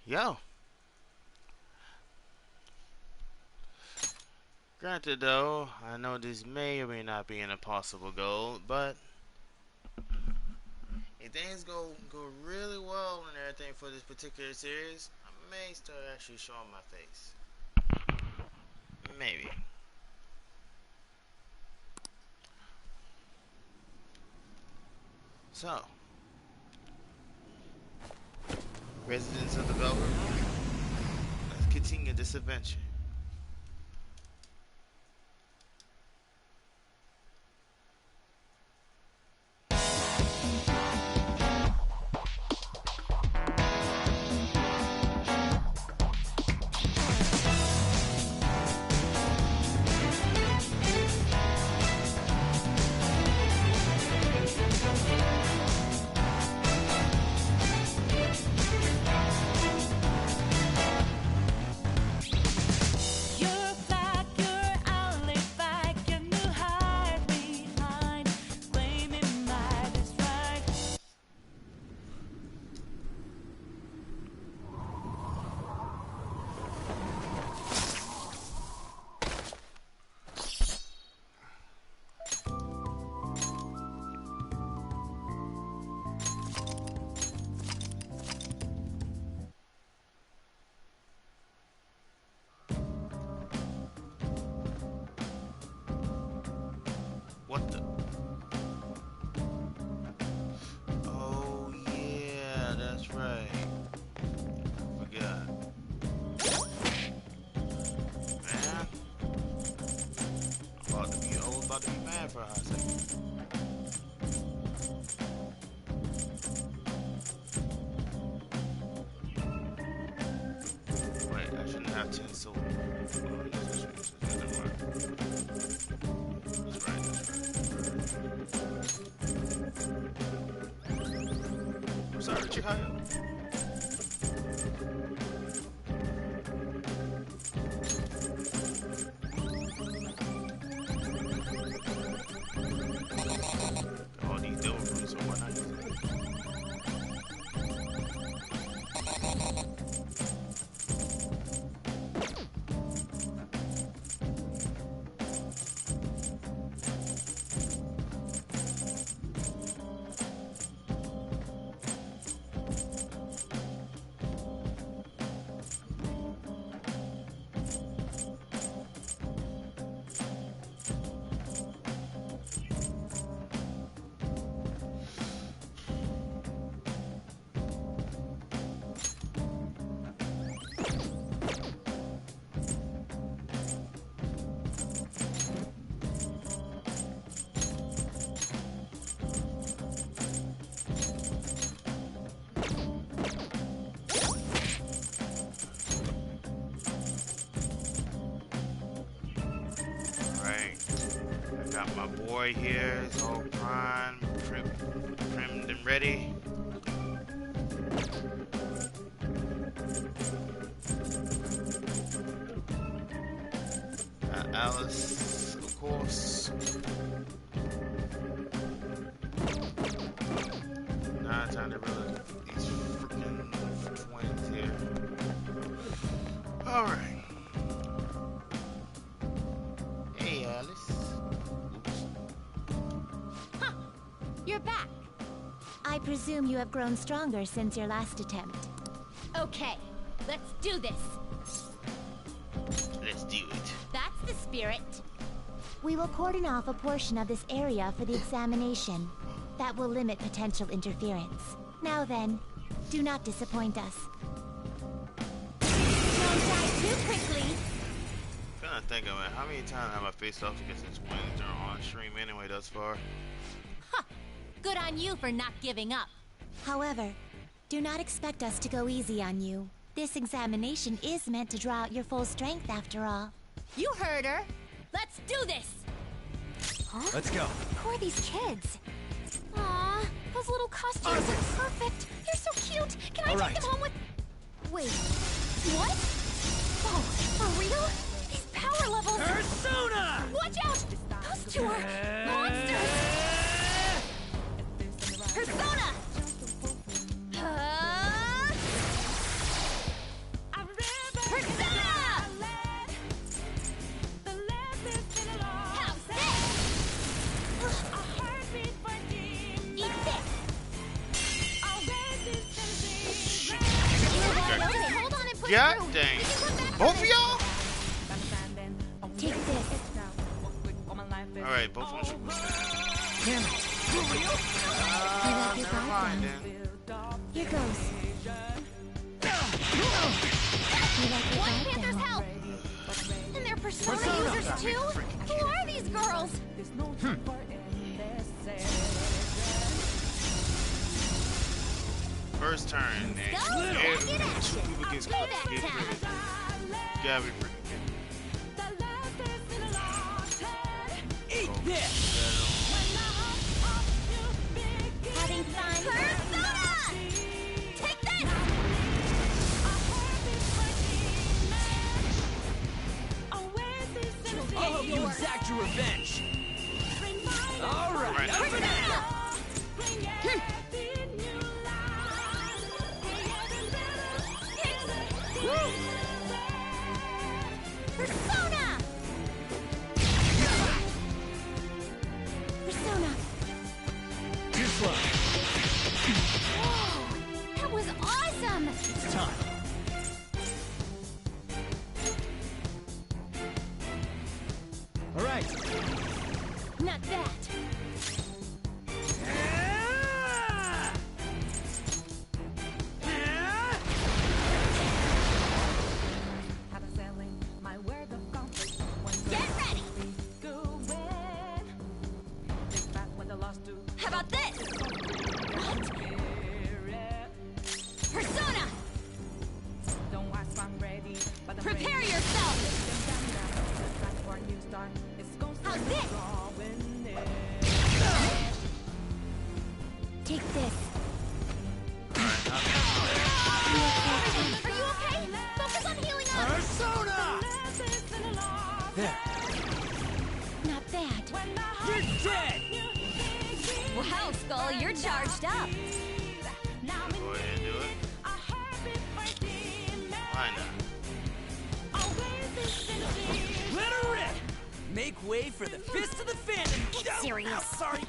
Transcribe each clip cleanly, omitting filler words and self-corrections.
Yo. Granted, though, I know this may or may not be an impossible goal, but if things go really well and everything for this particular series, I may start actually showing my face. Maybe. So, residents of the Velvet Room, let's continue this adventure. What the? Oh, yeah, that's right. I forgot. Man. I was about to be mad for a hot second. Wait, I shouldn't have 10 souls. Oh, yes, I should. Never mind. That's right, I'm sorry, Chicago. All these devil fruits are what I use. Got my boy here, it's all primed, primed and ready. Alice, of course. Now time to realize these freaking twins here. Alright. Hey, Alice. You're back. I presume you have grown stronger since your last attempt. Okay, let's do this. Let's do it. That's the spirit. We will cordon off a portion of this area for the examination. That will limit potential interference. Now then, do not disappoint us. Don't die too quickly. I'm trying to think of it. How many times have I faced off against these twins that are on stream anyway thus far? Huh. Good on you for not giving up. However, do not expect us to go easy on you. This examination is meant to draw out your full strength after all. You heard her. Let's do this. Huh? Let's go. Who are these kids? Aw, those little costumes are perfect. They're so cute. Can I take them home with... Wait, what? Oh, for real? These power levels... Persona! Watch out! Those two are monsters! Persona! push God through. dang. We can come back Both from of this. y'all? Take this. Alright, both of them should be Damn it. For real? never mind then. Here goes. One Panther's help! And they're Persona users too? Who are these girls? First turn, man. Go! Yeah, Get action! two people gets I'll caught. pay Get that rid of it. Gotta be freaking kidding me. Eat this! Having fun? Persona! Take this! I'll help you exact your revenge. All right, Right. up and at 'em. Persona! Persona! Too slow. Whoa! That was awesome! It's time. All right. Not that! Get ready! How about this? What? Persona! Prepare yourself! How's this? Take this. Are you okay? Focus on healing up! Persona! There. Not bad. You're dead! Wow, Skull, you're charged up. Go ahead and do it. Why not? Let her rip! Make way for the fist of the phantom! Get serious. Ow, sorry!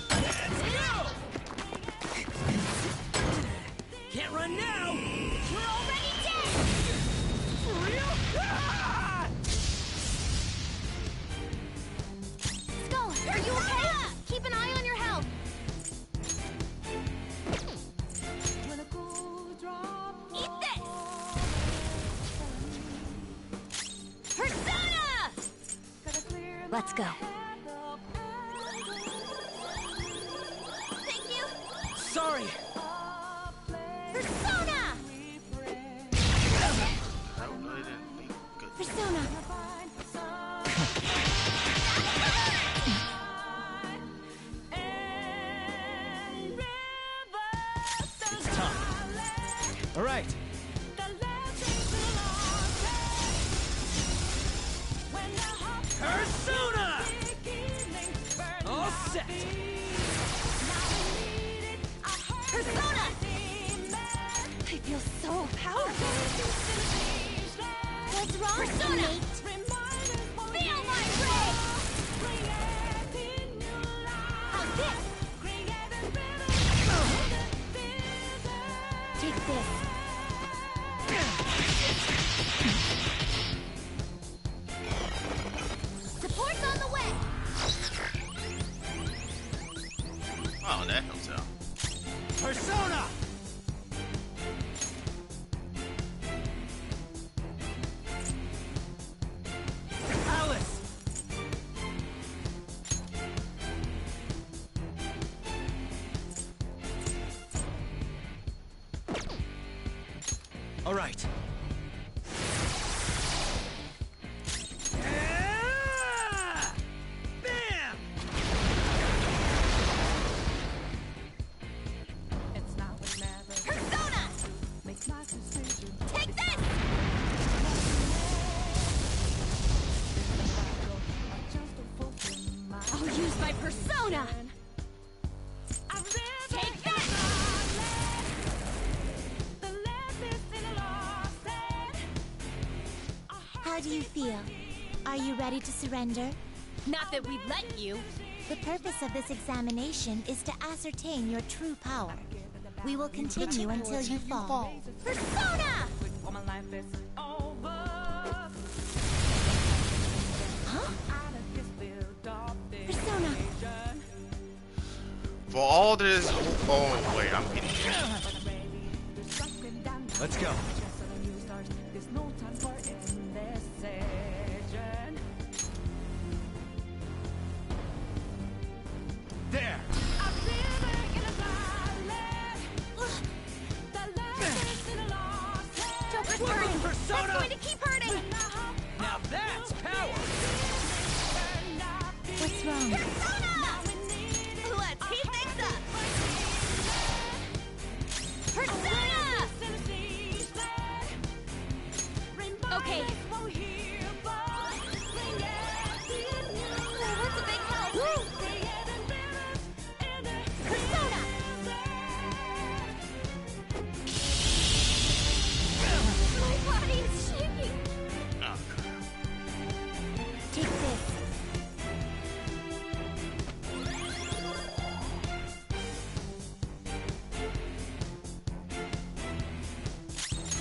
Let's go! Can't run now! We're already dead! For real? Ah! Skull, are you okay? Keep an eye on your health. Eat this! Persona! Let's go. Thank you. Sorry! Persona! I don't know, it didn't be good. Persona! It's time. All right. Persona! All set. Persona! I feel so powerful. What's wrong, Persona? Feel my rage! How's this? Take this. Support's on the way. Oh, that helps out. Persona! Alice! All right. Ah! Bam! Persona! Take this! I'll use my persona! Take that! How do you feel? Are you ready to surrender? Not that we'd let you. The purpose of this examination is to ascertain your true power. We will continue until you fall. Persona! Huh? Persona! For all this. Oh wait, I'm getting here. Let's go. There. Joker's hurting! Persona! That's going to keep hurting! Now that's power. What's wrong? Persona! Let's heat things up! Persona! Okay. That's a big help! Persona! My body is shaking! Oh, crap. Take this.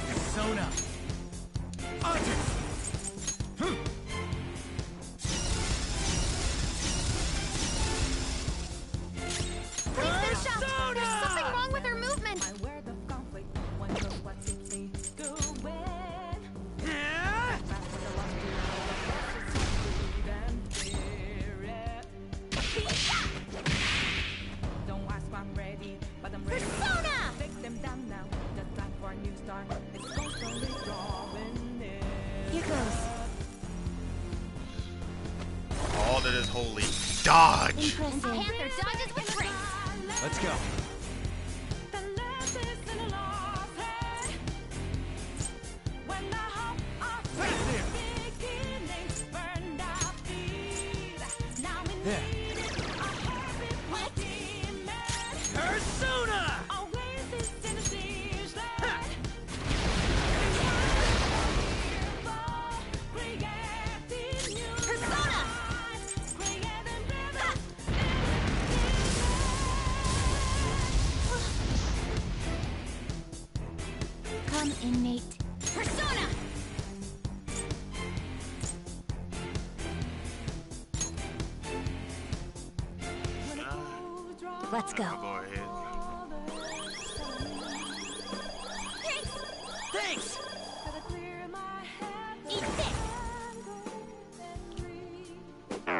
Persona. Freeze their shout! There's something wrong with her movement! Persona! Here goes. All that is holy. Dodge! Impressive. Panther dodges with grace. Let's go. There. What? Persona! Persona! Come, inmate. Persona! Let's go. I'll go ahead. Thanks! Thanks! Eat this! I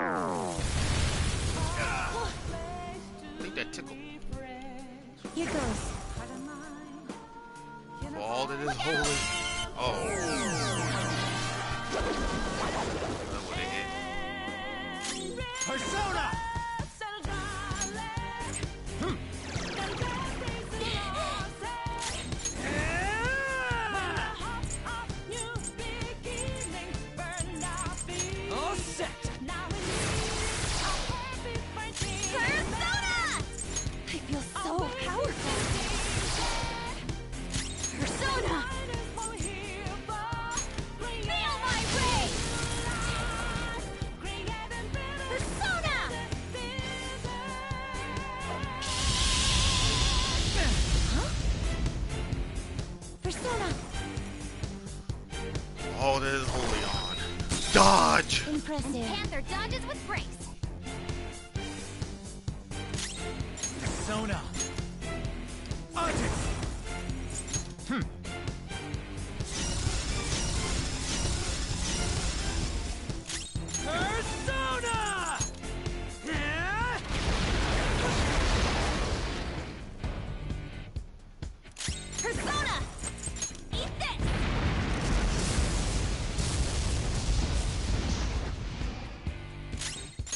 think that tickled. Here goes. For all that is holy. Oh. That would've hit. Persona! All set! Persona! I feel so powerful. Persona! Feel my rage! Persona! Huh? Persona! All that is holy on. Dodge! Impressive. Panther dodges with grace. Persona! Persona! Persona! Eat this!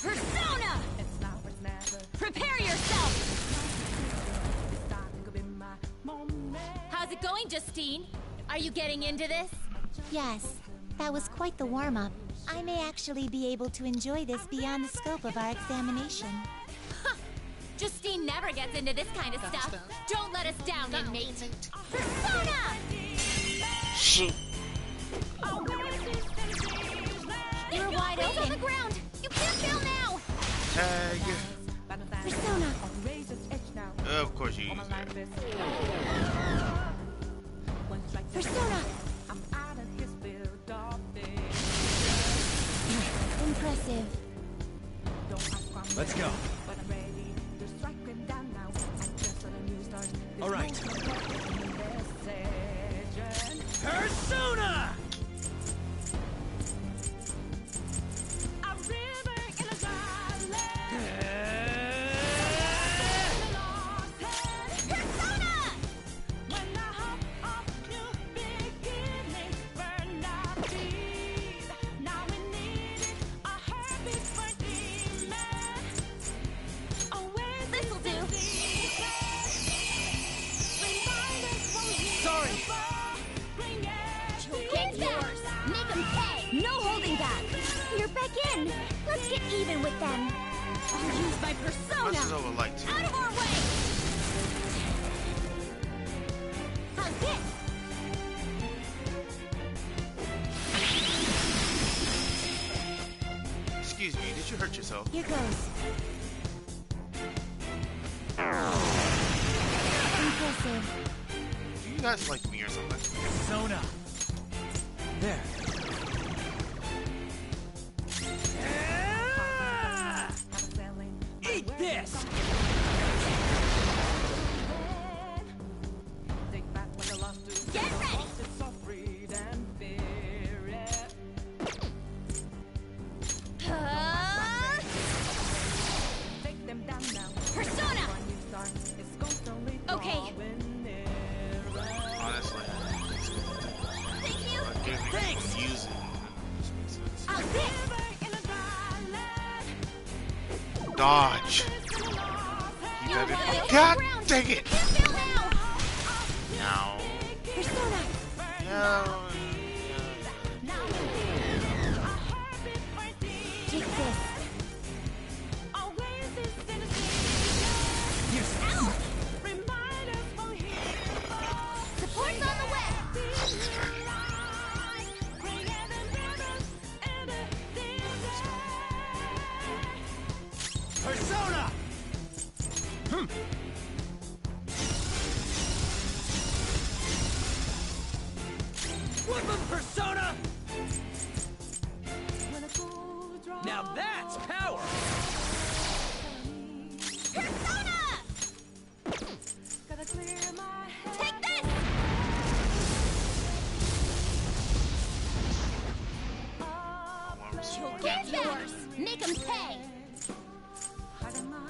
Persona! Prepare yourself! How's it going, Justine? Are you getting into this? Yes, that was quite the warm-up. I may actually be able to enjoy this beyond the scope of our examination. Huh. Justine never gets into this kind of stuff. Don't let us down, inmate. Persona! Shoot. You're wide open. On the ground. You can't fail now. Tag. Persona. Of course words you use there. Persona! Impressive. Let's go. All right. Persona! Let's get even with them. I'll use my persona. This is over like 2. Out of our way. How's this? Excuse me, did you hurt yourself? Here goes. Impressive. Do you guys like me or something? Persona. There. Eat this! Get ready! Persona! Okay. Honestly. Thank you! Thanks! Using. I'll sit! Dodge! You better. Oh, God dang it! Can't fail now! No. Persona! No. Take this. Useless. Support's on the way! Persona! Weapon Persona! Now that's power! Persona! Take this! Get yours! Make 'em pay! Persona!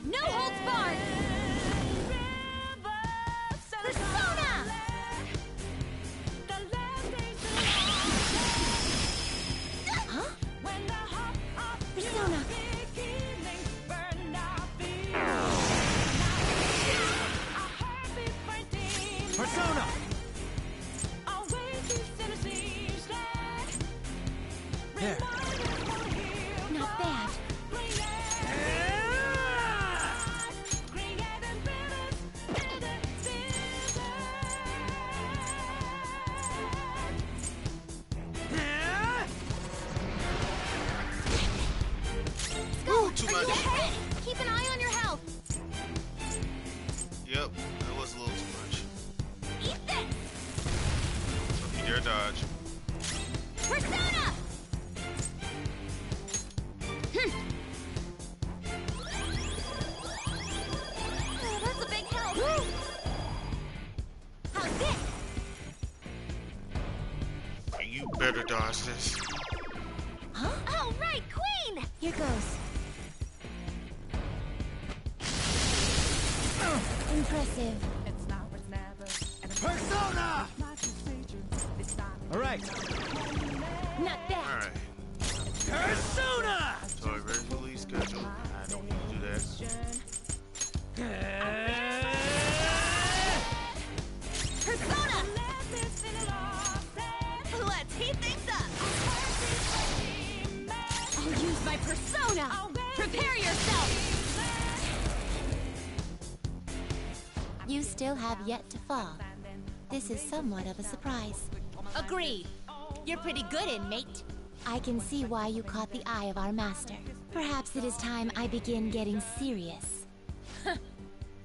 No holds barred! Persona! Huh? Persona! Persona! There. Not bad. Ooh, too Are much. you okay? Keep an eye on your health. Yep, that was a little too much. Eat this! Don't you dare dodge. Persona! Oh, that's a big help. How's this? You better dodge this. Huh? All right, Queen! Here goes. Impressive. Persona! All right. Not bad. Alright. Persona! So I regularly scheduled. I don't need to do that. Persona! Let's heat things up. I'll use my persona. Prepare yourself. You still have yet to fall. This is somewhat of a surprise. Agreed. You're pretty good, inmate. I can see why you caught the eye of our master. Perhaps it is time I begin getting serious.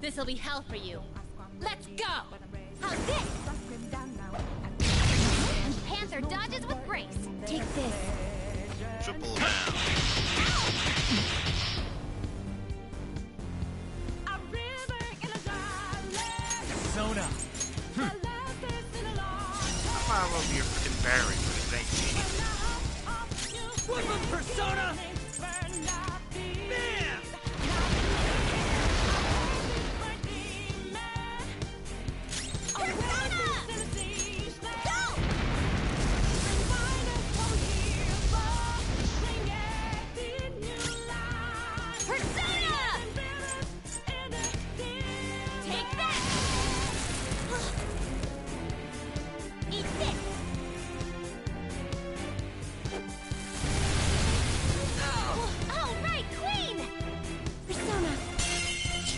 This'll be hell for you. Let's go! How's this? And Panther dodges with grace. Take this. Triple down. Sona. I might as well be a freaking Barry for this thing. What's up, Persona? Bam!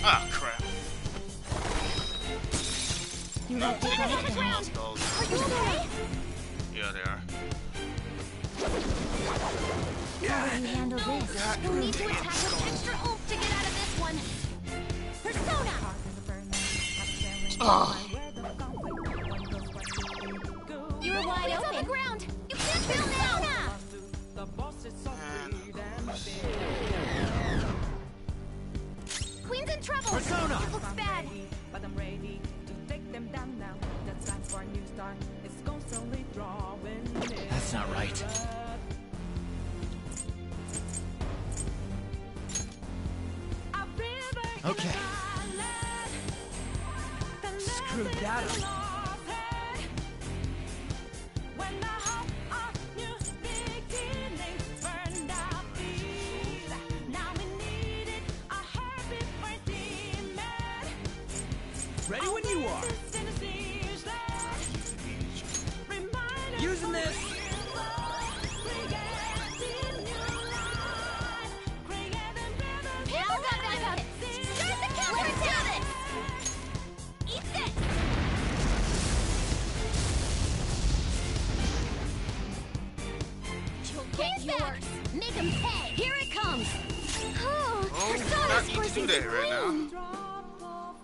Ah, crap. You have to Take go it from down. my skulls. Are you okay? Yeah, they are. How will you handle this? You'll need to attack with extra oomph to get out of this one. Persona! Oh. You were wide open. On the ground. You can't feel now. Queen's in trouble. Persona! It looks bad. But I'm ready to take them down now. The time for a new start is constantly drawing near. That's not right. Okay. Screw that up. Ready when you are. Using this. Hell got it. Start the counter. Let's do this. Eat this. You'll get yours. Make him pay. Here it comes. Oh, not need to do that right now.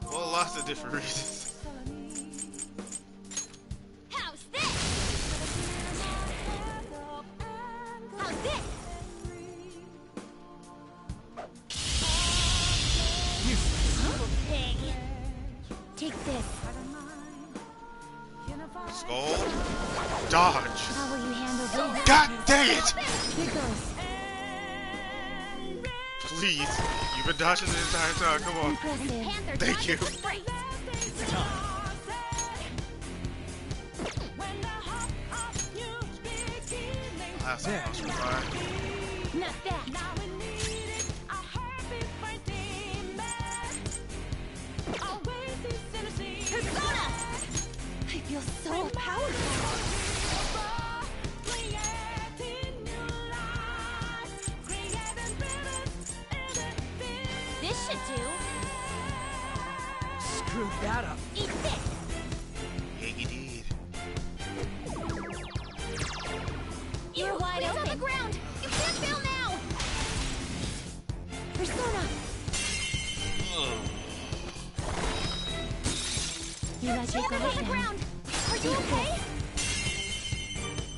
For lots of different reasons. How's this? How's this? Pig. Take this. Skull. Dodge. How will you handle this? God dang it! Here goes. Please. You've been dodging the entire time. Come on. Impressive. Panther Thank you. dodges with grace. It's time. I'll have some else revive. Not that. Persona! I feel so powerful. This should do. Screw that up. Eat this. Yeah, you did. You're wide open. On the ground. You can't fail now. Persona. You let your Panther's guard on the down. ground. Are you okay?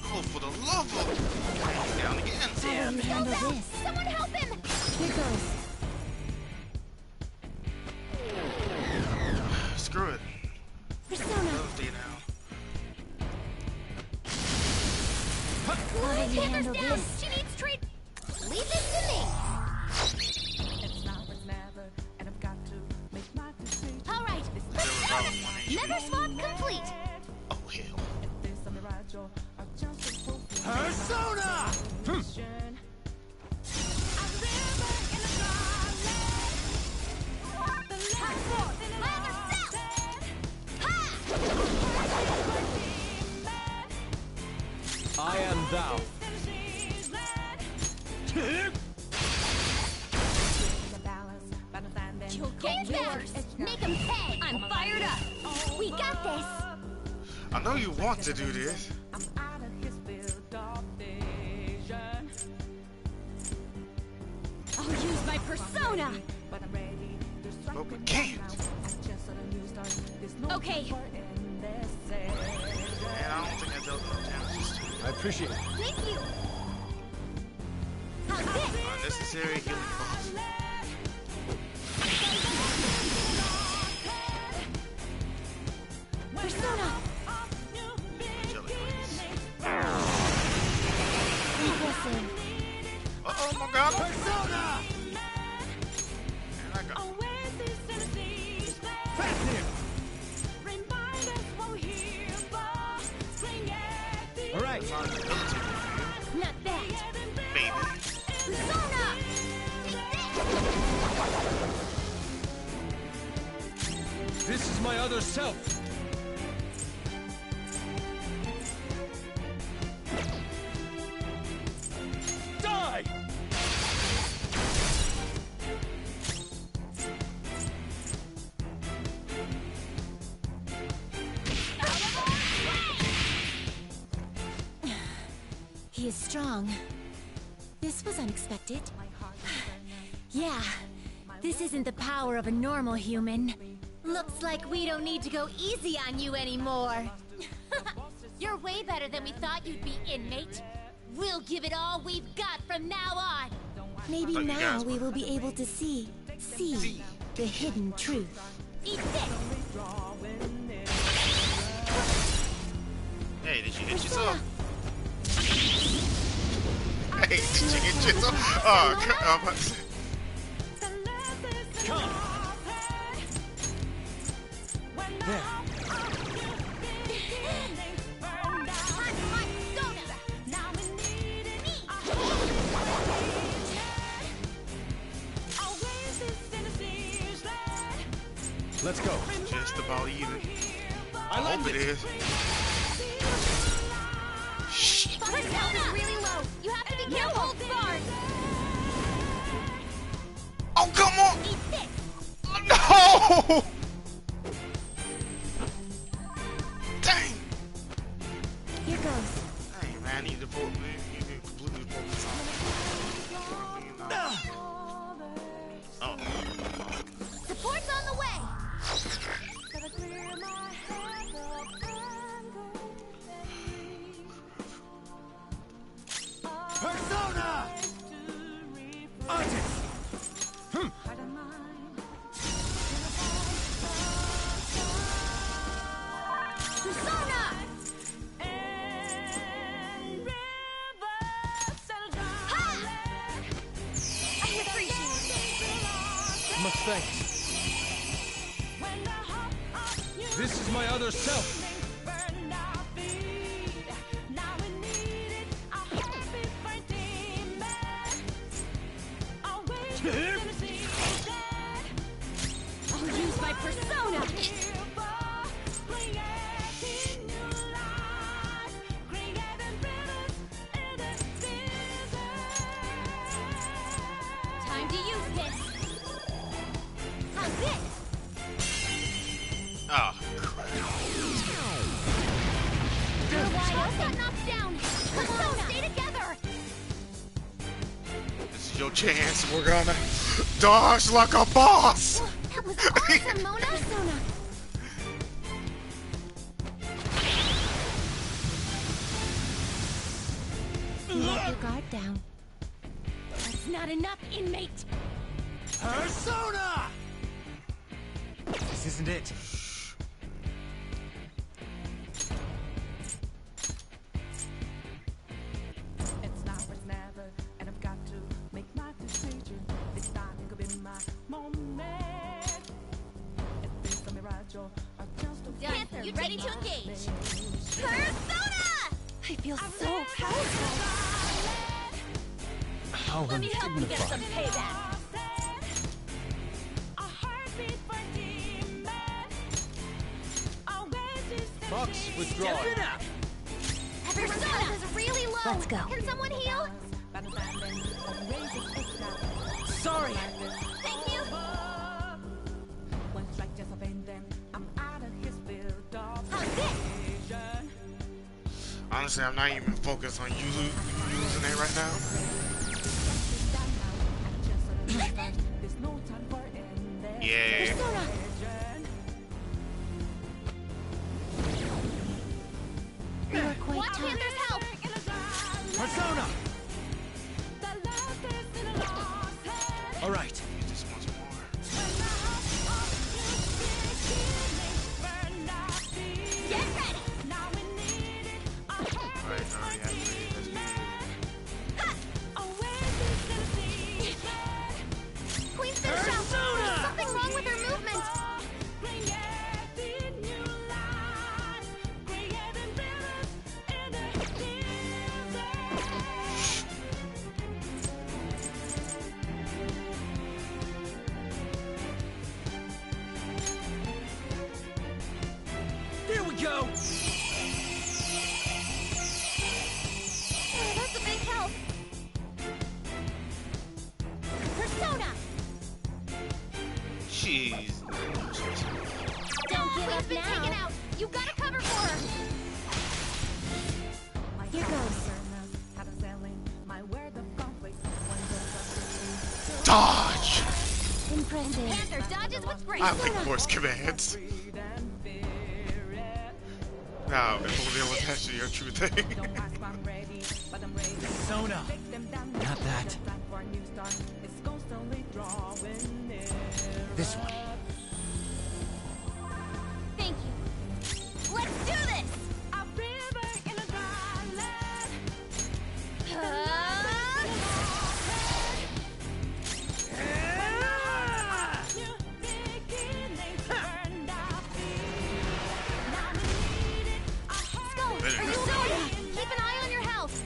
Oh, for the love of... He's down again. How will you handle Help out. this? Someone help him. Here goes. Screw it. Persona. Love stay down. How will you Panther's handle down. this? She needs treat. Leave this to me. It's now or never, and I've got to make my decision. All right. About 1 HP. Never swap complete. Oh, hell. If this on the right or just a fool. Persona! I am thou. You'll get yours. Make him pay. I'm fired up. We got this. I know you want to do this. I'm out of his field of vision. Persona! But I'm ready to strike But we it can't. down now. I just saw the new start. There's no Okay. deeper in this set. And I don't think I dealt enough damage. I appreciate it. Thank you! How's this? Unnecessary healing costs. Persona! Angelic grace. Impressive. Oh my god! Persona! And I got Fast here! Alright. responsibility, Not bad. baby. Persona! This is my other self. Die! He is strong. This was unexpected. Yeah, this isn't the power of a normal human. Looks like we don't need to go easy on you anymore. You're way better than we thought you'd be, inmate. We'll give it all we've got from now on. Maybe Thought you now guys we were- will be able to see the hidden truth. Eat this! Hey, did you hit Persona! yourself? Hey, did you hit yourself? Oh, I'm about to say. Come! There. Let's go. Just about even. I like Hope it it. is. Shh. Persona! Really low. You have to be careful. Hold guard. Oh, come on! Eat this. No! Dang! Here goes. Hey, man, I need to pull. You need to completely focus on. Oh. Support's on the way. Persona! Artist! Persona! Ha! I appreciate it. Much thanks. This is my other self. I'll use my persona. Time to use this. How's this? Oh, crap. You're wide open. Knocked down. Persona, stay together. This is your chance. We're gonna dodge like a boss. That was awesome, Mona. Persona. Let your guard down. That's not enough, inmate. Persona! This isn't it. It's now or it's never, and I've got to make my decision. This time could be my moment. If it's a mirage or just a Panther, you ready to engage? Persona! I feel so powerful. How Let me help you get some undignified. payback. Fox, withdraw. Step it up! Persona is really low. Let's go. Can someone heal? Sorry! Thank you. One strike just a pain, then I'm out of his field of How's this? vision. Honestly, I'm not even focused on you losing it right now. Yeah. Persona! You are quite Watch tough. Panther's help! Persona! Alright. Just once more. Get ready! Alright, already have three. Queen's been shot! There's something wrong with her movement! There we go! Oh, that's a big help! Persona! Jeez. Don't give Queen's up been taken now. out! You gotta cover for her! Here goes. Dodge! Impressive. Panther dodges with grace! I like force commands. Now, if only it was actually a true thing. Persona! Not that. This one. Thank you! Let's do this! Skull, Better are you not. okay? Keep an eye on your health!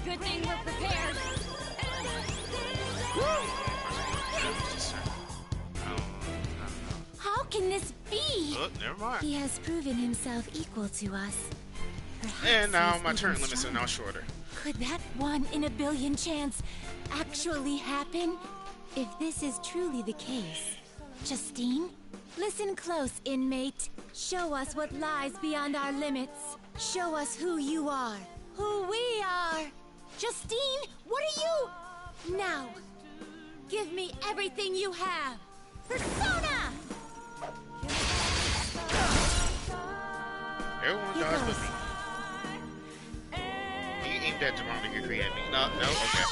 Good thing we're prepared! How can this be? Oh, never mind. He has proven himself equal to us. Perhaps And now he's my even turn limits are stronger. now shorter. Could that 1 in a billion chance actually happen? If this is truly the case, Justine, listen close, inmate. Show us what lies beyond our limits. Show us who you are, who we are. Justine, what are you? Now, give me everything you have. Persona! Everyone dodge but me. You aimed at the wrong degree at me. No, no, okay.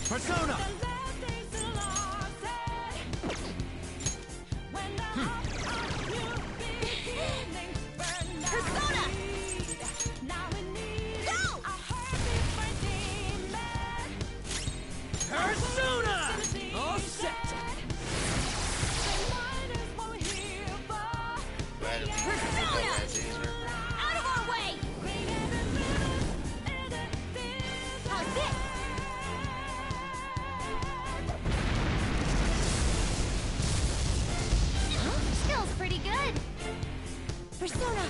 Persona! Persona! Go! Persona! All set! Glad to be Persona! here. Out of our way! How's this? Skill's pretty good. Persona!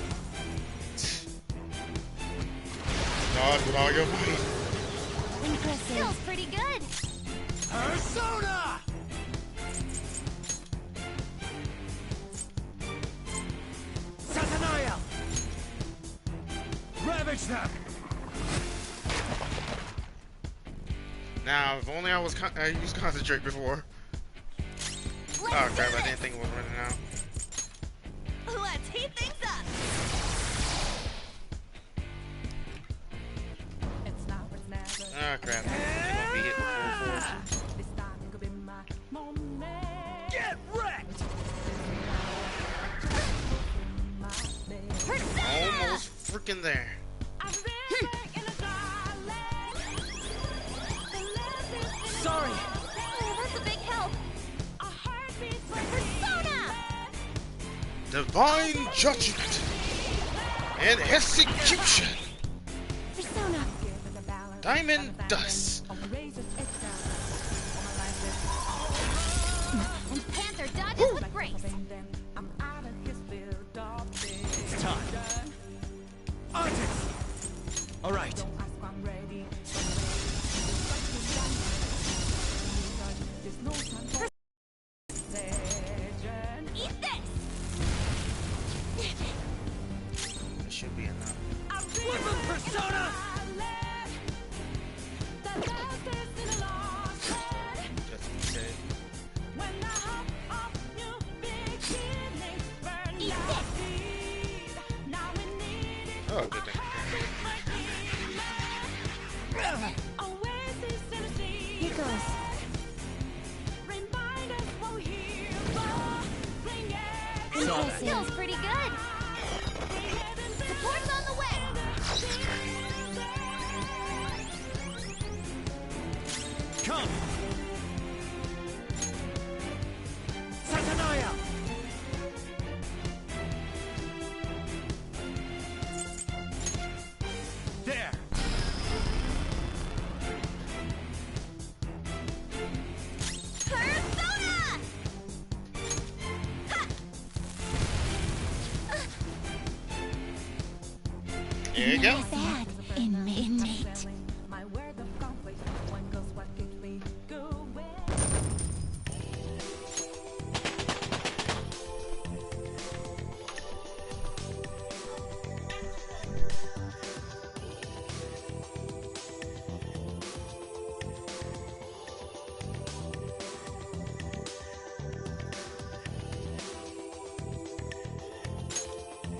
Dodge with all your might. Impressive. Skill's pretty good. Persona! Satanael! Ravage them! Now, if only I used concentrate before. Oh crap, I didn't think it was running out. Let's heat things up. Oh crap, I'm gonna be hitting full force. Get wrecked! Almost freaking there. Sorry! Oh, that's a big help. Persona! Divine judgment and execution. Persona! Diamond dust. And Panther dodges with grace. It's time. Artist! Alright. Eat this! Oh, good thing. Here goes. Impressive. Feels pretty good. Support's on the way. Come! Satanaya! There! Persona! There you go. Not bad, inmate. My word of conflict, one goes what keeps me going.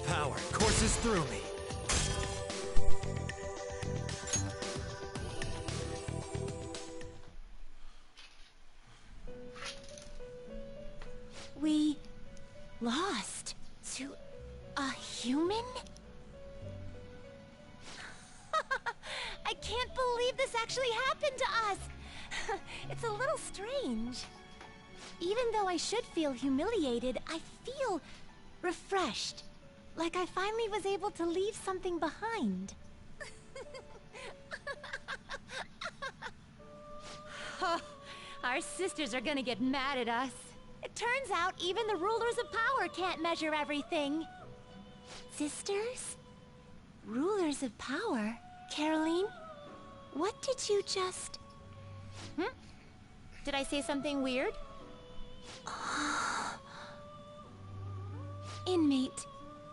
Power courses through me. We lost to a human? I can't believe this actually happened to us. It's a little strange. Even though I should feel humiliated, I feel refreshed. Like I finally was able to leave something behind. Our sisters are gonna get mad at us. It turns out even the rulers of power can't measure everything. Sisters? Rulers of power? Caroline? What did you just... Did I say something weird? Inmate,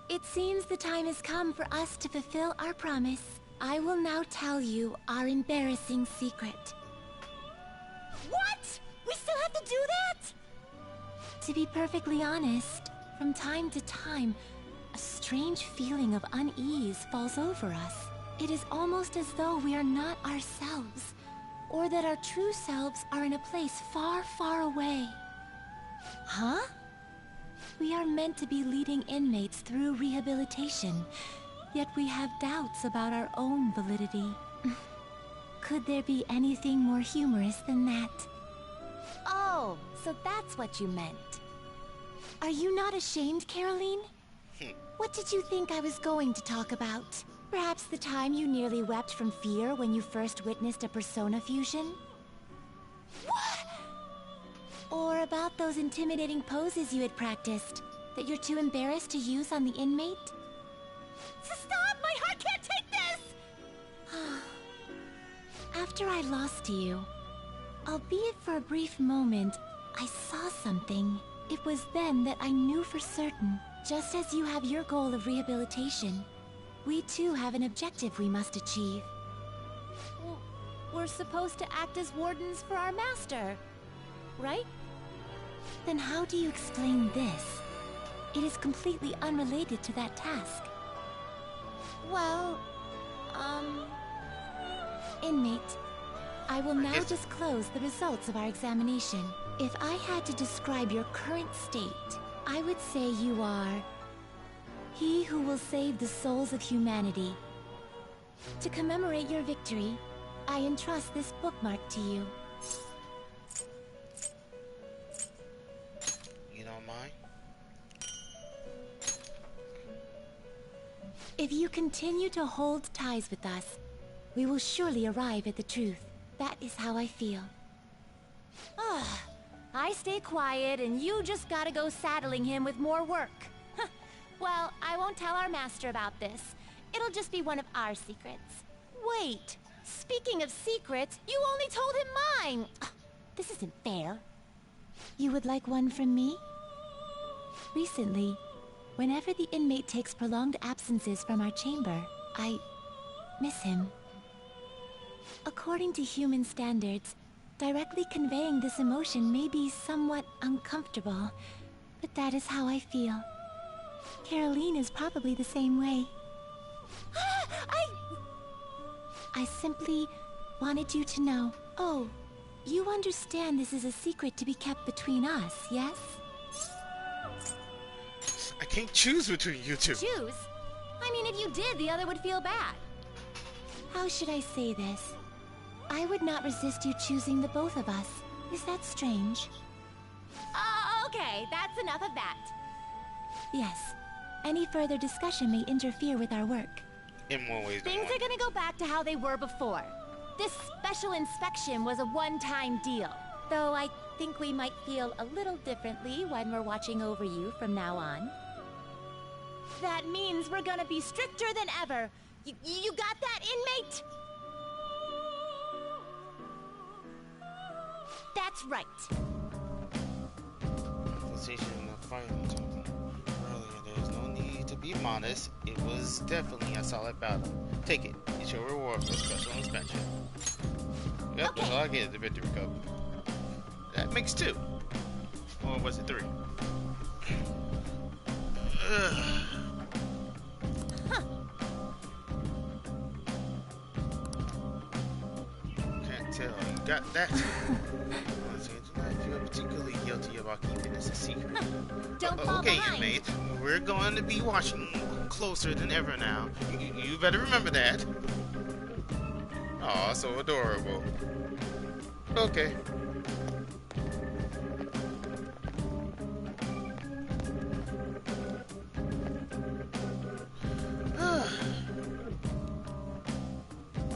it seems the time has come for us to fulfill our promise. I will now tell you our embarrassing secret. What? We still have to do that? To be perfectly honest, from time to time, a strange feeling of unease falls over us. It is almost as though we are not ourselves, or that our true selves are in a place far, far away. Huh? We are meant to be leading inmates through rehabilitation, yet we have doubts about our own validity. Could there be anything more humorous than that? Oh, so that's what you meant. Are you not ashamed, Caroline? What did you think I was going to talk about? Perhaps the time you nearly wept from fear when you first witnessed a persona fusion? What? Or about those intimidating poses you had practiced that you're too embarrassed to use on the inmate? Stop! My heart can't take this! After I lost you, albeit for a brief moment, I saw something. It was then that I knew for certain, just as you have your goal of rehabilitation, we too have an objective we must achieve. We're supposed to act as wardens for our master, right? Then how do you explain this? It is completely unrelated to that task. Well, inmate, I will now disclose the results of our examination. If I had to describe your current state, I would say you are he who will save the souls of humanity. To commemorate your victory, I entrust this bookmark to you. You don't mind? If you continue to hold ties with us, we will surely arrive at the truth. That is how I feel. I stay quiet and you just gotta go saddling him with more work. Well, I won't tell our master about this. It'll just be one of our secrets. Wait, speaking of secrets, you only told him mine! This isn't fair. You would like one from me? Recently, whenever the inmate takes prolonged absences from our chamber, I miss him. According to human standards, directly conveying this emotion may be somewhat uncomfortable, but that is how I feel. Caroline is probably the same way. I simply wanted you to know. Oh, you understand this is a secret to be kept between us, yes? I can't choose between you two. Choose? I mean, if you did, the other would feel bad. How should I say this? I would not resist you choosing the both of us. Is that strange? Okay, that's enough of that. Yes. Any further discussion may interfere with our work. In more ways than Things one. are gonna go back to how they were before. This special inspection was a one-time deal. Though I think we might feel a little differently when we're watching over you from now on. That means we're gonna be stricter than ever. You got that, inmate? That's right. Conversation of fighting something earlier. There's no need to be modest. It was definitely a solid battle. Take it. It's your reward for special inspection. Yep, Okay. that's all I get is the victory cup. That makes 2. Or was it 3? Can't tell. You got that. If you're particularly guilty about keeping this a secret. Don't fall Okay, behind. inmate. We're going to be watching closer than ever now. You better remember that. Aw, so adorable. Okay.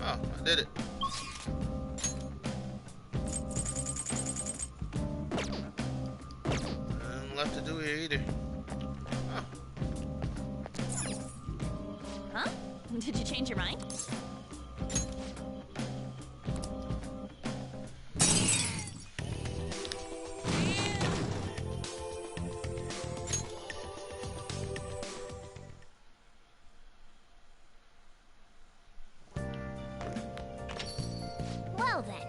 Oh, I did it. Nothing left to do here either. Oh. Huh? Did you change your mind? Well then.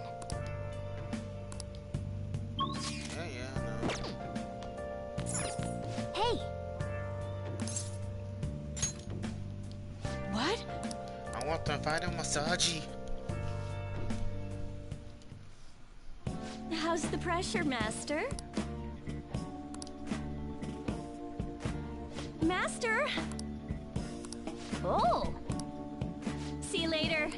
Yeah, I know. Hey, What? I want to fight a massage. How's the pressure, Master? Master? Oh! See you later.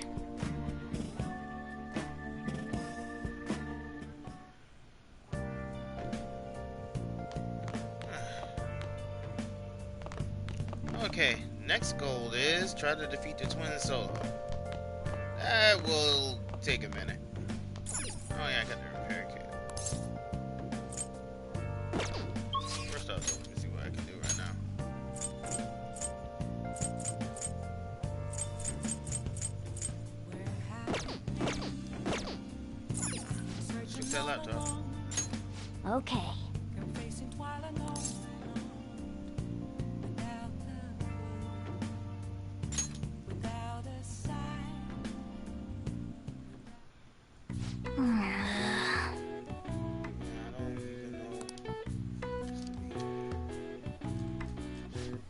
Okay, next goal is try to defeat the twin solo. That will take a minute. Oh yeah, I got the repair kit. First off, let me see what I can do right now. Fix that laptop. okay. I don't even know.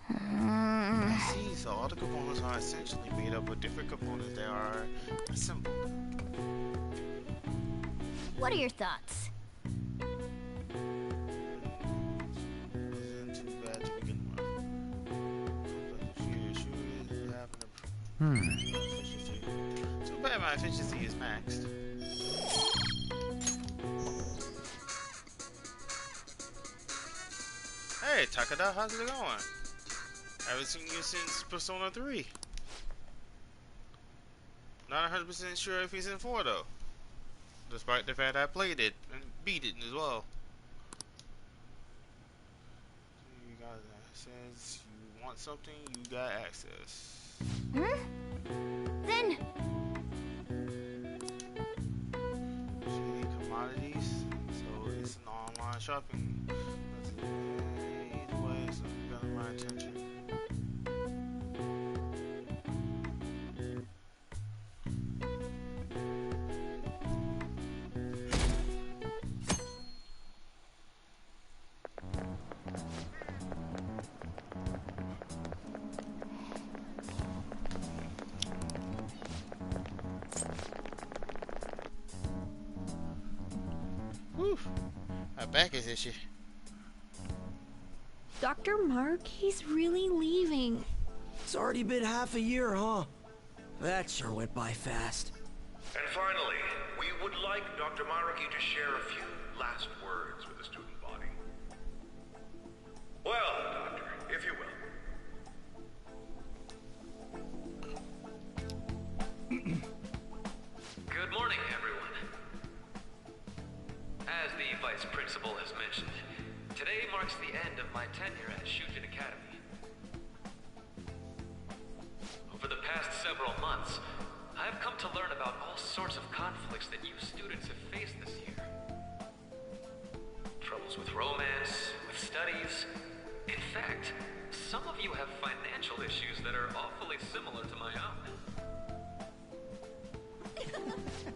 I see, so all the components are essentially made up of different components that are assembled. What are your thoughts? Isn't too bad to begin with. Efficiency. Too bad my efficiency is maxed. Hey, Takada, how's it going? Haven't seen you since Persona 3. Not 100% sure if he's in 4 though. Despite the fact I played it and beat it as well. You got access. You want something, you got access. Then, Shady commodities. So it's an online shopping. Either way, it's got my attention. back his issue. Dr. Mark, he's really leaving. It's already been half a year, huh? That sure went by fast. And finally, we would like Dr. Maraki to share a few last words with the student body. Well, Doctor, if you will. Good morning, everyone. As the Vice Principal has mentioned, today marks the end of my tenure at Shujin Academy. Over the past several months, I have come to learn about all sorts of conflicts that you students have faced this year. Troubles with romance, with studies. In fact, some of you have financial issues that are awfully similar to my own.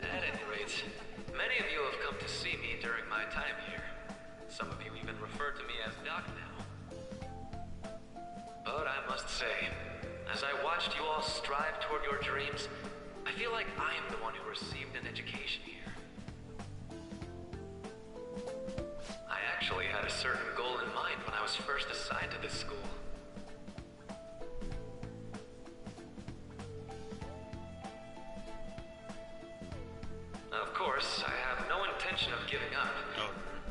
At any rate, many of you have come to see me during my time here. Some of you even refer to me as Doc now. But I must say, as I watched you all strive toward your dreams, I feel like I am the one who received an education here. I actually had a certain goal in mind when I was first assigned to this school. Of course, I have no intention of giving up.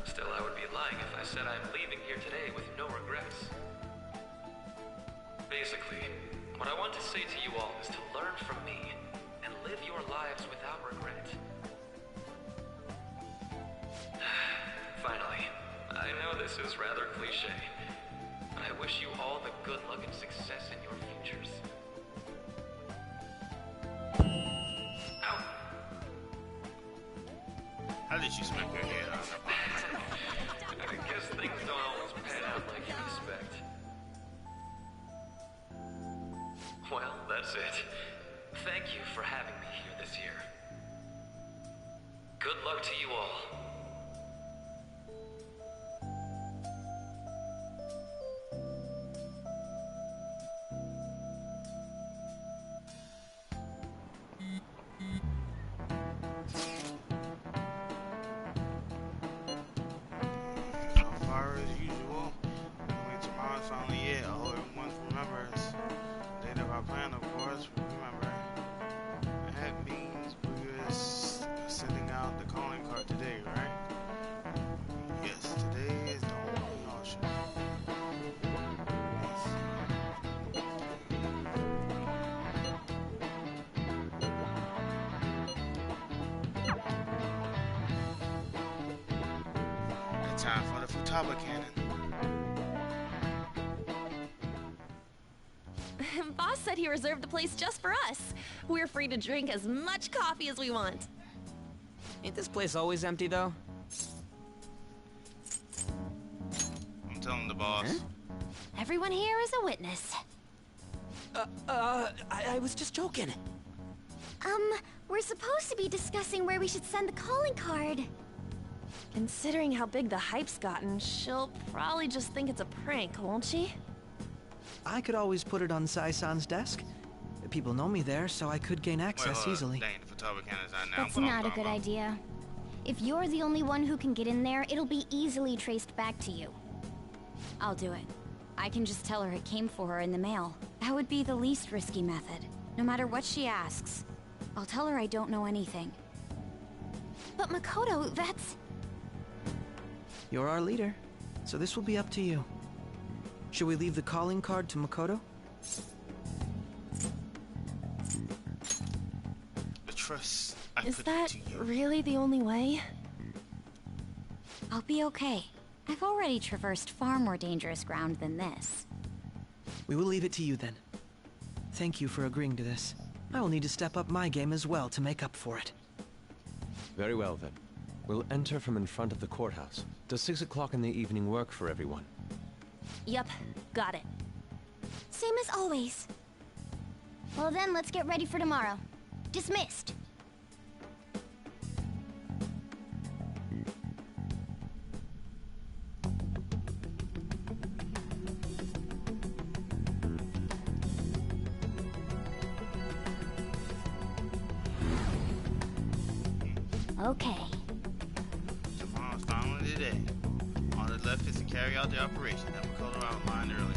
Still, I would be lying if I said I'm leaving here today with no regrets. Basically, what I want to say to you all is to learn from me and live your lives without regret. Finally, I know this is rather cliche, but I wish you all the good luck and success in your futures. Ow! How did you smack your head on the bottom? I guess things don't always pan out like you expect. Well, that's it. Thank you for having me here this year. Good luck to you all. So far as usual, tomorrow's finally it. I hope everyone remembers the date of our plan, of course. Remember, that means we're sending out the calling card today, right? Yes, today is the only option. Yes. Time for the Futaba cannon. Boss said he reserved the place just for us. We're free to drink as much coffee as we want. Ain't this place always empty, though? I'm telling the boss. Huh? Everyone here is a witness. I was just joking. We're supposed to be discussing where we should send the calling card. Considering how big the hype's gotten, she'll probably just think it's a prank, won't she? I could always put it on Sai-san's desk. People know me there, so I could gain access easily. Dang, the Futaba cannon's out now. That's What I'm not a talking good about. idea. If you're the only one who can get in there, it'll be easily traced back to you. I'll do it. I can just tell her it came for her in the mail. That would be the least risky method. No matter what she asks, I'll tell her I don't know anything. But Makoto, that's... You're our leader, so this will be up to you. Should we leave the calling card to Makoto? The trust I Is put that to you. really the only way? I'll be okay. I've already traversed far more dangerous ground than this. We will leave it to you then. Thank you for agreeing to this. I will need to step up my game as well to make up for it. Very well then. We'll enter from in front of the courthouse. Does 6 o'clock in the evening work for everyone? Yup, got it. Same as always. Well then, let's get ready for tomorrow. Dismissed. Okay. Tomorrow's finally the day. carry out the operation that McCullough outlined earlier.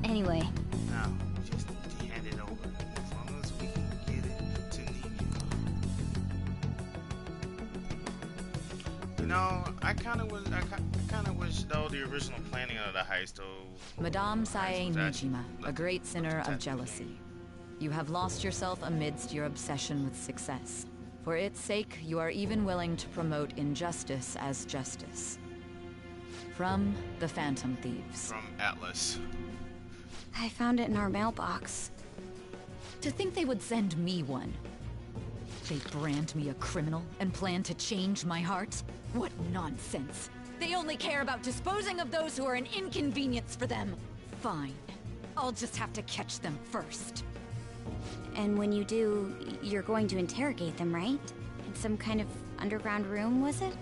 Anyway. Now, we just need to hand it over. As long as we can get it to Nijima. You know, I kind of wish though the original planning of the heist though. Madame Sae Nijima, a great sinner of jealousy. You have lost yourself amidst your obsession with success. For its sake, you are even willing to promote injustice as justice. From the Phantom Thieves. From Atlas. I found it in our mailbox. To think they would send me one. They brand me a criminal and plan to change my heart? What nonsense. They only care about disposing of those who are an inconvenience for them. Fine. I'll just have to catch them first. And when you do, you're going to interrogate them, right? In some kind of underground room, was it?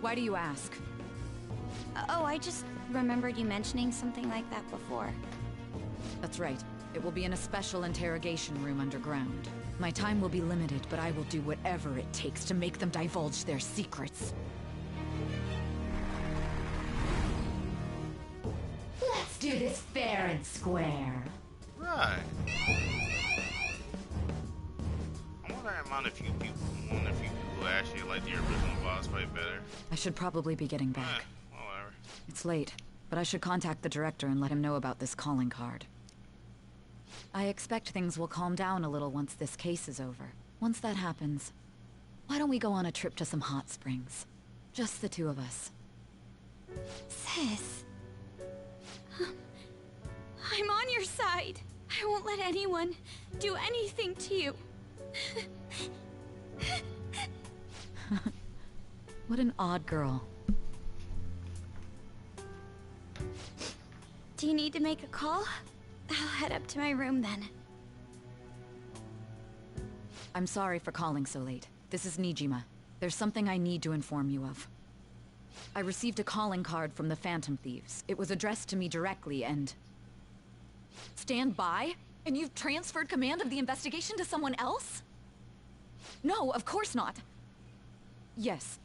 Why do you ask? Oh, I just remembered you mentioning something like that before. That's right. It will be in a special interrogation room underground. My time will be limited, but I will do whatever it takes to make them divulge their secrets. Let's do this fair and square. Right. I wonder among a few people who actually like the original boss fight better. I should probably be getting back. Whatever. It's late, but I should contact the director and let him know about this calling card. I expect things will calm down a little once this case is over. Once that happens, why don't we go on a trip to some hot springs? Just the two of us. Sis. I'm on your side. I won't let anyone do anything to you. What an odd girl. Do you need to make a call? I'll head up to my room then. I'm sorry for calling so late. This is Nijima. There's something I need to inform you of. I received a calling card from the Phantom Thieves. It was addressed to me directly and... Stand by? And you've transferred command of the investigation to someone else? No, of course not. Yes.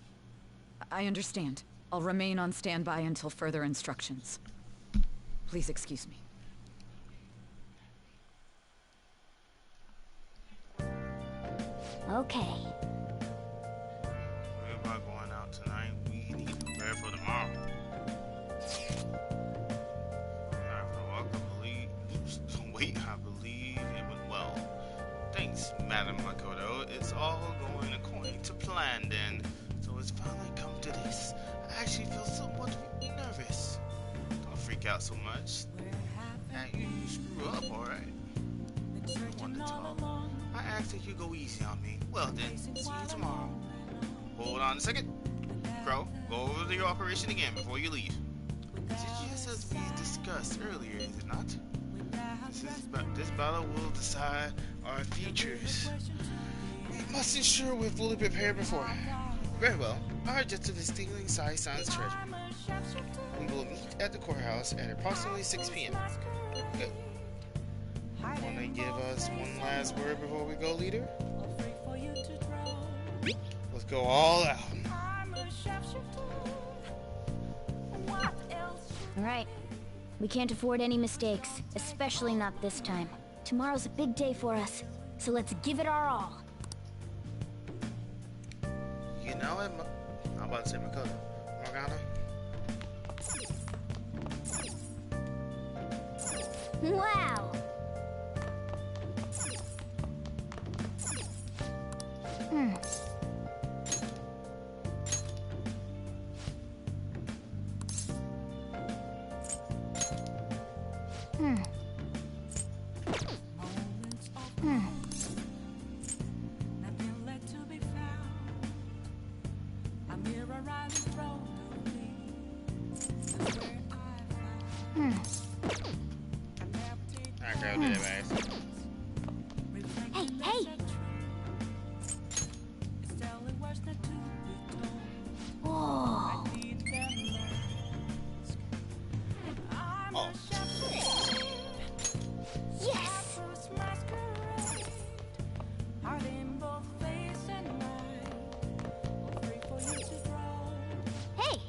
I understand. I'll remain on standby until further instructions. Please excuse me. Okay. We're about going out tonight. We need to prepare for tomorrow. I believe it went well. Thanks, Madam Makoto. It's all going according to plan then. So it's finally come to this. I actually feel somewhat nervous. Don't freak out so much. Hey, you screw up, alright? I want to talk. I asked that you go easy on me. Well then, see you tomorrow. Hold on a second. Crow, go over your operation again before you leave. It's just as we discussed earlier, is it not? This battle will decide our futures. We must ensure we're fully prepared beforehand. Very well. Our objective is stealing Sai-san's treasure. We will meet at the courthouse at approximately 6 p.m. Good. Wanna give us one last word before we go, leader? Let's go all out. Alright. We can't afford any mistakes, especially not this time. Tomorrow's a big day for us, so let's give it our all. You know it, I'm about to say Makoto. Morgana? Wow! Hey, hey! Whoa! Oh. Yes! Hey!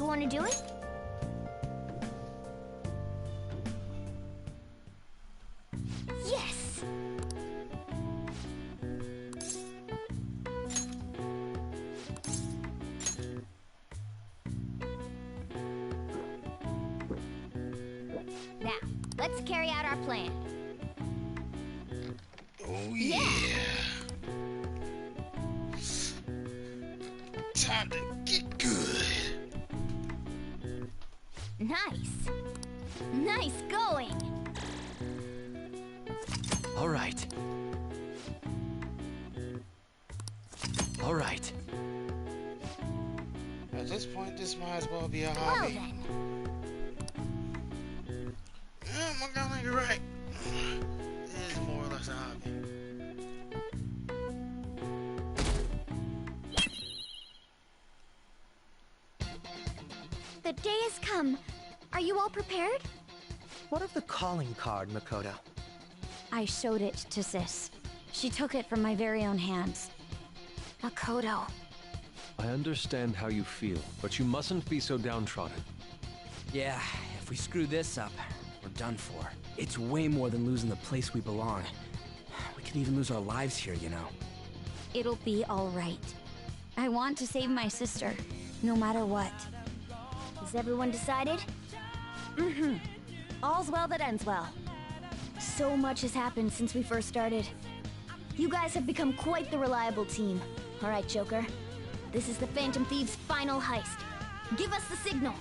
You want to do it? Yes! Now, let's carry out our plan. Oh yeah. Time to get good. Nice. Nice going. All right. All right. At this point, this might as well be a Well hobby. then. Yeah, my God, you're right. It is more or less a hobby. The day has come. Are you all prepared? What of the calling card, Makoto? I showed it to Sis. She took it from my very own hands. Makoto. I understand how you feel, but you mustn't be so downtrodden. Yeah, if we screw this up, we're done for. It's way more than losing the place we belong. We could even lose our lives here, you know. It'll be all right. I want to save my sister, no matter what. Is everyone decided? Mm-hmm. All's well that ends well. So much has happened since we first started. You guys have become quite the reliable team. All right, Joker. This is the Phantom Thieves' final heist. Give us the signal.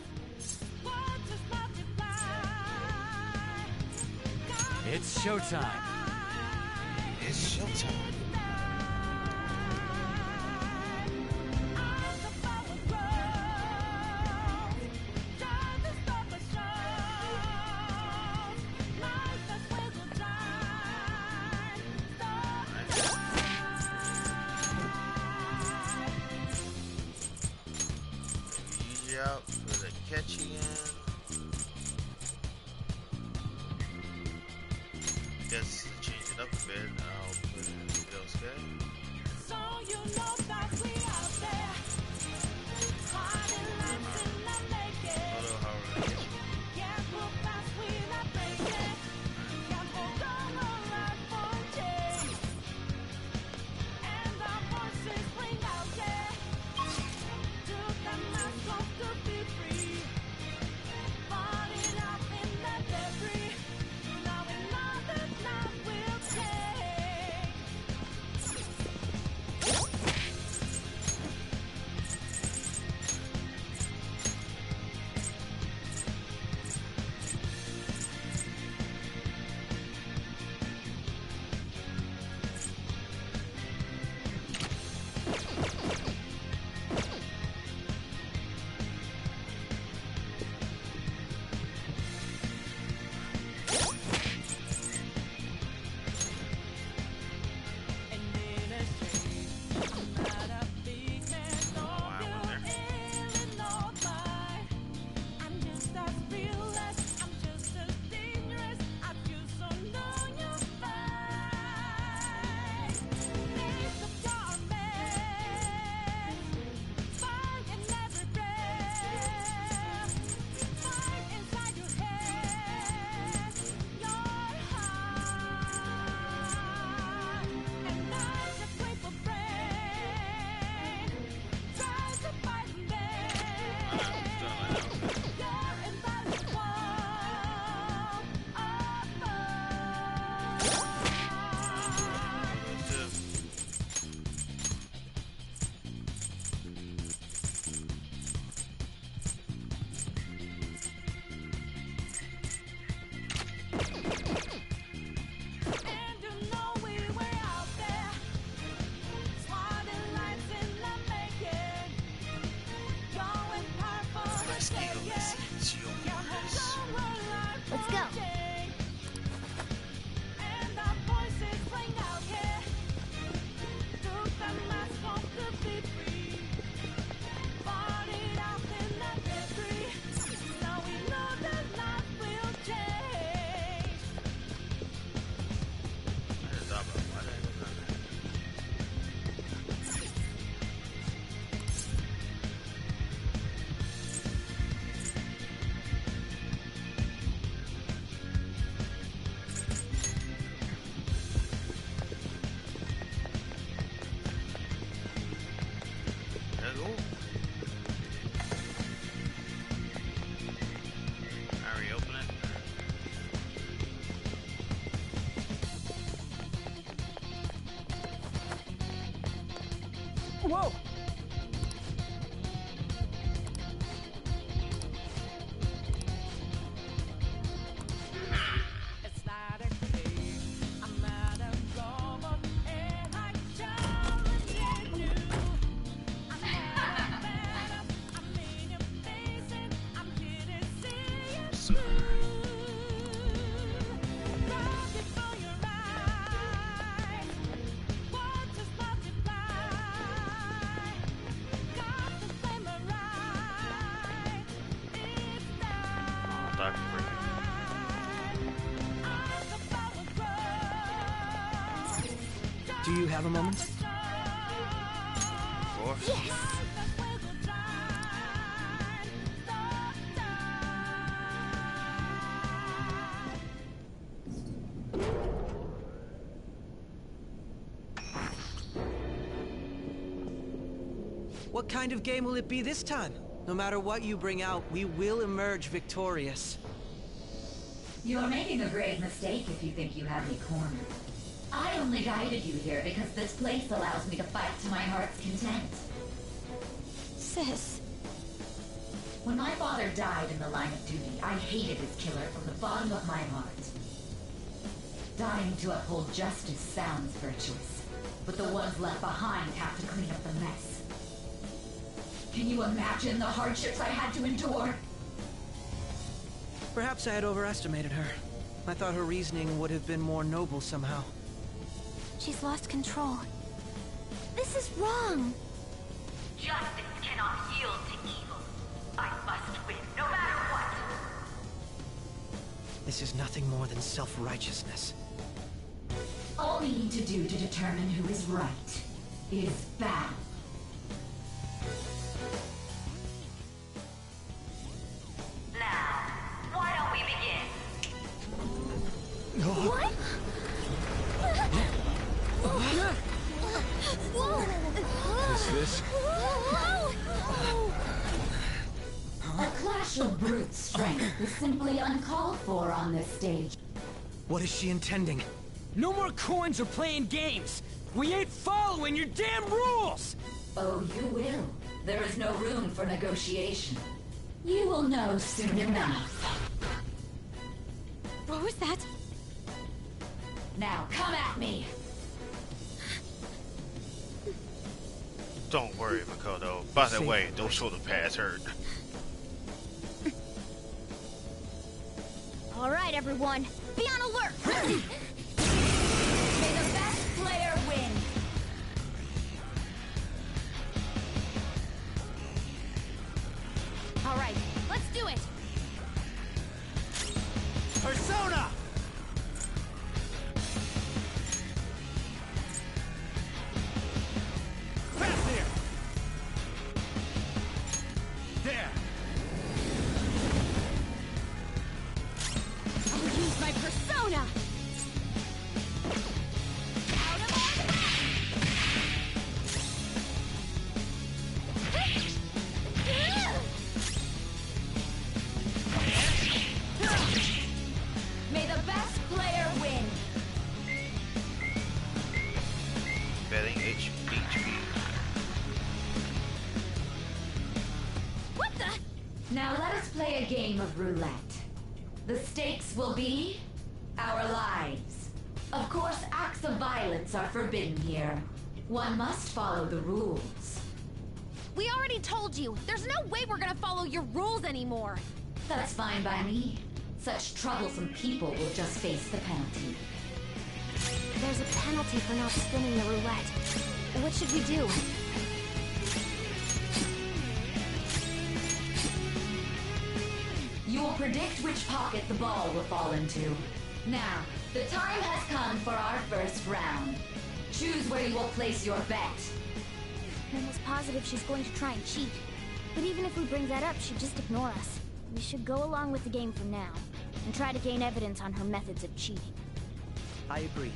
It's showtime. It's showtime. Yep, for the catchy end. Guess to change it up a bit, I'll put in Yosuke. So you know that we out there, hiding lights in the naked. Although, however, catchy. Can't move fast, we not breaking. Can't hold on or ride for change. And our voices ring out, yeah. Took the mask off to be free. Fought it out in the debris. Now another night will take. whoa! It's not okay. I'm not a robot, and I challenge you. I'm not better. I'm in your face, and I'm here to see you through. Right before your eyes, what just multiply? Got the flame right. It's Oh, Dr. Freak. Do you have a moment? Of course. Yes! What kind of game will it be this time? No matter what you bring out, we will emerge victorious. You're making a grave mistake if you think you have me cornered. I only guided you here because this place allows me to fight to my heart's content. Sis. When my father died in the line of duty, I hated his killer from the bottom of my heart. Dying to uphold justice sounds virtuous, but the ones left behind have to clean up the mess. Can you imagine the hardships I had to endure? Perhaps I had overestimated her. I thought her reasoning would have been more noble somehow. She's lost control. This is wrong. Justice cannot yield to evil. I must win, no matter what. This is nothing more than self-righteousness. All we need to do to determine who is right is battle. Now, why don't we begin? What? This? A clash of brute strength is simply uncalled for on this stage. What is she intending? No more coins or playing games! We ain't following your damn rules! Oh, you will. There is no room for negotiation. You will know soon enough. What was that? Now, come at me! Don't worry, Makoto. By the way, those shoulder pads hurt. All right, everyone, be on alert! May the best player win! All right, let's do it! Persona! Fast here! There! I'll use my persona! Out of our way! May the best player win! Betting HP. What the? Now let us play a game of roulette. The stakes will be our lives. Of course, acts of violence are forbidden here. One must follow the rules. We already told you, there's no way we're gonna follow your rules anymore. That's fine by me. Such troublesome people will just face the penalty. There's a penalty for not spinning the roulette. What should we do? You will predict which pocket the ball will fall into. Now, the time has come for our first round. Choose where you will place your bet. I'm almost positive she's going to try and cheat. But even if we bring that up, she'd just ignore us. We should go along with the game for now, and try to gain evidence on her methods of cheating. I agree.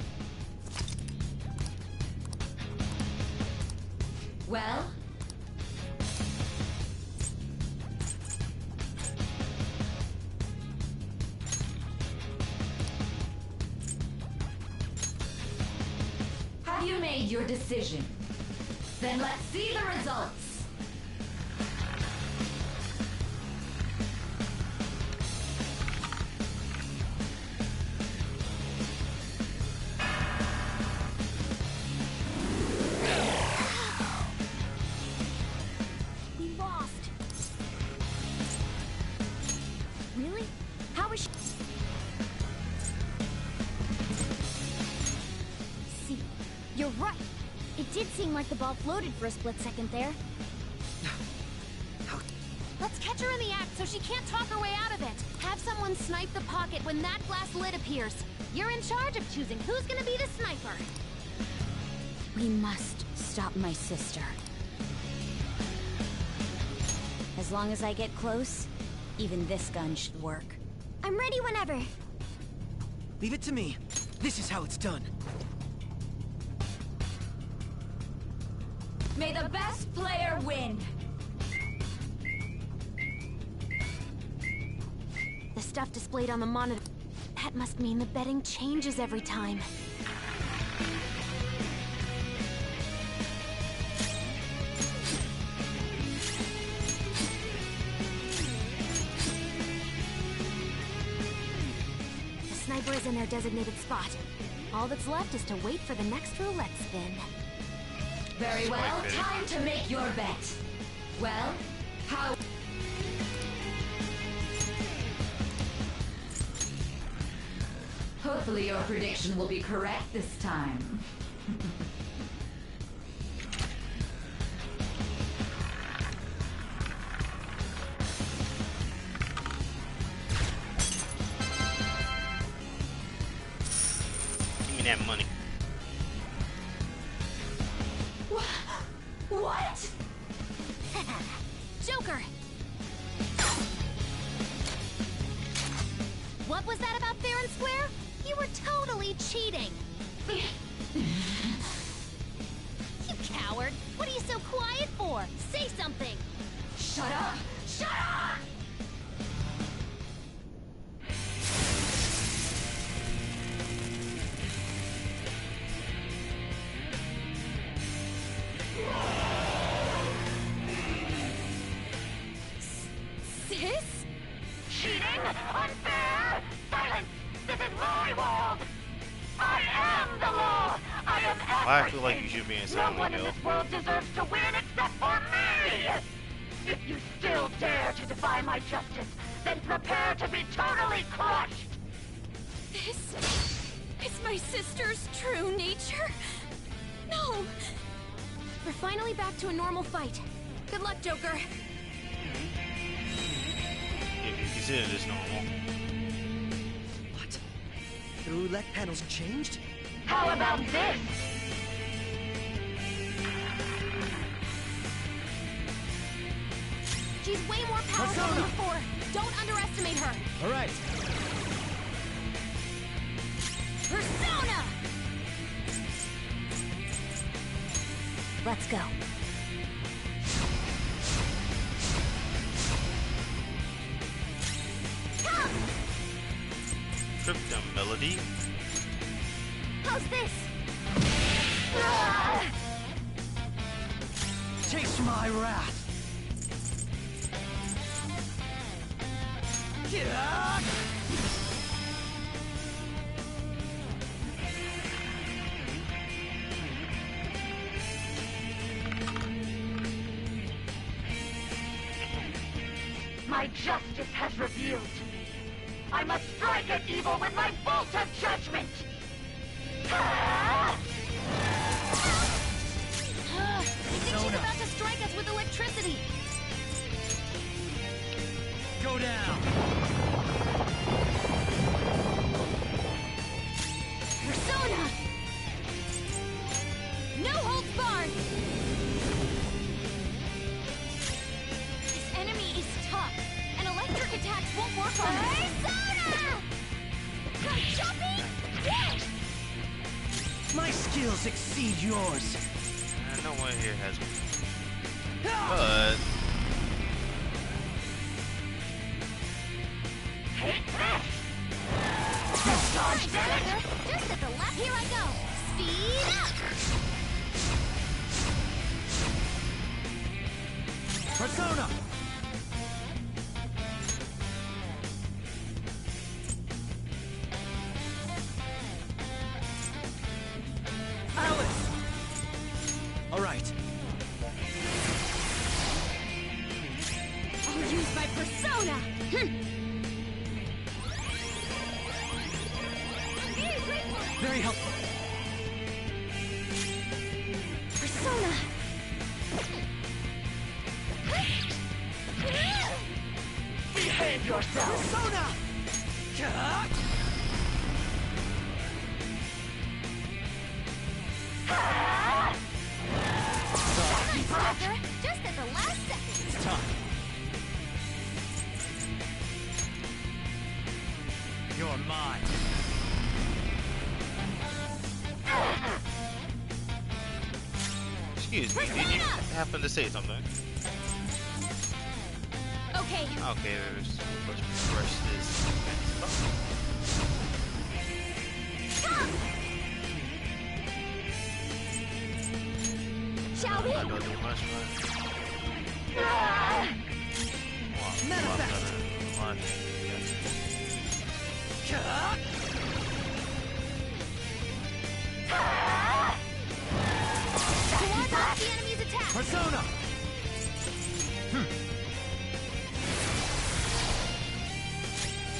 Well? Have you made your decision? Then let's see the results. We lost. Really? How is she? See, you're right. It did seem like the ball floated for a split second there. Let's catch her in the act so she can't talk her way out of it. Have someone snipe the pocket when that glass lid appears. You're in charge of choosing who's gonna be the sniper. We must stop my sister. As long as I get close, even this gun should work. I'm ready whenever. Leave it to me. This is how it's done. May the best player win. The stuff displayed on the monitor. That must mean the betting changes every time. The sniper is in their designated spot. All that's left is to wait for the next roulette spin. Very well, time to make your bet. Well, how... Hopefully your prediction will be correct this time. Give me that money. What? Joker! What was that about fair and square? You were totally cheating! You coward! What are you so quiet for? Say something! Shut up! Shut up! Sis? Cheating? Unfair? Silence! This is my world! I am the law! I am everything! I feel like you should be in No Silent one in Hill. this world deserves to win except for me! If you still dare to defy my justice, then prepare to be totally crushed! This is my sister's true nature? No! We're finally back to a normal fight. Good luck, Joker. If you consider this normal. What? The roulette panel's changed? How about this? She's way more powerful than before. Don't underestimate her. All right. Persona! Let's go. Crypto melody. How's this? Taste my wrath! My justice has revealed to me. I must strike at evil with my bolt of judgment! I think she's about to strike us with electricity. Go down! Persona! No holds barred! This enemy is tough, and electric attacks won't work on her. Persona! Come jumping! Yes! My skills exceed yours. No one here has me. But Just at the left, here I go. Speed up! Persona! Alice! All right. I'll use my persona! Very helpful. Persona! Behave yourself! Persona! Nice, Parker! Just at the last second! It's time. You're mine. Excuse me, did you happen to say something? Okay. Okay, let's refresh this. Shall we? I don't do much, Ward off the enemy's attack! Persona!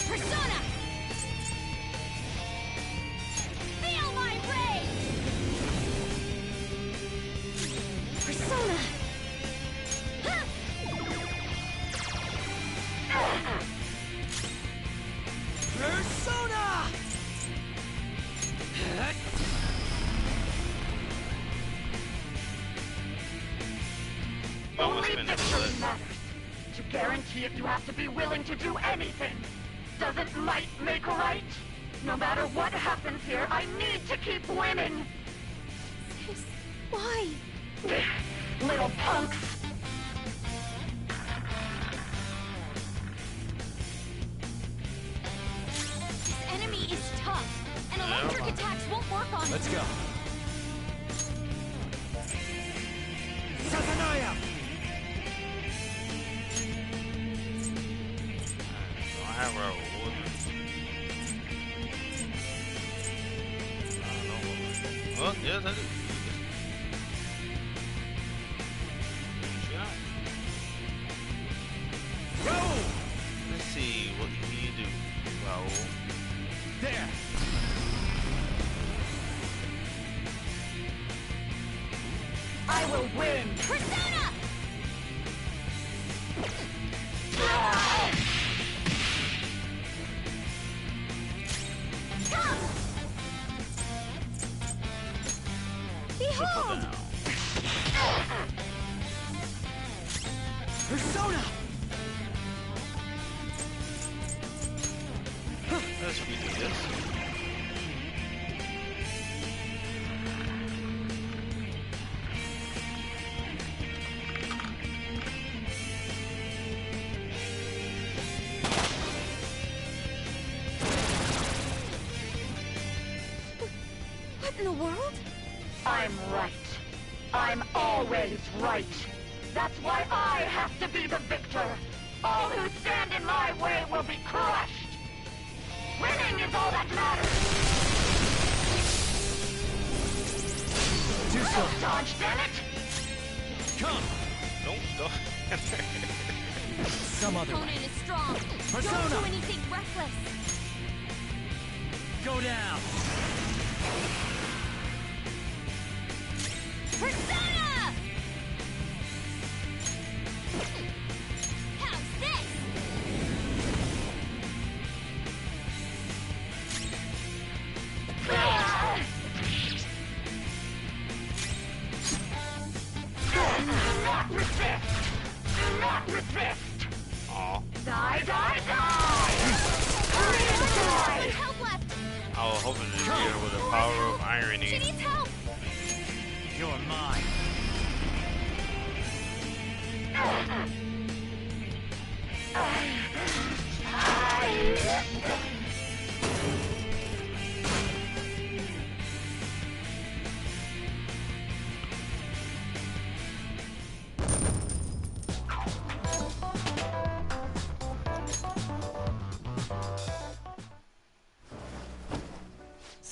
Persona! Feel my rage! Persona! Persona! Only victory matters. To guarantee it, you have to be willing to do anything. Doesn't might make right? No matter what happens here, I need to keep winning. Sis, why? Little punks. This enemy is tough, and electric attacks won't work on it. Let's go. Sasanaya! I have her woman. I don't know. Oh, yes, I do. Yeah. Go! Let's see what you do, Raul. There! I will win. Persona! Behold! Persona! Let's redo this. What in the world? I'm right. I'm always right. That's why I have to be the victor. All who stand in my way will be crushed. Winning is all that matters. Do so. Dodge, damn it! Come! Don't. Some other way. Opponent is strong. Persona! Don't do anything reckless. Go down! Persona! How's this? Do not resist! Do not resist! Aw, Die, die, die! Hurry and die! Help left. I was hoping to get her with the power of She irony. needs help. You're mine.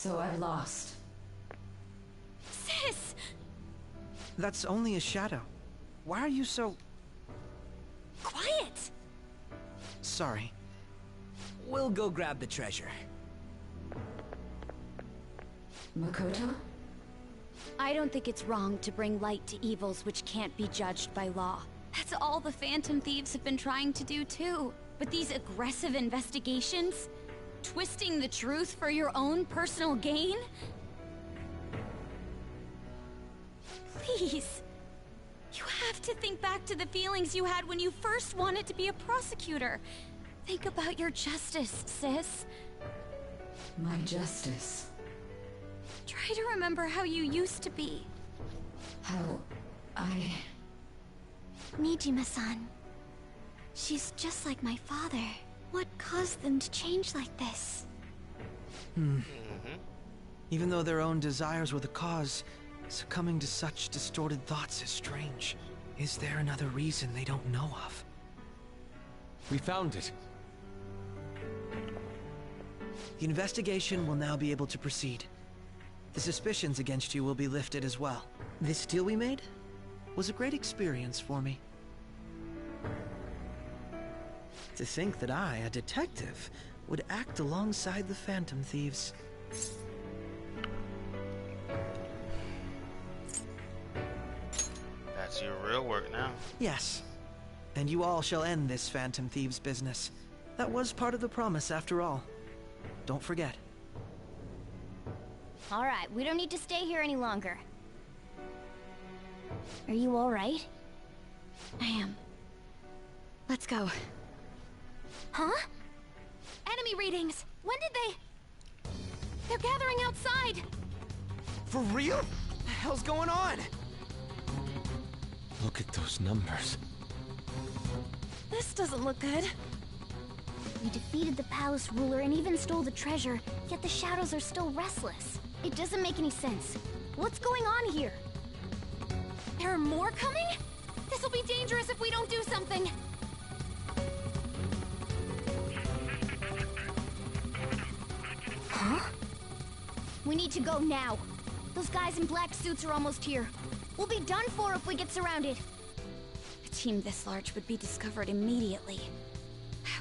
So I've lost. Sis! That's only a shadow. Why are you so... Quiet! Sorry. We'll go grab the treasure. Makoto? I don't think it's wrong to bring light to evils which can't be judged by law. That's all the Phantom Thieves have been trying to do too. But these aggressive investigations? Twisting the truth for your own personal gain? Please. You have to think back to the feelings you had when you first wanted to be a prosecutor. Think about your justice, sis. My justice. Try to remember how you used to be. How I... Nijima-san. She's just like my father. What caused them to change like this? Even though their own desires were the cause, succumbing to such distorted thoughts is strange. Is there another reason they don't know of? We found it. The investigation will now be able to proceed. The suspicions against you will be lifted as well. This deal we made was a great experience for me. To think that I, a detective, would act alongside the Phantom Thieves. That's your real work now. Yes. And you all shall end this Phantom Thieves business. That was part of the promise after all. Don't forget. All right, we don't need to stay here any longer. Are you all right? I am. Let's go. Huh? Enemy readings! When did they... They're gathering outside! For real? What the hell's going on? Look at those numbers. This doesn't look good. We defeated the palace ruler and even stole the treasure, yet the shadows are still restless. It doesn't make any sense. What's going on here? There are more coming? This'll be dangerous if we don't do something! Huh? We need to go now. Those guys in black suits are almost here. We'll be done for if we get surrounded. A team this large would be discovered immediately.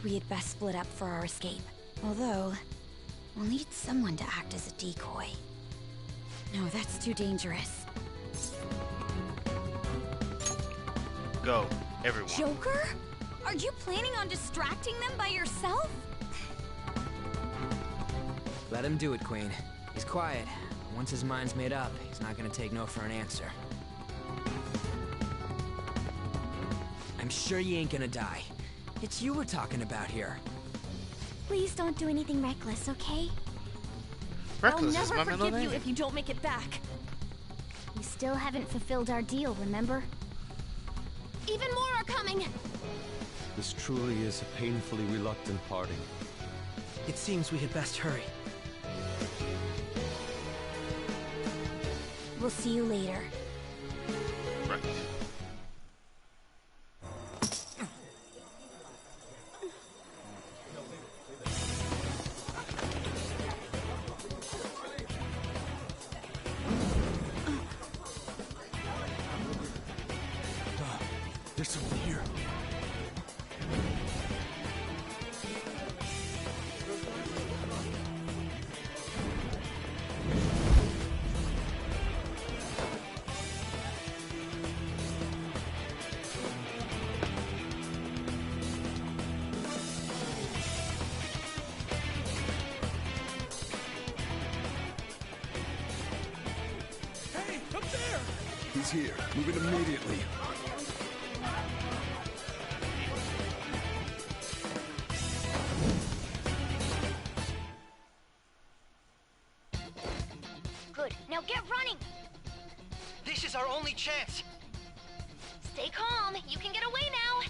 We had best split up for our escape. Although, we'll need someone to act as a decoy. No, that's too dangerous. Go, everyone. Joker? Are you planning on distracting them by yourself? Let him do it, Queen. He's quiet. Once his mind's made up, he's not gonna take no for an answer. I'm sure you ain't gonna die. It's you we're talking about here. Please don't do anything reckless, okay? Reckless I'll is never my middle forgive you name. if you don't make it back. We still haven't fulfilled our deal, remember? Even more are coming! This truly is a painfully reluctant parting. It seems we had best hurry. We'll see you later. Right. There's someone here. Hey, up there! He's here. Moving immediately. Good. Now get running! This is our only chance! Stay calm. You can get away now.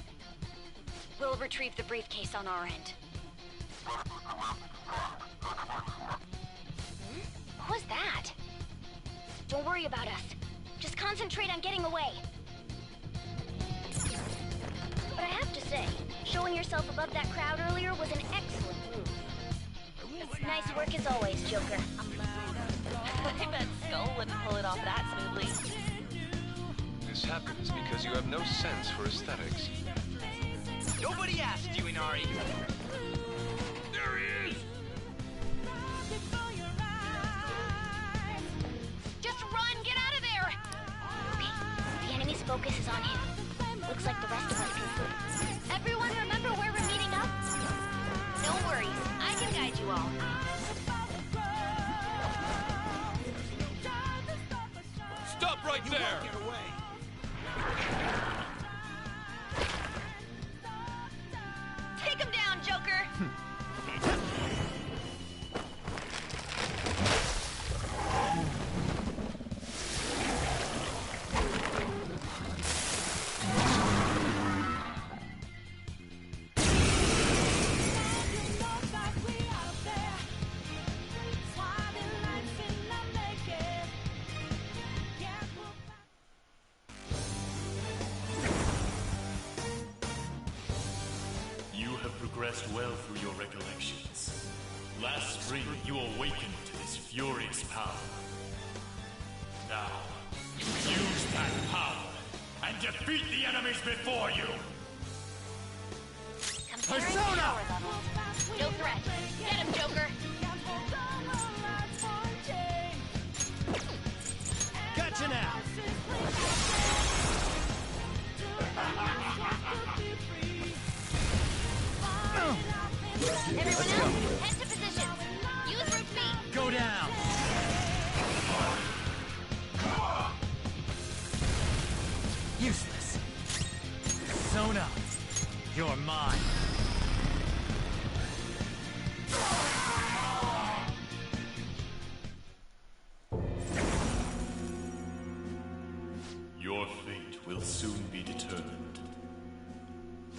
We'll retrieve the briefcase on our end. What was that? Don't worry about us. Just concentrate on getting away. But I have to say, showing yourself above that crowd earlier was an excellent move. Nice work as always, Joker. off that smoothly. This happens because you have no sense for aesthetics. Nobody asked you, Inari. There he is! Just run! Get out of there! Okay, the enemy's focus is on him. Looks like the rest of us can slip. Everyone remember where we're meeting up? No worries, I can guide you all. Stop right there! Take him down, Joker! You have progressed well through your recollections. Last spring, you awakened to this furious power. Now, use that power and defeat the enemies before you! Persona! No threat. Get him, Joker! Gotcha now! Everyone else, head to position. Use route B. Go down! Useless. Persona, you're mine. Your fate will soon be determined.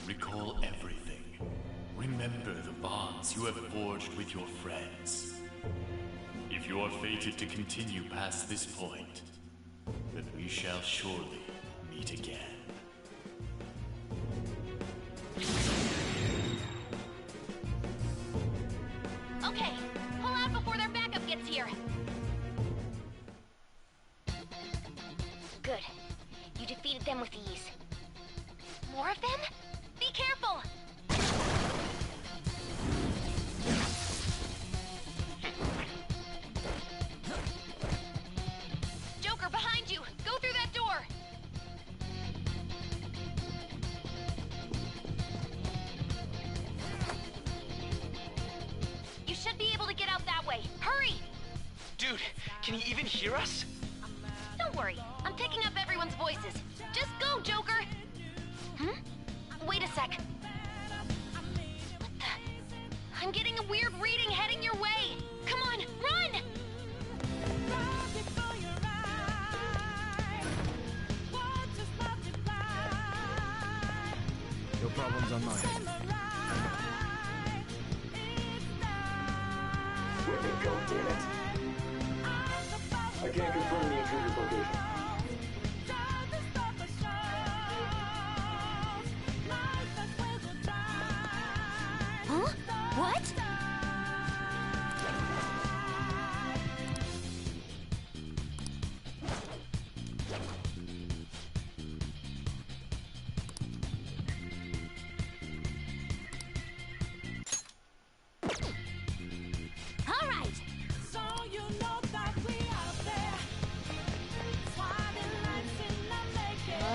Recall everything. Remember the bonds you have forged with your friends. If you are fated to continue past this point, then we shall surely meet again. Okay, pull out before their backup gets here. Good. You defeated them with ease. More of them? Be careful! Joker, behind you! Go through that door! You should be able to get out that way. Hurry! Dude, can you even hear us? Don't worry, I'm picking up everyone's voices. Just go, Joker! Wait a sec. What the? I'm getting a weird reading heading your way! Come on, run! No problems on mine. Where they go, damn it. I can't confirm the intruder's location. Huh? What? All right. So you know that we out there, swatting lights in the making.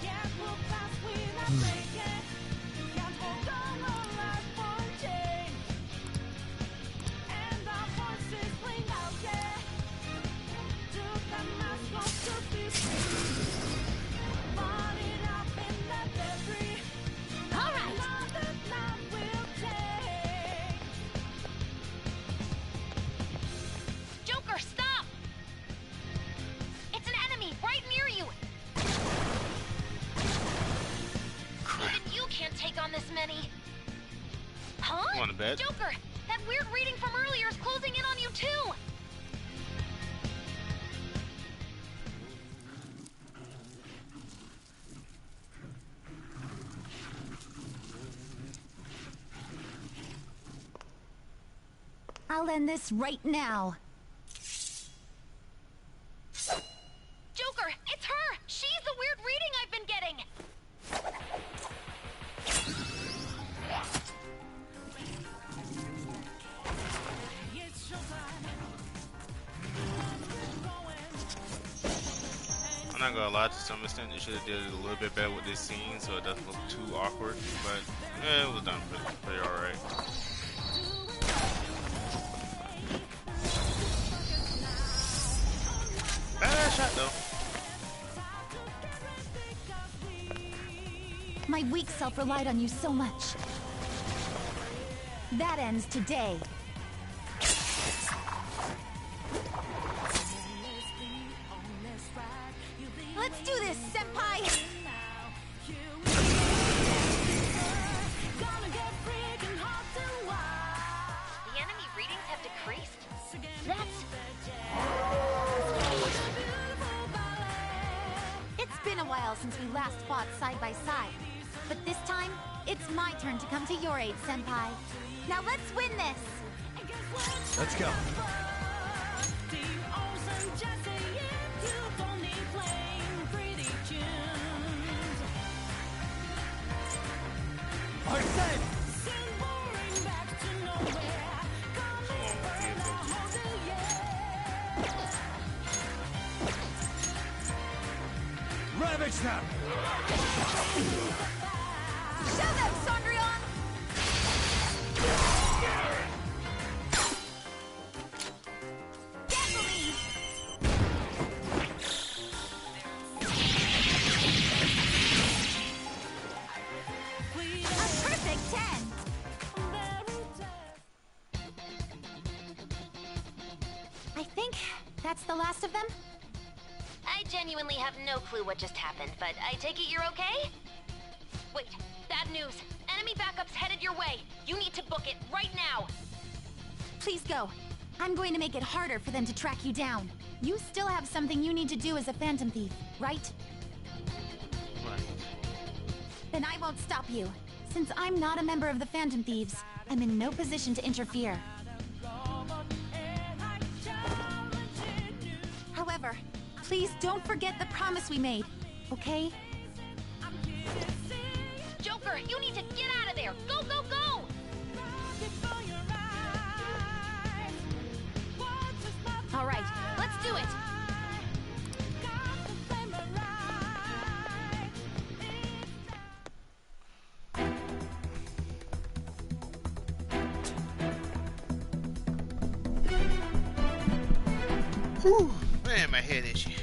Can't move fast without breaking. Can't hold on or life won't change. And our voices ring out, yeah. To the mask wants to be free. Bodied up in the debris. All right. Another night will take. Joker, stop! It's an enemy right near you! Even you can't take on this many. Huh? You want to bet? Joker, that weird reading from earlier is closing in on you too! I'll end this right now. not gonna lie, to some extent, they should have did it a little bit better with this scene, so it doesn't look too awkward. But yeah, it was done pretty alright. Bad shot though. My weak self relied on you so much. That ends today. Let's do this, Senpai! The enemy readings have decreased? That's... It's been a while since we last fought side by side. But this time, it's my turn to come to your aid, Senpai. Now let's win this! Let's go. Ravage them! Show them, Sondrion! Get me! A perfect 10! I think that's the last of them. I genuinely have no clue what just happened, but I take it you're okay? Wait, bad news. Enemy backup's headed your way. You need to book it right now. Please go. I'm going to make it harder for them to track you down. You still have something you need to do as a Phantom Thief, right? Right. Then I won't stop you. Since I'm not a member of the Phantom Thieves, I'm in no position to interfere. However, please don't forget the promise we made, okay? Joker, you need to get out of there. Go, go, go! All right, let's do it! Whew, man, my head itchy.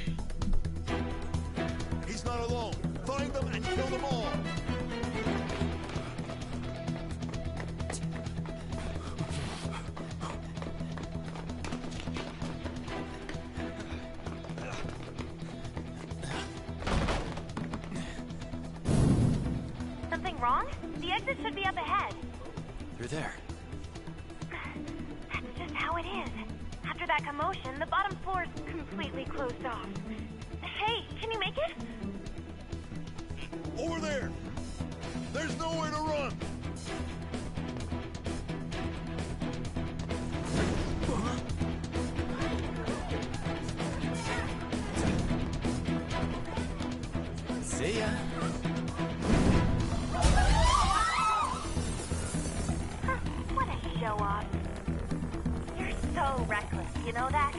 He's not alone. Find them and kill them all. Something wrong? The exit should be up ahead. You're there. That's just how it is. After that commotion, the bottom floor's completely closed off. Hey, can you make it? Over there. There's nowhere to run. See ya. What a show off. You're so reckless, you know that?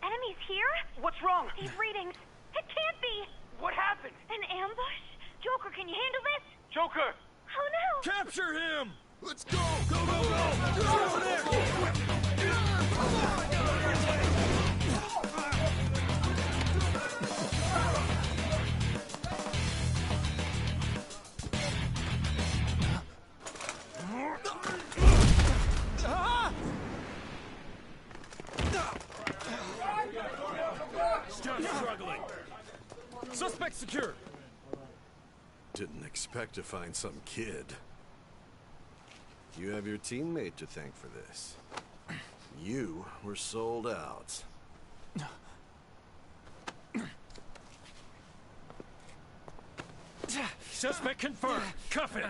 Enemies here? What's wrong? These readings. It can't be. What happened? An ambush? Joker, can you handle this? Joker! Oh no! Capture him. Let's go. Go, go, go. Go over there. Still struggling. Suspect secure. Didn't expect to find some kid. You have your teammate to thank for this. You were sold out. Suspect confirmed. Cuff it.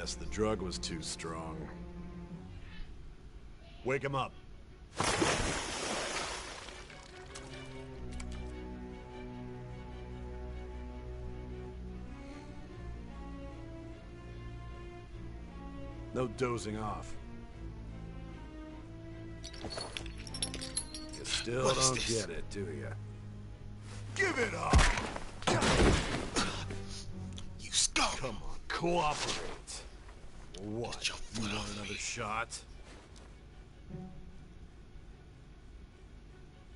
guess the drug was too strong. Wake him up. No dozing off. You still don't get it, do you? Give it up! You scum! Come on, cooperate. What? You want another shot?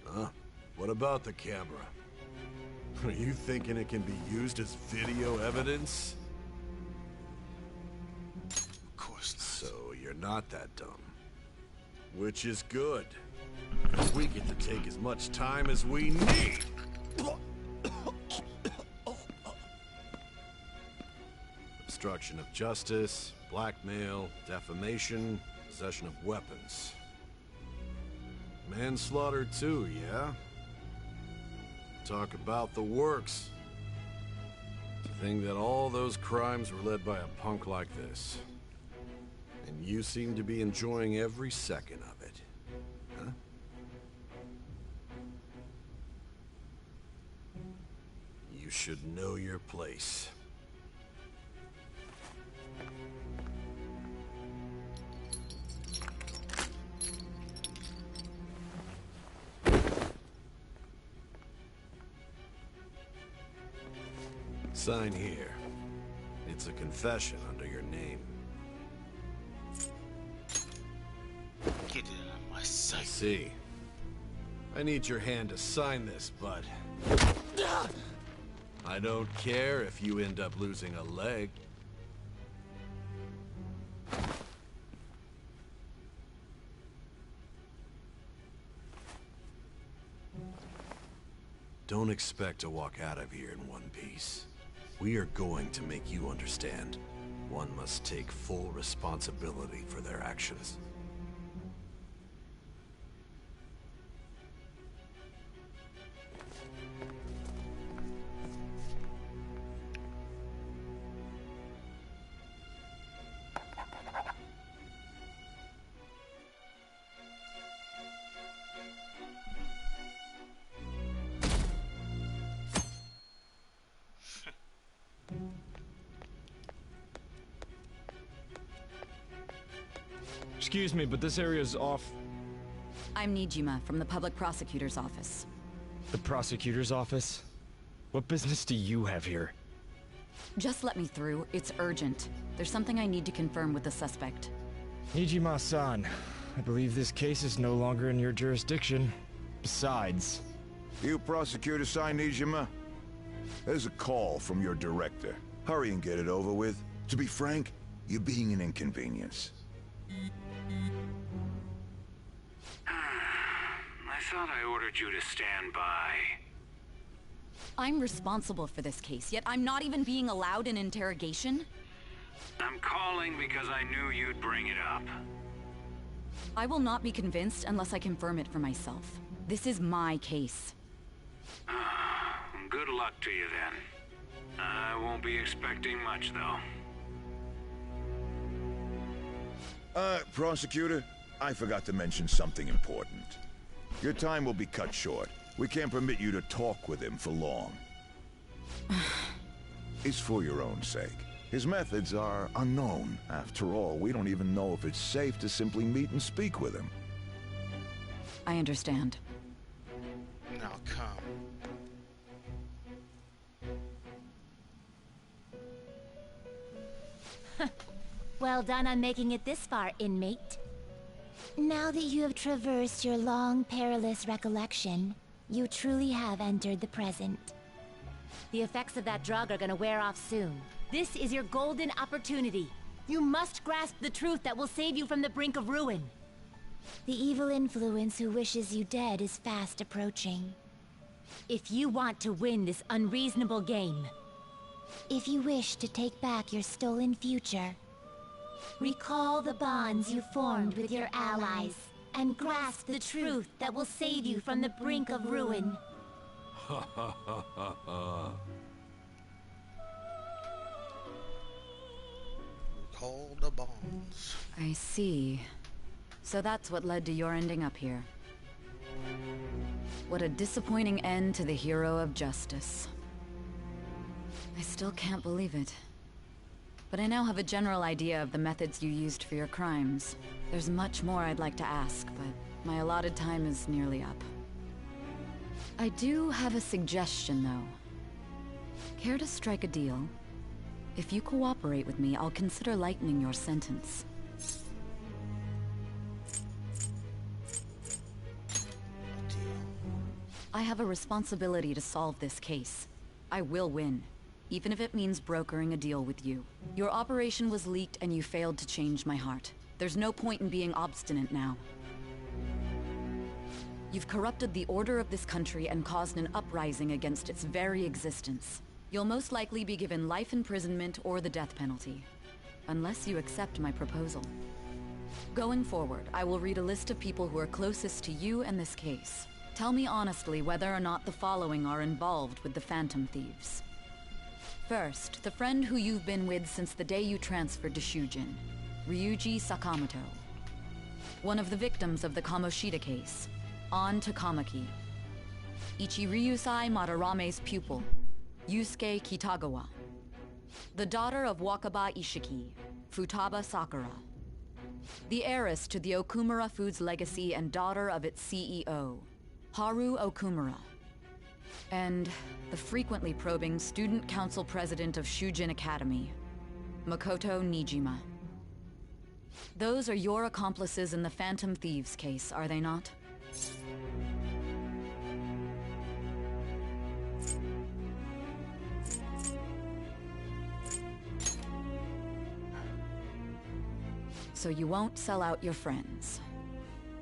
Huh? What about the camera? Are you thinking it can be used as video evidence? Of course not. So you're not that dumb. Which is good. We get to take as much time as we need. Obstruction of justice, blackmail, defamation, possession of weapons. Manslaughter too, yeah? Talk about the works. To think that all those crimes were led by a punk like this. And you seem to be enjoying every second of it. Huh? You should know your place. Sign here. It's a confession under your name. Get it out of my sight. I see. I need your hand to sign this, but I don't care if you end up losing a leg. Don't expect to walk out of here in one piece. We are going to make you understand. One must take full responsibility for their actions. Excuse me, but this area's off. I'm Nijima from the public prosecutor's office. The prosecutor's office? What business do you have here? Just let me through. It's urgent. There's something I need to confirm with the suspect. Nijima-san, I believe this case is no longer in your jurisdiction. Besides... You prosecutor signed Nijima? There's a call from your director. Hurry and get it over with. To be frank, you're being an inconvenience. I thought I ordered you to stand by. I'm responsible for this case, yet I'm not even being allowed an interrogation? I'm calling because I knew you'd bring it up. I will not be convinced unless I confirm it for myself. This is my case. Good luck to you then. I won't be expecting much, though. Prosecutor, I forgot to mention something important. Your time will be cut short. We can't permit you to talk with him for long. It's for your own sake. His methods are unknown. After all, we don't even know if it's safe to simply meet and speak with him. I understand. Now come. Well done on making it this far, inmate. Now that you have traversed your long, perilous recollection, you truly have entered the present. The effects of that drug are gonna wear off soon. This is your golden opportunity. You must grasp the truth that will save you from the brink of ruin. The evil influence who wishes you dead is fast approaching. If you want to win this unreasonable game, if you wish to take back your stolen future, recall the bonds you formed with your allies, and grasp the truth that will save you from the brink of ruin. Ha ha ha ha ha. Recall the bonds. I see. So that's what led to your ending up here. What a disappointing end to the hero of justice. I still can't believe it. But I now have a general idea of the methods you used for your crimes. There's much more I'd like to ask, but my allotted time is nearly up. I do have a suggestion, though. Care to strike a deal? If you cooperate with me, I'll consider lightening your sentence. I have a responsibility to solve this case. I will win, even if it means brokering a deal with you. Your operation was leaked and you failed to change my heart. There's no point in being obstinate now. You've corrupted the order of this country and caused an uprising against its very existence. You'll most likely be given life imprisonment or the death penalty, unless you accept my proposal. Going forward, I will read a list of people who are closest to you and this case. Tell me honestly whether or not the following are involved with the Phantom Thieves. First, the friend who you've been with since the day you transferred to Shujin, Ryuji Sakamoto. One of the victims of the Kamoshida case, An Takamaki. Ichiryusai Madarame's pupil, Yusuke Kitagawa. The daughter of Wakaba Ishiki, Futaba Sakura. The heiress to the Okumura Foods legacy and daughter of its CEO, Haru Okumura. And the frequently probing student council president of Shujin Academy, Makoto Nijima. Those are your accomplices in the Phantom Thieves case, are they not? So you won't sell out your friends.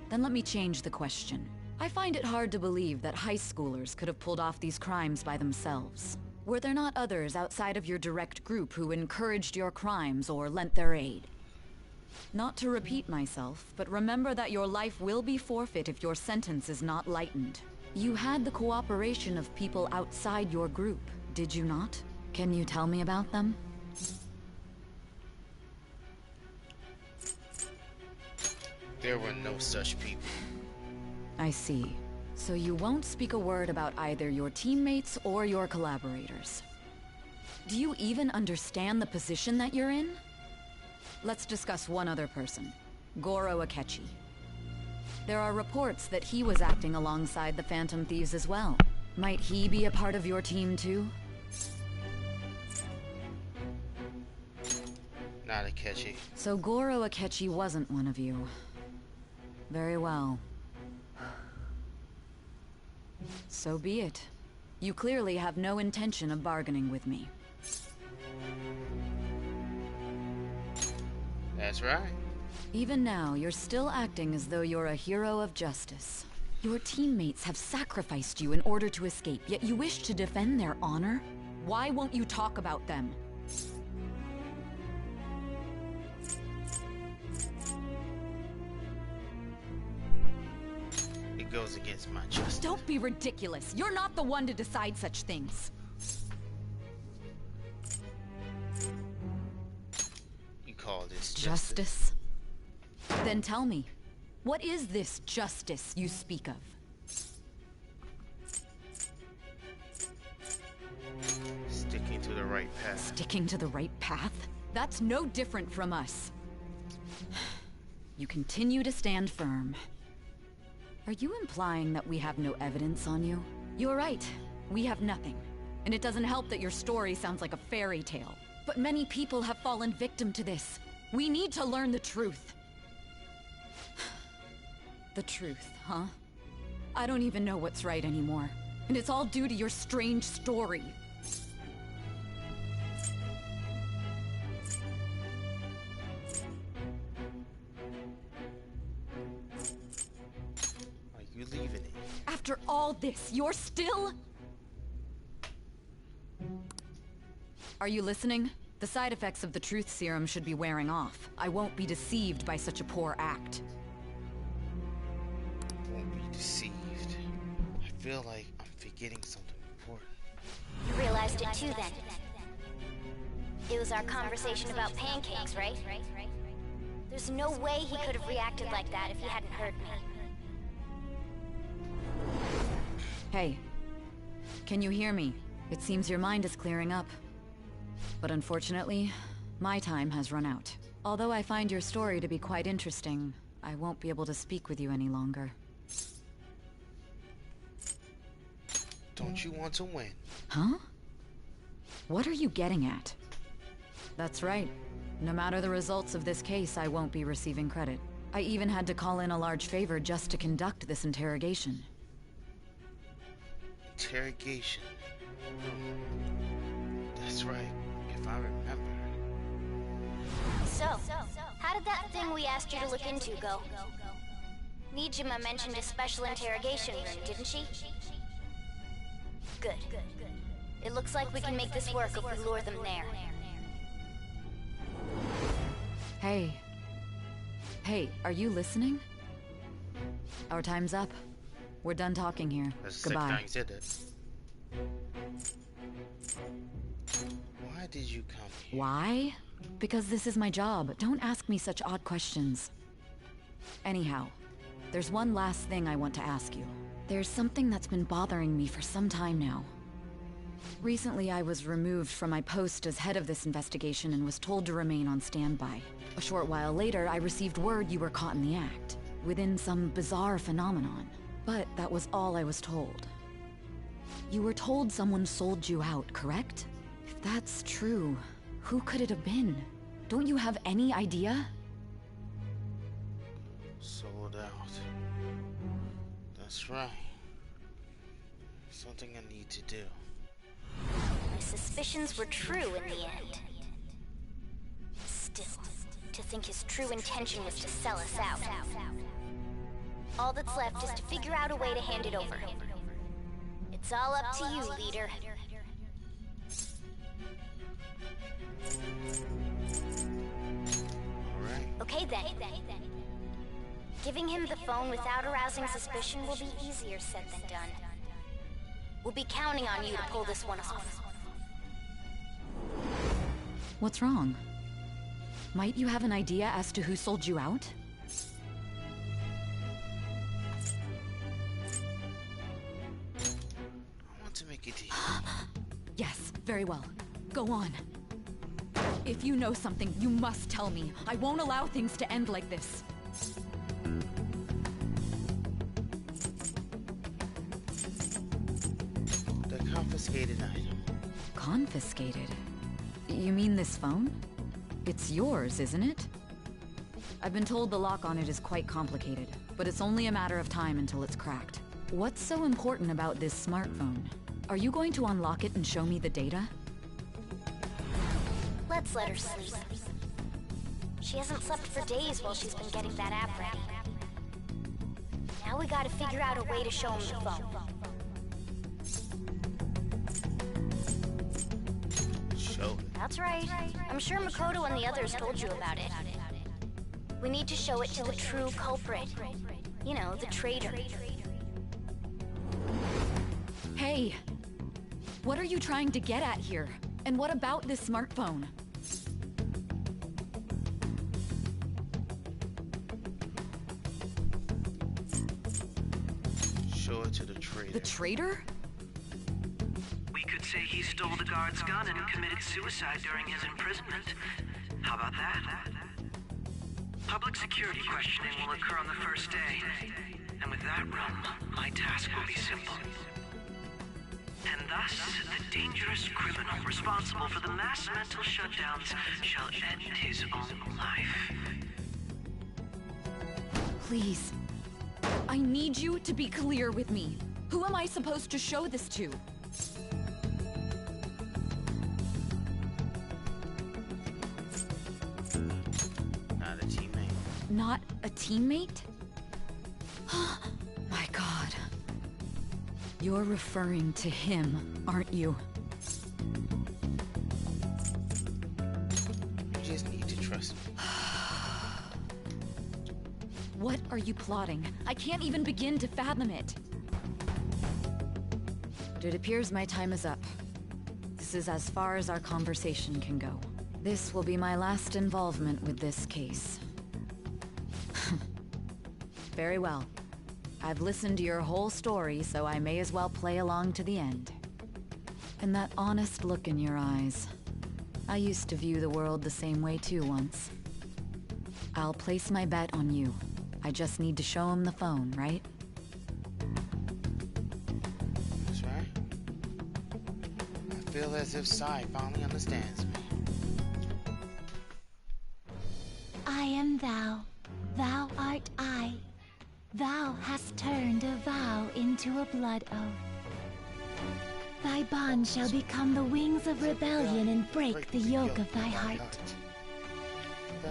Then let me change the question. I find it hard to believe that high schoolers could have pulled off these crimes by themselves. Were there not others outside of your direct group who encouraged your crimes or lent their aid? Not to repeat myself, but remember that your life will be forfeit if your sentence is not lightened. You had the cooperation of people outside your group, did you not? Can you tell me about them? There were no such people. I see. So you won't speak a word about either your teammates or your collaborators. Do you even understand the position that you're in? Let's discuss one other person, Goro Akechi. There are reports that he was acting alongside the Phantom Thieves as well. Might he be a part of your team too? Not Akechi. So Goro Akechi wasn't one of you. Very well. So be it. You clearly have no intention of bargaining with me. That's right. Even now, you're still acting as though you're a hero of justice. Your teammates have sacrificed you in order to escape, yet you wish to defend their honor? Why won't you talk about them? It goes against my justice. Don't be ridiculous. You're not the one to decide such things. You call this Justice? Then tell me, what is this justice you speak of? Sticking to the right path. Sticking to the right path? That's no different from us. You continue to stand firm. Are you implying that we have no evidence on you? You're right. We have nothing. And it doesn't help that your story sounds like a fairy tale. But many people have fallen victim to this. We need to learn the truth. The truth, huh? I don't even know what's right anymore. And it's all due to your strange story. Are you leaving it? After all this, you're still... Are you listening? The side effects of the truth serum should be wearing off. I won't be deceived by such a poor act. Won't be deceived. I feel like I'm forgetting something important. You realized it too then. It was our conversation about pancakes, right? There's no way he could have reacted like that if he hadn't heard me. Hey. Can you hear me? It seems your mind is clearing up. But unfortunately, my time has run out. Although I find your story to be quite interesting, I won't be able to speak with you any longer. Don't you want to win? Huh? What are you getting at? That's right. No matter the results of this case, I won't be receiving credit. I even had to call in a large favor just to conduct this interrogation. Interrogation. That's right, if I remember. So, how did that thing we asked you to look into go? Nijima mentioned a special interrogation room, didn't she? Good. It looks like we can make this work if we lure them there. Hey. Hey, are you listening? Our time's up. We're done talking here. Goodbye. Why did you come here? Why? Because this is my job. Don't ask me such odd questions. Anyhow, there's one last thing I want to ask you. There's something that's been bothering me for some time now. Recently, I was removed from my post as head of this investigation and was told to remain on standby. A short while later, I received word you were caught in the act, within some bizarre phenomenon. But that was all I was told. You were told someone sold you out, correct? If that's true, who could it have been? Don't you have any idea? Sold out. That's right. Something I need to do. My suspicions were true in the end. Still, to think his true intention was to sell us out. All that's left is to figure out a way to hand it over. It's all up to you, leader. Okay then. Giving him the phone without arousing suspicion will be easier said than done. We'll be counting on you to pull this one off. What's wrong? Might you have an idea as to who sold you out? I want to make a deal. Yes, very well. Go on. If you know something, you must tell me. I won't allow things to end like this. The confiscated item. Confiscated? You mean this phone? It's yours, isn't it? I've been told the lock on it is quite complicated, but it's only a matter of time until it's cracked. What's so important about this smartphone? Are you going to unlock it and show me the data? Let's let her sleep. She hasn't slept for days while she's been getting that app ready. Now we gotta figure out a way to show him the phone. Show it. That's right. I'm sure Makoto and the others told you about it. We need to show it to the true culprit. You know, the traitor. Hey! What are you trying to get at here? And what about this smartphone? Show it to the traitor. The traitor? We could say he stole the guard's gun and committed suicide during his imprisonment. How about that? Public security questioning will occur on the first day. And with that realm, my task will be simple. And thus, the dangerous criminal responsible for the mass mental shutdowns shall end his own life. Please. I need you to be clear with me. Who am I supposed to show this to? Not a teammate. Not a teammate? My God. You're referring to him, aren't you? You just need to trust me. What are you plotting? I can't even begin to fathom it. But it appears my time is up. This is as far as our conversation can go. This will be my last involvement with this case. Very well. I've listened to your whole story, so I may as well play along to the end. And that honest look in your eyes. I used to view the world the same way too once. I'll place my bet on you. I just need to show him the phone, right? That's right. I feel as if Sai finally understands me. I am thou. Thou art I. Thou hast turned a vow into a blood oath. Thy bond shall become the wings of rebellion and break the yoke of thy heart.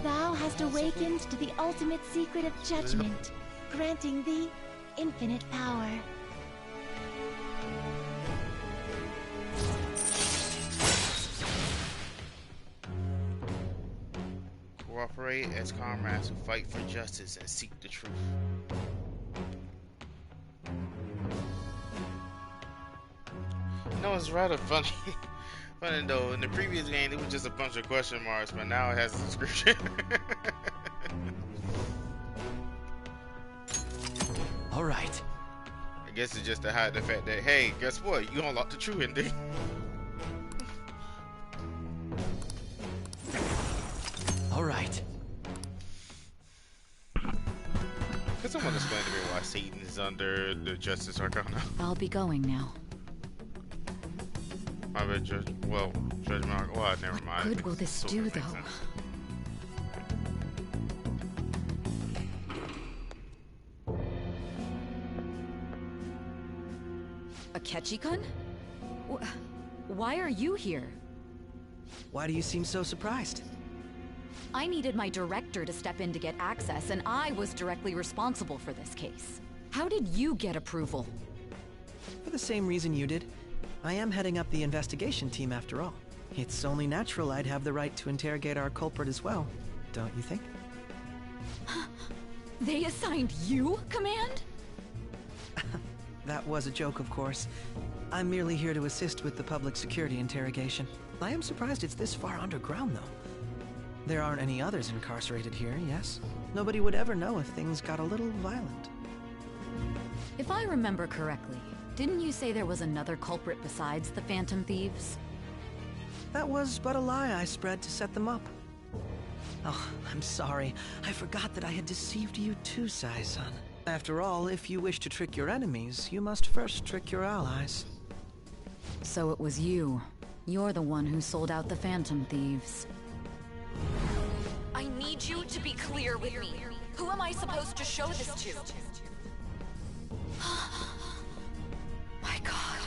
Thou hast awakened to the ultimate secret of judgment, granting thee infinite power. Cooperate as comrades who fight for justice and seek the truth. You know, it's rather funny. Funny though, in the previous game it was just a bunch of question marks, but now it has a description. All right. I guess it's just to hide the fact that, hey, guess what? You unlocked the true ending. All right. Could someone explain to me why Satan is under the Justice Arcana? I'll be going now. My bad, judgment. Well, never mind. What good will this do, though? Akechi-kun? Why are you here? Why do you seem so surprised? I needed my director to step in to get access, and I was directly responsible for this case. How did you get approval? For the same reason you did. I am heading up the investigation team after all. It's only natural I'd have the right to interrogate our culprit as well, don't you think? They assigned you command? That was a joke, of course. I'm merely here to assist with the public security interrogation. I am surprised it's this far underground, though. There aren't any others incarcerated here, yes? Nobody would ever know if things got a little violent. If I remember correctly, didn't you say there was another culprit besides the Phantom Thieves? That was but a lie I spread to set them up. Oh, I'm sorry. I forgot that I had deceived you too, Sai-san. After all, if you wish to trick your enemies, you must first trick your allies. So it was you. You're the one who sold out the Phantom Thieves. I need you to be clear with me. Who am I supposed to show this to? My God.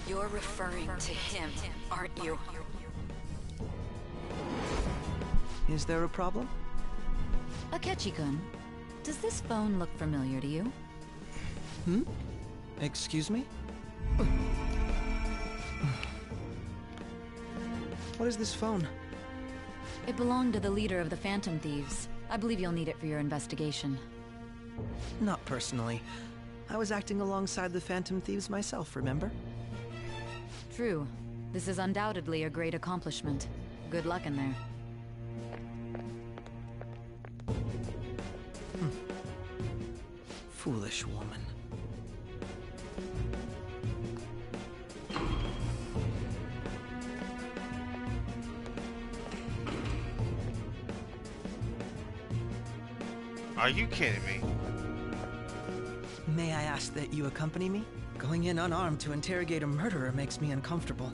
You're referring to him, aren't you? Is there a problem? Akechi-kun, does this phone look familiar to you? Hmm? Excuse me? What is this phone? It belonged to the leader of the Phantom Thieves. I believe you'll need it for your investigation. Not personally. I was acting alongside the Phantom Thieves myself, remember? True. This is undoubtedly a great accomplishment. Good luck in there. Foolish woman. Are you kidding me? May I ask that you accompany me? Going in unarmed to interrogate a murderer makes me uncomfortable.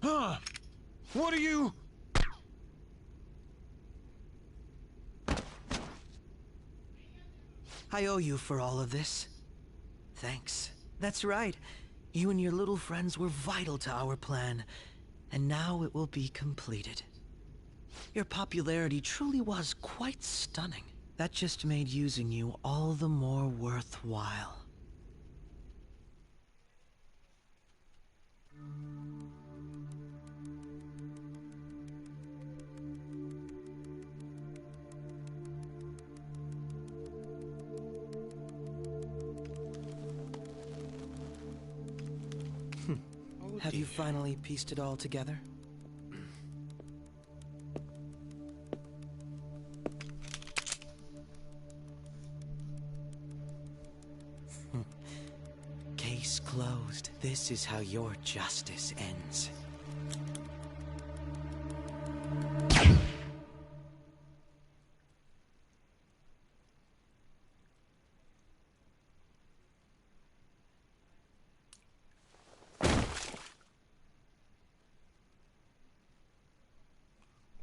Huh? What are you... I owe you for all of this. Thanks. That's right. You and your little friends were vital to our plan, and now it will be completed. Your popularity truly was quite stunning. That just made using you all the more worthwhile. Have you finally pieced it all together? Case closed. This is how your justice ends.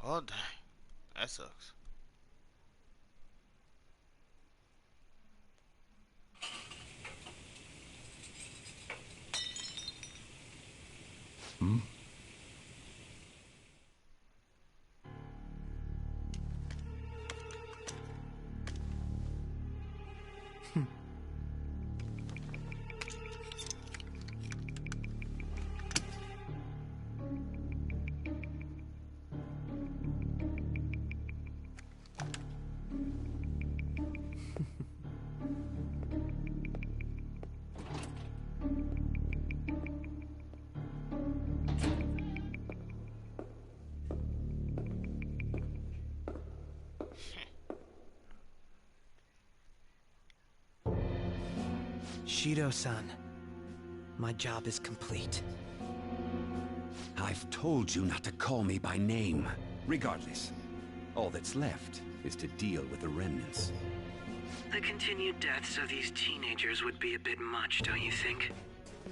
Oh, dang. That sucks. Hmm? Shido-san, my job is complete. I've told you not to call me by name. Regardless, all that's left is to deal with the remnants. The continued deaths of these teenagers would be a bit much, don't you think?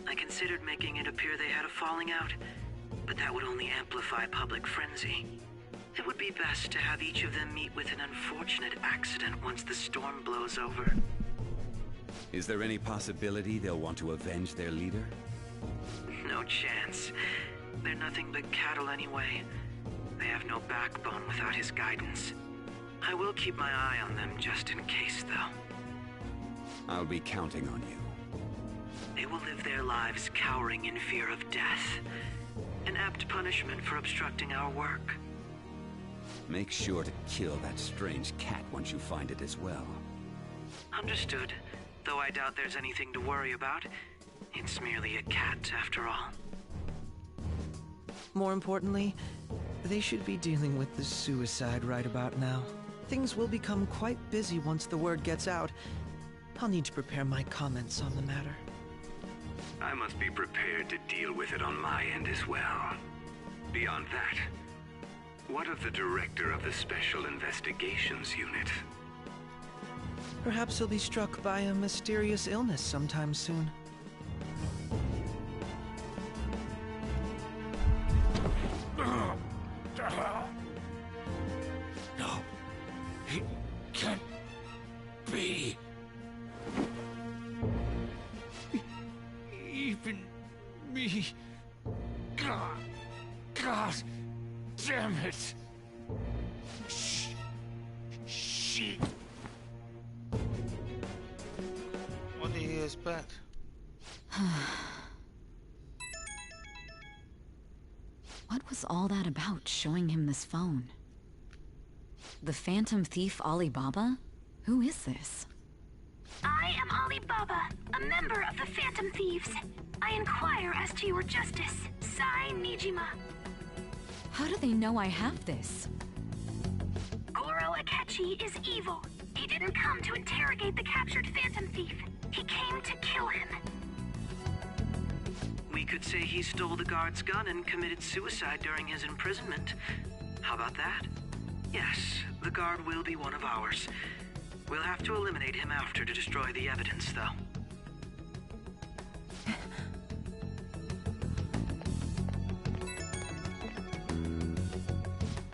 I considered making it appear they had a falling out, but that would only amplify public frenzy. It would be best to have each of them meet with an unfortunate accident once the storm blows over. Is there any possibility they'll want to avenge their leader? No chance. They're nothing but cattle anyway. They have no backbone without his guidance. I will keep my eye on them just in case, though. I'll be counting on you. They will live their lives cowering in fear of death. An apt punishment for obstructing our work. Make sure to kill that strange cat once you find it as well. Understood. Though I doubt there's anything to worry about. It's merely a cat, after all. More importantly, they should be dealing with the suicide right about now. Things will become quite busy once the word gets out. I'll need to prepare my comments on the matter. I must be prepared to deal with it on my end as well. Beyond that, what of the director of the Special Investigations Unit? Perhaps he'll be struck by a mysterious illness sometime soon. No, it can't be. Even me. God damn it. She. What do you expect? What was all that about, showing him this phone? The Phantom Thief Alibaba? Who is this? I am Alibaba, a member of the Phantom Thieves. I inquire as to your justice. Sai Nijima. How do they know I have this? Goro Akechi is evil. He didn't come to interrogate the captured Phantom Thief. He came to kill him. We could say he stole the guard's gun and committed suicide during his imprisonment. How about that? Yes, the guard will be one of ours. We'll have to eliminate him after to destroy the evidence, though.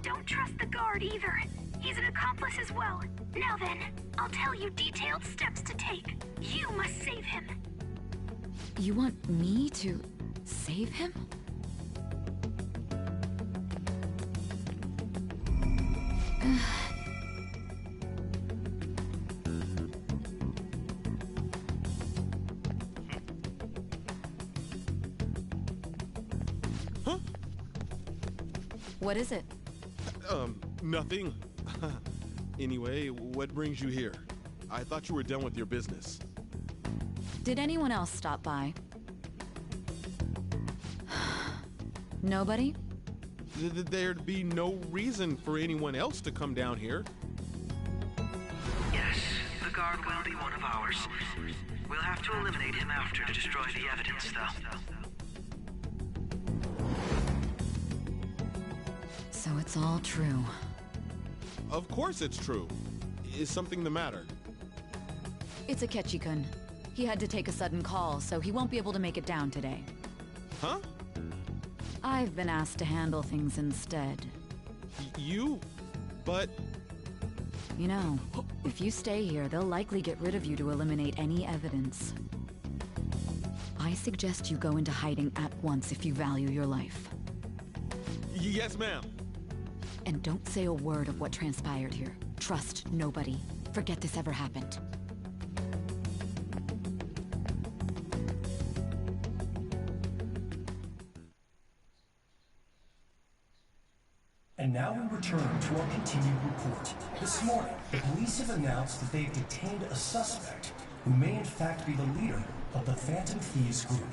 Don't trust the guard either. He's an accomplice as well. Now then, I'll tell you detailed steps to take. You must save him. You want me to save him? Huh? What is it? Nothing. Anyway, what brings you here? I thought you were done with your business. Did anyone else stop by? Nobody? There'd be no reason for anyone else to come down here. Yes, the guard will be one of ours. We'll have to eliminate him after to destroy the evidence, though. So it's all true. Of course it's true. Is something the matter? It's Akechi-kun. He had to take a sudden call, so he won't be able to make it down today. Huh? I've been asked to handle things instead. You? But... You know, if you stay here, they'll likely get rid of you to eliminate any evidence. I suggest you go into hiding at once if you value your life. Yes, ma'am. And don't say a word of what transpired here. Trust nobody. Forget this ever happened. And now we return to our continued report. This morning, the police have announced that they've detained a suspect who may in fact be the leader of the Phantom Thieves group.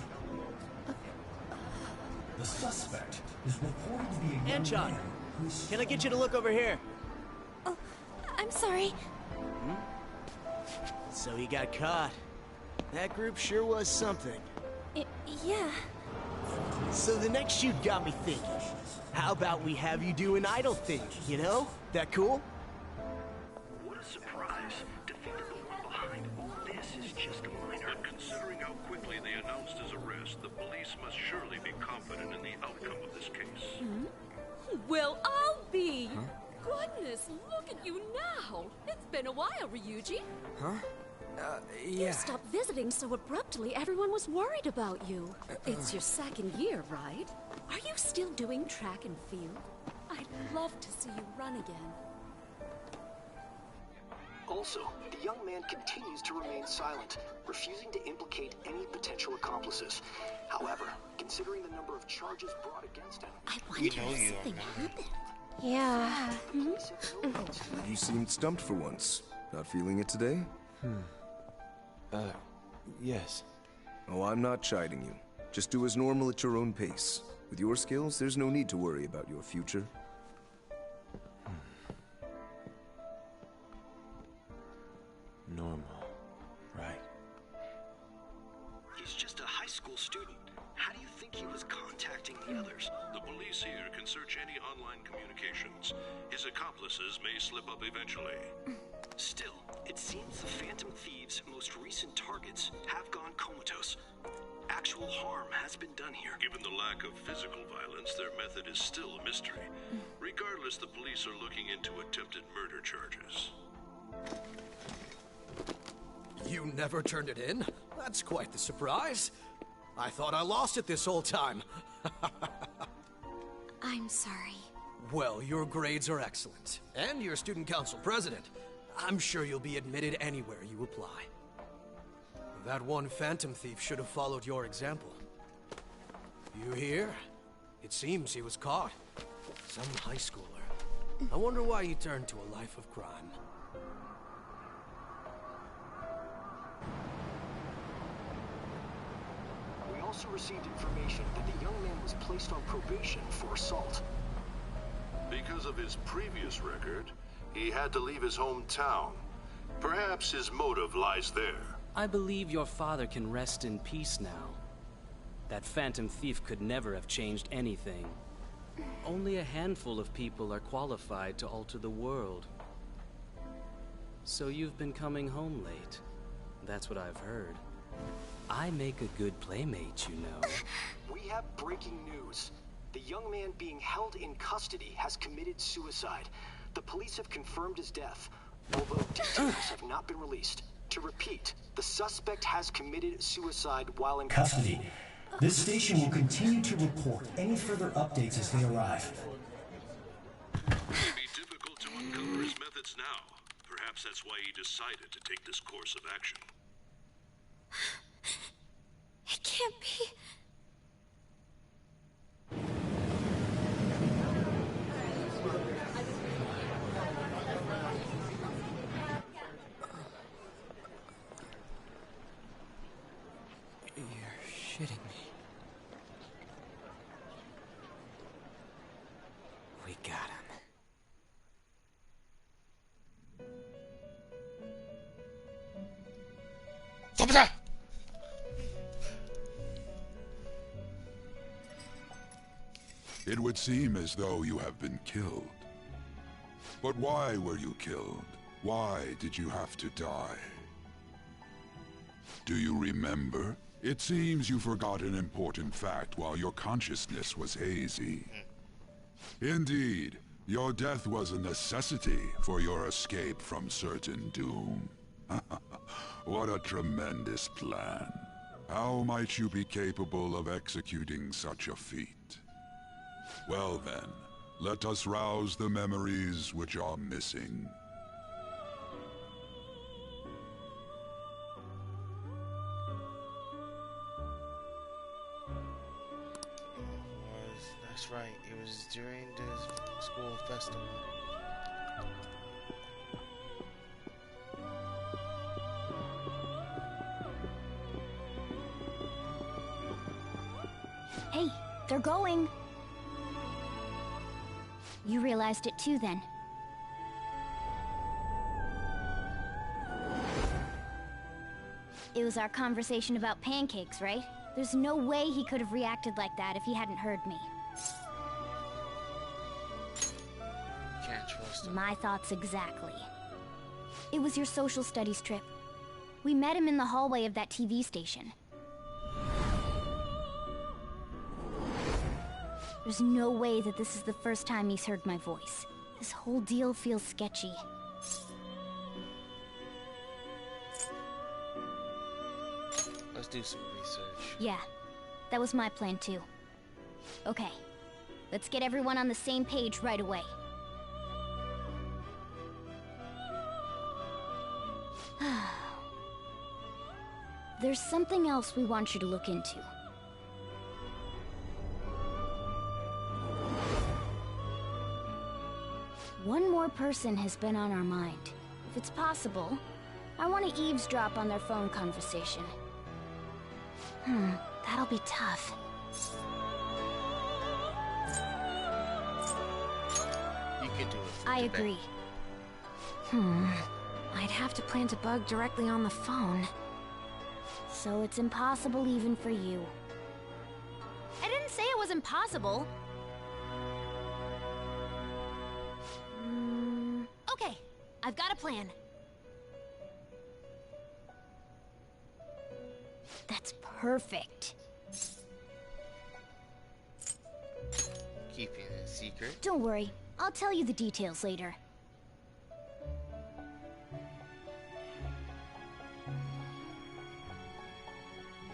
The suspect is reported to be a young Anchon, man who's... can I get you to look over here? Oh, I'm sorry. So he got caught. That group sure was something. Yeah. So the next shoot got me thinking. How about we have you do an idle thing, you know? That cool? What a surprise. To think that the one behind all this is just a minor. But considering how quickly they announced his arrest, the police must surely be confident in the outcome of this case. Well, I'll be. Goodness, look at you now. It's been a while, Ryuji. Huh? You Yeah. stopped visiting so abruptly, everyone was worried about you. It's your second year, right? Are you still doing track and field? I'd love to see you run again. Also, the young man continues to remain silent, refusing to implicate any potential accomplices. However, considering the number of charges brought against him, I wonder if something happened. Yeah. You seemed stumped for once. Not feeling it today? Yes. Oh, I'm not chiding you. Just do as normal at your own pace. With your skills, there's no need to worry about your future. Normal. Right. he's just a high school student. How do you think he was contacting the others? The police here can search any online communications. His accomplices may slip up eventually. Still, it seems the Phantom Thieves' most recent targets have gone comatose. Actual harm has been done here. Given the lack of physical violence, their method is still a mystery. Regardless, the police are looking into attempted murder charges. You never turned it in? That's quite the surprise. I thought I lost it this whole time. I'm sorry. Well, your grades are excellent. And you're student council president. I'm sure you'll be admitted anywhere you apply. That one phantom thief should have followed your example. You hear? It seems he was caught. Some high schooler. I wonder why he turned to a life of crime. We also received information that the young man was placed on probation for assault. Because of his previous record, he had to leave his hometown. Perhaps his motive lies there. I believe your father can rest in peace now. That phantom thief could never have changed anything. Only a handful of people are qualified to alter the world. So you've been coming home late. That's what I've heard. I make a good playmate, you know. We have breaking news. The young man being held in custody has committed suicide. The police have confirmed his death, although details have not been released. To repeat, the suspect has committed suicide while in Custody. This station will continue to report any further updates as they arrive. It may be difficult to uncover his methods now. Perhaps that's why he decided to take this course of action. It can't be. You're shitting me. It would seem as though you have been killed. But why were you killed? Why did you have to die? Do you remember? It seems you forgot an important fact while your consciousness was hazy. Indeed, your death was a necessity for your escape from certain doom. What a tremendous plan. How might you be capable of executing such a feat? Well then, let us rouse the memories which are missing. That's right, it was during the school festival. Hey, they're going. You realized it too, then. It was our conversation about pancakes, right? There's no way he could have reacted like that if he hadn't heard me. Can't trust him. My thoughts exactly. It was your social studies trip. We met him in the hallway of that TV station. There's no way that this is the first time he's heard my voice. This whole deal feels sketchy. Let's do some research. Yeah, that was my plan too. Okay, let's get everyone on the same page right away. There's something else we want you to look into. One more person has been on our mind. If it's possible, I want to eavesdrop on their phone conversation. That'll be tough. You can do it. I agree. I'd have to plant a bug directly on the phone. So it's impossible even for you. I didn't say it was impossible. Okay, I've got a plan. That's perfect. Keeping it secret. Don't worry, I'll tell you the details later. I'm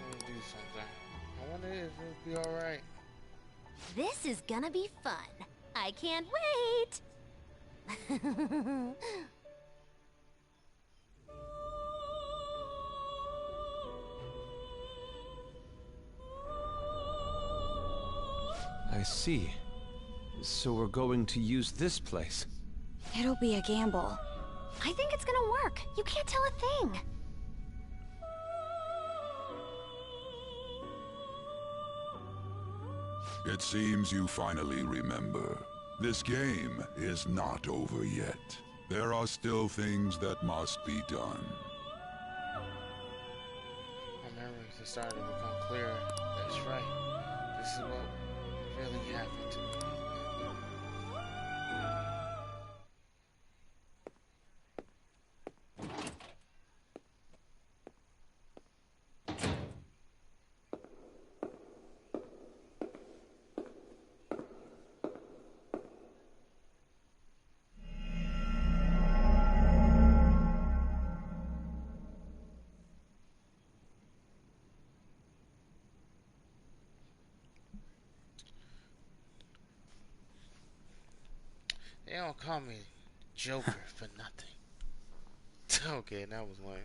gonna do something. I wonder if it'll be alright. This is gonna be fun. I can't wait! I see. So we're going to use this place. It'll be a gamble. I think it's gonna work. You can't tell a thing. It seems you finally remember. This game is not over yet. There are still things that must be done. My memories are starting to become clearer. That's right. This is what really happened to me. They don't call me Joker for nothing. Okay, that was lame.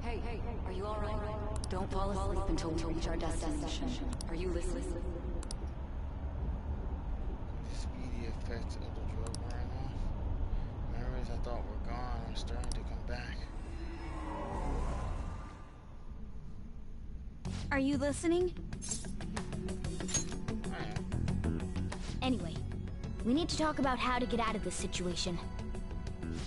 Hey, are you alright? Don't fall asleep until we reach our destination. Are you listening? The speedy effects of the drug wearing off. Memories I thought were gone are starting to come back. Are you listening? Anyway, we need to talk about how to get out of this situation.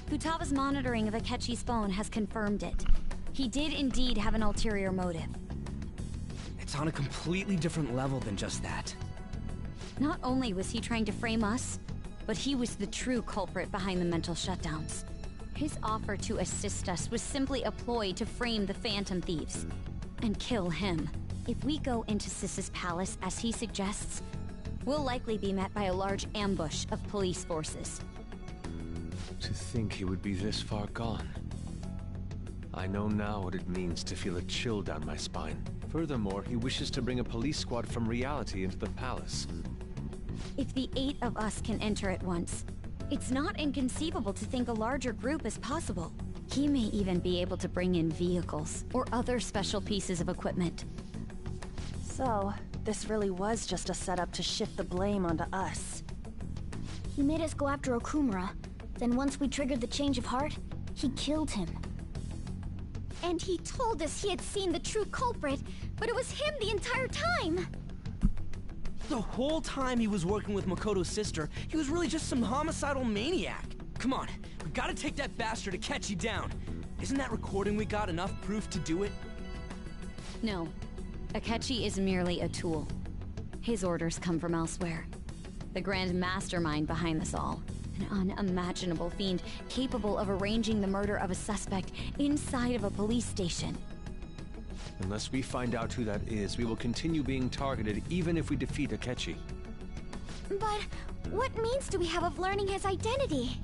Futaba's monitoring of Akechi's phone has confirmed it. He did indeed have an ulterior motive. It's on a completely different level than just that. Not only was he trying to frame us, but he was the true culprit behind the mental shutdowns. His offer to assist us was simply a ploy to frame the Phantom Thieves and kill him. If we go into Sis's palace as he suggests, we'll likely be met by a large ambush of police forces. To think he would be this far gone. I know now what it means to feel a chill down my spine. Furthermore, he wishes to bring a police squad from reality into the palace. If the 8 of us can enter at once, it's not inconceivable to think a larger group is possible. He may even be able to bring in vehicles or other special pieces of equipment. So, this really was just a setup to shift the blame onto us. He made us go after Okumura. Then once we triggered the change of heart, he killed him. And he told us he had seen the true culprit, but it was him the entire time! The whole time he was working with Makoto's sister, he was really just some homicidal maniac. Come on, we gotta take that bastard Akechi down. Isn't that recording we got enough proof to do it? No. Akechi is merely a tool. His orders come from elsewhere. The grand mastermind behind this all. An unimaginable fiend capable of arranging the murder of a suspect inside of a police station. Unless we find out who that is, we will continue being targeted even if we defeat Akechi. But what means do we have of learning his identity?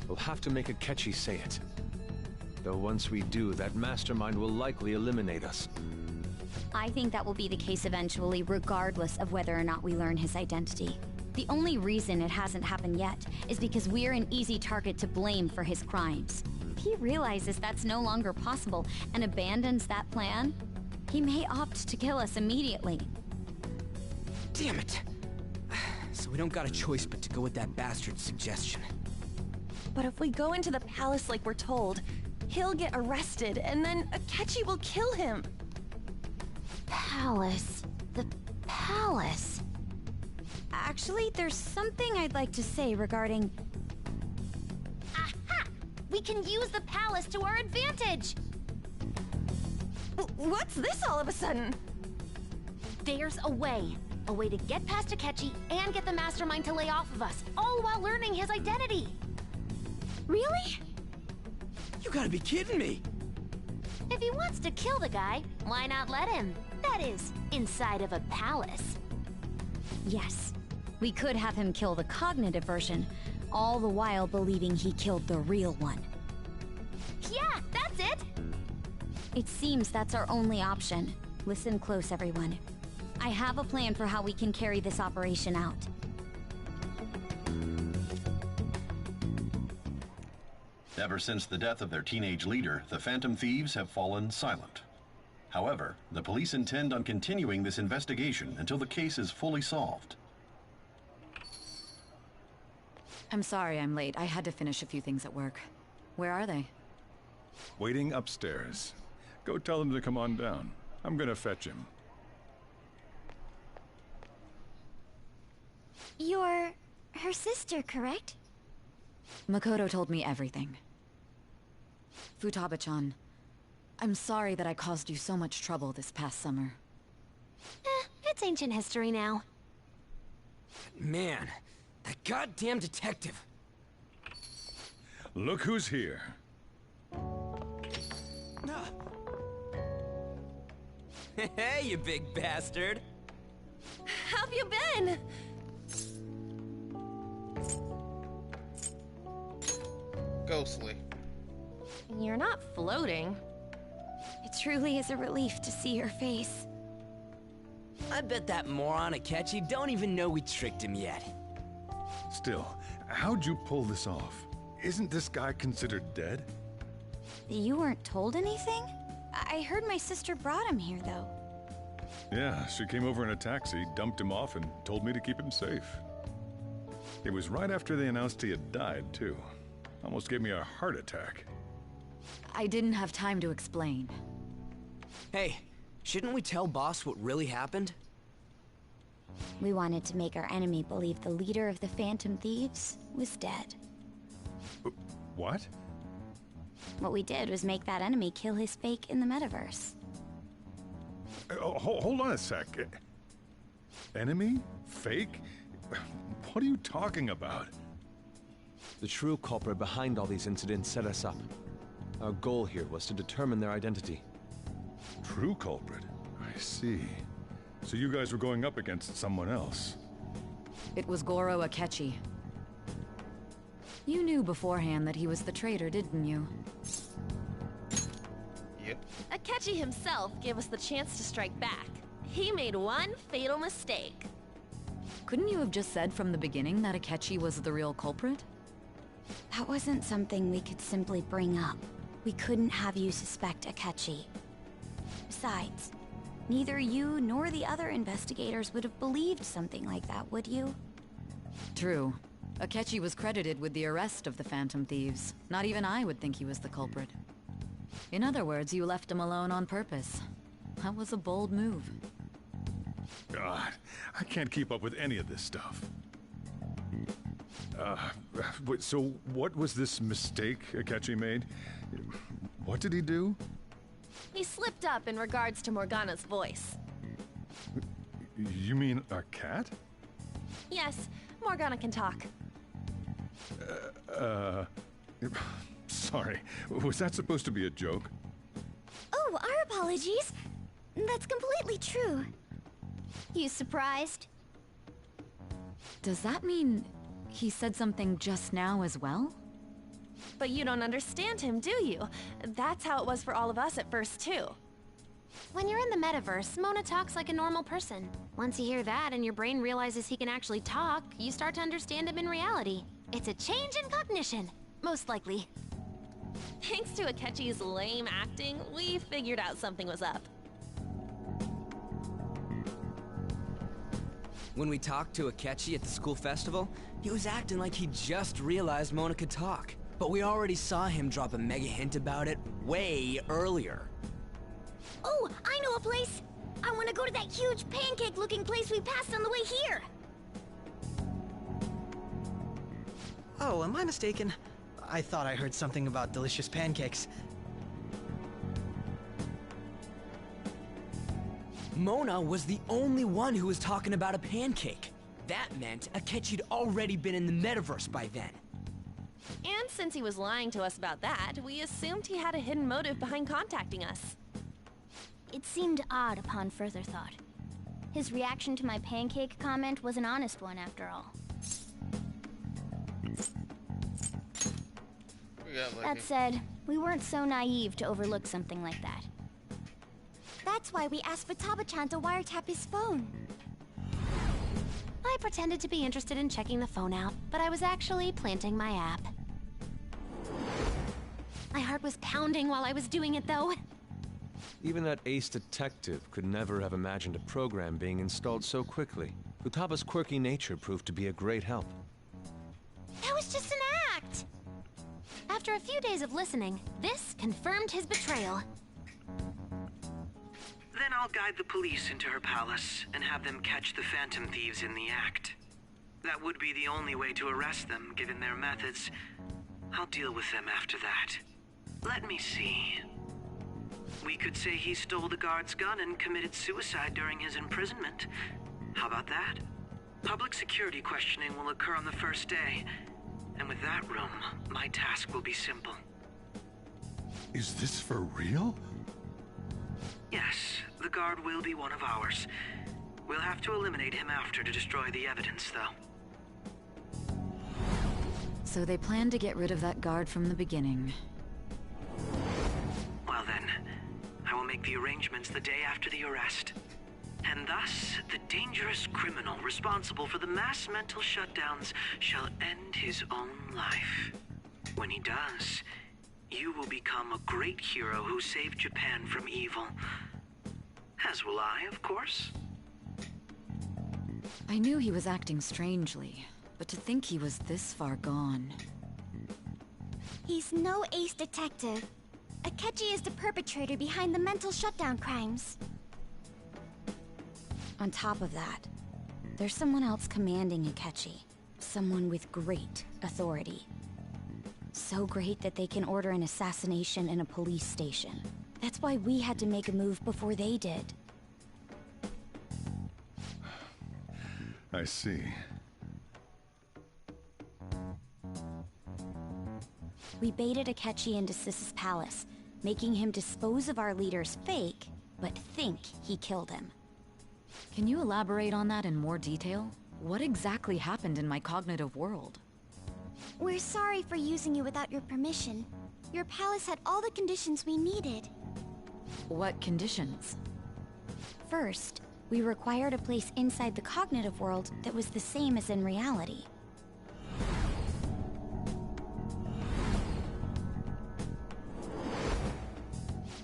We'll have to make Akechi say it. Though once we do, that mastermind will likely eliminate us. I think that will be the case eventually, regardless of whether or not we learn his identity. The only reason it hasn't happened yet is because we're an easy target to blame for his crimes. If he realizes that's no longer possible and abandons that plan, he may opt to kill us immediately. Damn it! So we don't got a choice but to go with that bastard's suggestion. But if we go into the palace like we're told, he'll get arrested, and then Akechi will kill him. Palace. The palace. Actually, there's something I'd like to say regarding... Aha! We can use the palace to our advantage! What's this all of a sudden? There's a way. A way to get past Akechi and get the mastermind to lay off of us, all while learning his identity. Really? You gotta be kidding me! If he wants to kill the guy, why not let him? That is, inside of a palace. Yes. We could have him kill the cognitive version, all the while believing he killed the real one. Yeah, that's it! It seems that's our only option. Listen close, everyone. I have a plan for how we can carry this operation out. Ever since the death of their teenage leader, the Phantom Thieves have fallen silent. However, the police intend on continuing this investigation until the case is fully solved. I'm sorry I'm late. I had to finish a few things at work. Where are they? Waiting upstairs. Go tell them to come on down. I'm gonna fetch him. You're her sister, correct? Makoto told me everything. Futaba-chan, I'm sorry that I caused you so much trouble this past summer. It's ancient history now. Man, that goddamn detective. Look who's here. Hey, you big bastard. How've you been? Ghostly. You're not floating. It truly is a relief to see your face. I bet that moron Akechi don't even know we tricked him yet. Still, how'd you pull this off? Isn't this guy considered dead? You weren't told anything? I heard my sister brought him here, though. Yeah, she came over in a taxi, dumped him off, and told me to keep him safe. It was right after they announced he had died, too. Almost gave me a heart attack. I didn't have time to explain. Hey, shouldn't we tell Boss what really happened? We wanted to make our enemy believe the leader of the Phantom Thieves was dead. What? What we did was make that enemy kill his fake in the metaverse. Hold on a sec. Enemy? Fake? What are you talking about? The true culprit behind all these incidents set us up. Our goal here was to determine their identity. True culprit? I see. So you guys were going up against someone else. It was Goro Akechi. You knew beforehand that he was the traitor, didn't you? Yep. Akechi himself gave us the chance to strike back. He made one fatal mistake. Couldn't you have just said from the beginning that Akechi was the real culprit? That wasn't something we could simply bring up. We couldn't have you suspect Akechi. Besides, neither you nor the other investigators would have believed something like that, would you? True. Akechi was credited with the arrest of the Phantom Thieves. Not even I would think he was the culprit. In other words, you left him alone on purpose. That was a bold move. God, I can't keep up with any of this stuff. So what was this mistake Akechi made? What did he do? He slipped up in regards to Morgana's voice. You mean a cat? Yes, Morgana can talk. Sorry. Was that supposed to be a joke? Oh, our apologies. That's completely true. You surprised? Does that mean he said something just now as well? But you don't understand him, do you? That's how it was for all of us at first, too. When you're in the metaverse, Mona talks like a normal person. Once you hear that and your brain realizes he can actually talk, you start to understand him in reality. It's a change in cognition, most likely. Thanks to Akechi's lame acting, we figured out something was up. When we talked to Akechi at the school festival, he was acting like he just realized Mona could talk. But we already saw him drop a mega hint about it way earlier. Oh, I know a place! I want to go to that huge pancake-looking place we passed on the way here! Oh, am I mistaken? I thought I heard something about delicious pancakes. Mona was the only one who was talking about a pancake. That meant Akechi'd already been in the metaverse by then. And since he was lying to us about that, we assumed he had a hidden motive behind contacting us. It seemed odd upon further thought. His reaction to my pancake comment was an honest one, after all. That said, we weren't so naive to overlook something like that. That's why we asked Futaba-chan to wiretap his phone. I pretended to be interested in checking the phone out, but I was actually planting my app. My heart was pounding while I was doing it, though. Even that ace detective could never have imagined a program being installed so quickly. Futaba's quirky nature proved to be a great help. That was just an act! After a few days of listening, this confirmed his betrayal. Then I'll guide the police into her palace and have them catch the Phantom Thieves in the act. That would be the only way to arrest them, given their methods. I'll deal with them after that. Let me see. We could say he stole the guard's gun and committed suicide during his imprisonment. How about that? Public security questioning will occur on the first day. And with that room, my task will be simple. Is this for real? Yes, the guard will be one of ours. We'll have to eliminate him after to destroy the evidence, though. So they planned to get rid of that guard from the beginning. Well then, I will make the arrangements the day after the arrest. And thus, the dangerous criminal responsible for the mass mental shutdowns shall end his own life. When he does, you will become a great hero who saved Japan from evil. As will I, of course. I knew he was acting strangely, but to think he was this far gone... He's no ace detective. Akechi is the perpetrator behind the mental shutdown crimes. On top of that, there's someone else commanding Akechi. Someone with great authority. So great that they can order an assassination in a police station. That's why we had to make a move before they did. I see. We baited Akechi into Sis's palace, making him dispose of our leader's fake, but think he killed him. Can you elaborate on that in more detail? What exactly happened in my cognitive world? We're sorry for using you without your permission. Your palace had all the conditions we needed. What conditions? First, we required a place inside the cognitive world that was the same as in reality.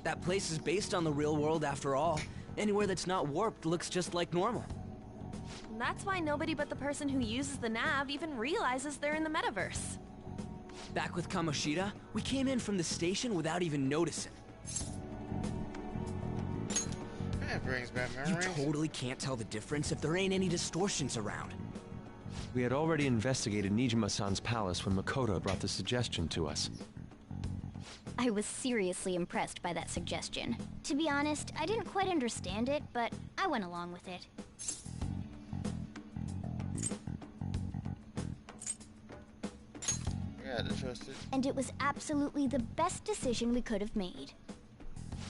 That place is based on the real world after all. Anywhere that's not warped looks just like normal. That's why nobody but the person who uses the nav even realizes they're in the metaverse. Back with Kamoshida, we came in from the station without even noticing. That brings back You memories. totally can't tell the difference if there ain't any distortions around. We had already investigated Nijima-san's palace when Makoto brought the suggestion to us. I was seriously impressed by that suggestion. To be honest, I didn't quite understand it, but I went along with it. Yeah, to trust it. And it was absolutely the best decision we could have made.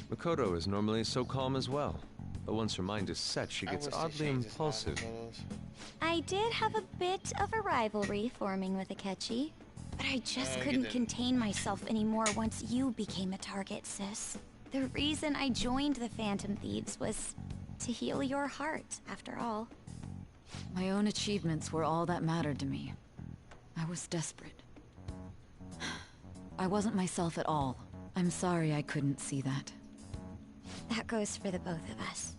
Makoto is normally so calm as well, but once her mind is set, she gets oddly impulsive. I did have a bit of a rivalry forming with Akechi, but I just couldn't contain myself anymore once you became a target, sis. The reason I joined the Phantom Thieves was to heal your heart, after all. My own achievements were all that mattered to me. I was desperate. I wasn't myself at all. I'm sorry I couldn't see that. That goes for the both of us.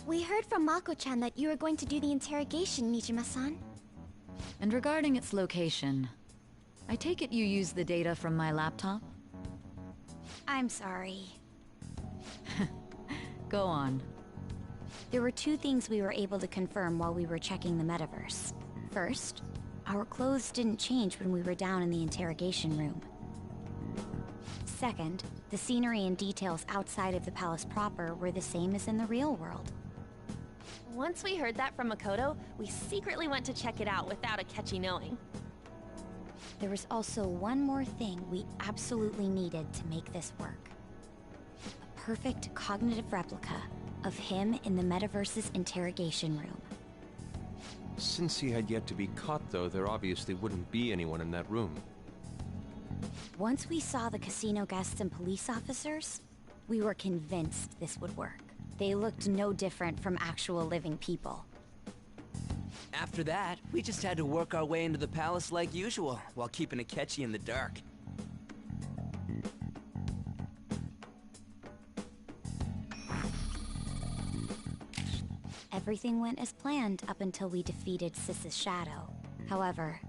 We heard from Mako-chan that you were going to do the interrogation, Nijima-san. And regarding its location, I take it you used the data from my laptop? I'm sorry. Go on. There were two things we were able to confirm while we were checking the metaverse. First, our clothes didn't change when we were down in the interrogation room. Second, the scenery and details outside of the palace proper were the same as in the real world. Once we heard that from Makoto, we secretly went to check it out without Akechi knowing. There was also one more thing we absolutely needed to make this work. A perfect cognitive replica of him in the metaverse's interrogation room. Since he had yet to be caught, though, there obviously wouldn't be anyone in that room. Once we saw the casino guests and police officers, we were convinced this would work. They looked no different from actual living people. After that, we just had to work our way into the palace like usual, while keeping Akechi in the dark. Everything went as planned up until we defeated Sis's shadow. However,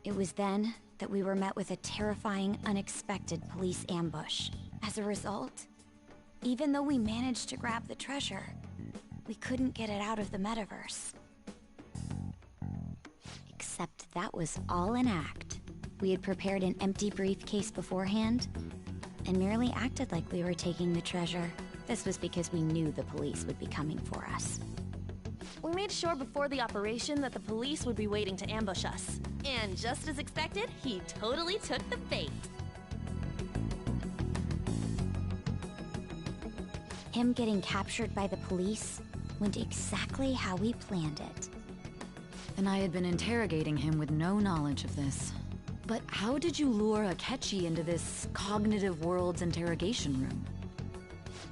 it was then that we were met with a terrifying, unexpected police ambush. As a result, even though we managed to grab the treasure, we couldn't get it out of the metaverse. Except that was all an act. We had prepared an empty briefcase beforehand, and merely acted like we were taking the treasure. This was because we knew the police would be coming for us. We made sure before the operation that the police would be waiting to ambush us. And just as expected, he totally took the bait. Him getting captured by the police went exactly how we planned it. And I had been interrogating him with no knowledge of this. But how did you lure Akechi into this cognitive world's interrogation room?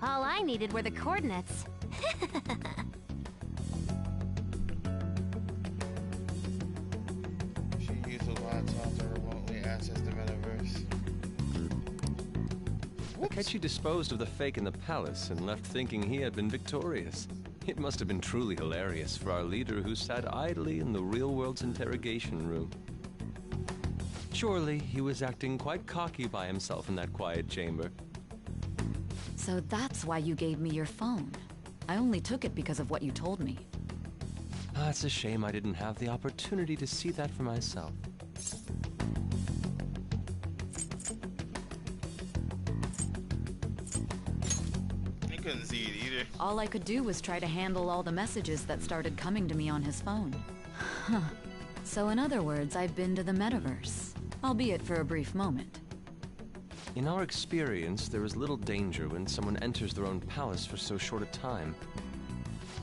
All I needed were the coordinates. She used a laptop to remotely access the metaverse. Akechi disposed of the fake in the palace and left thinking he had been victorious. It must have been truly hilarious for our leader who sat idly in the real world's interrogation room. Surely he was acting quite cocky by himself in that quiet chamber. So that's why you gave me your phone. I only took it because of what you told me. It's a shame I didn't have the opportunity to see that for myself. He couldn't see it either. All I could do was try to handle all the messages that started coming to me on his phone. Huh. So in other words, I've been to the metaverse, albeit for a brief moment. In our experience, there is little danger when someone enters their own palace for so short a time.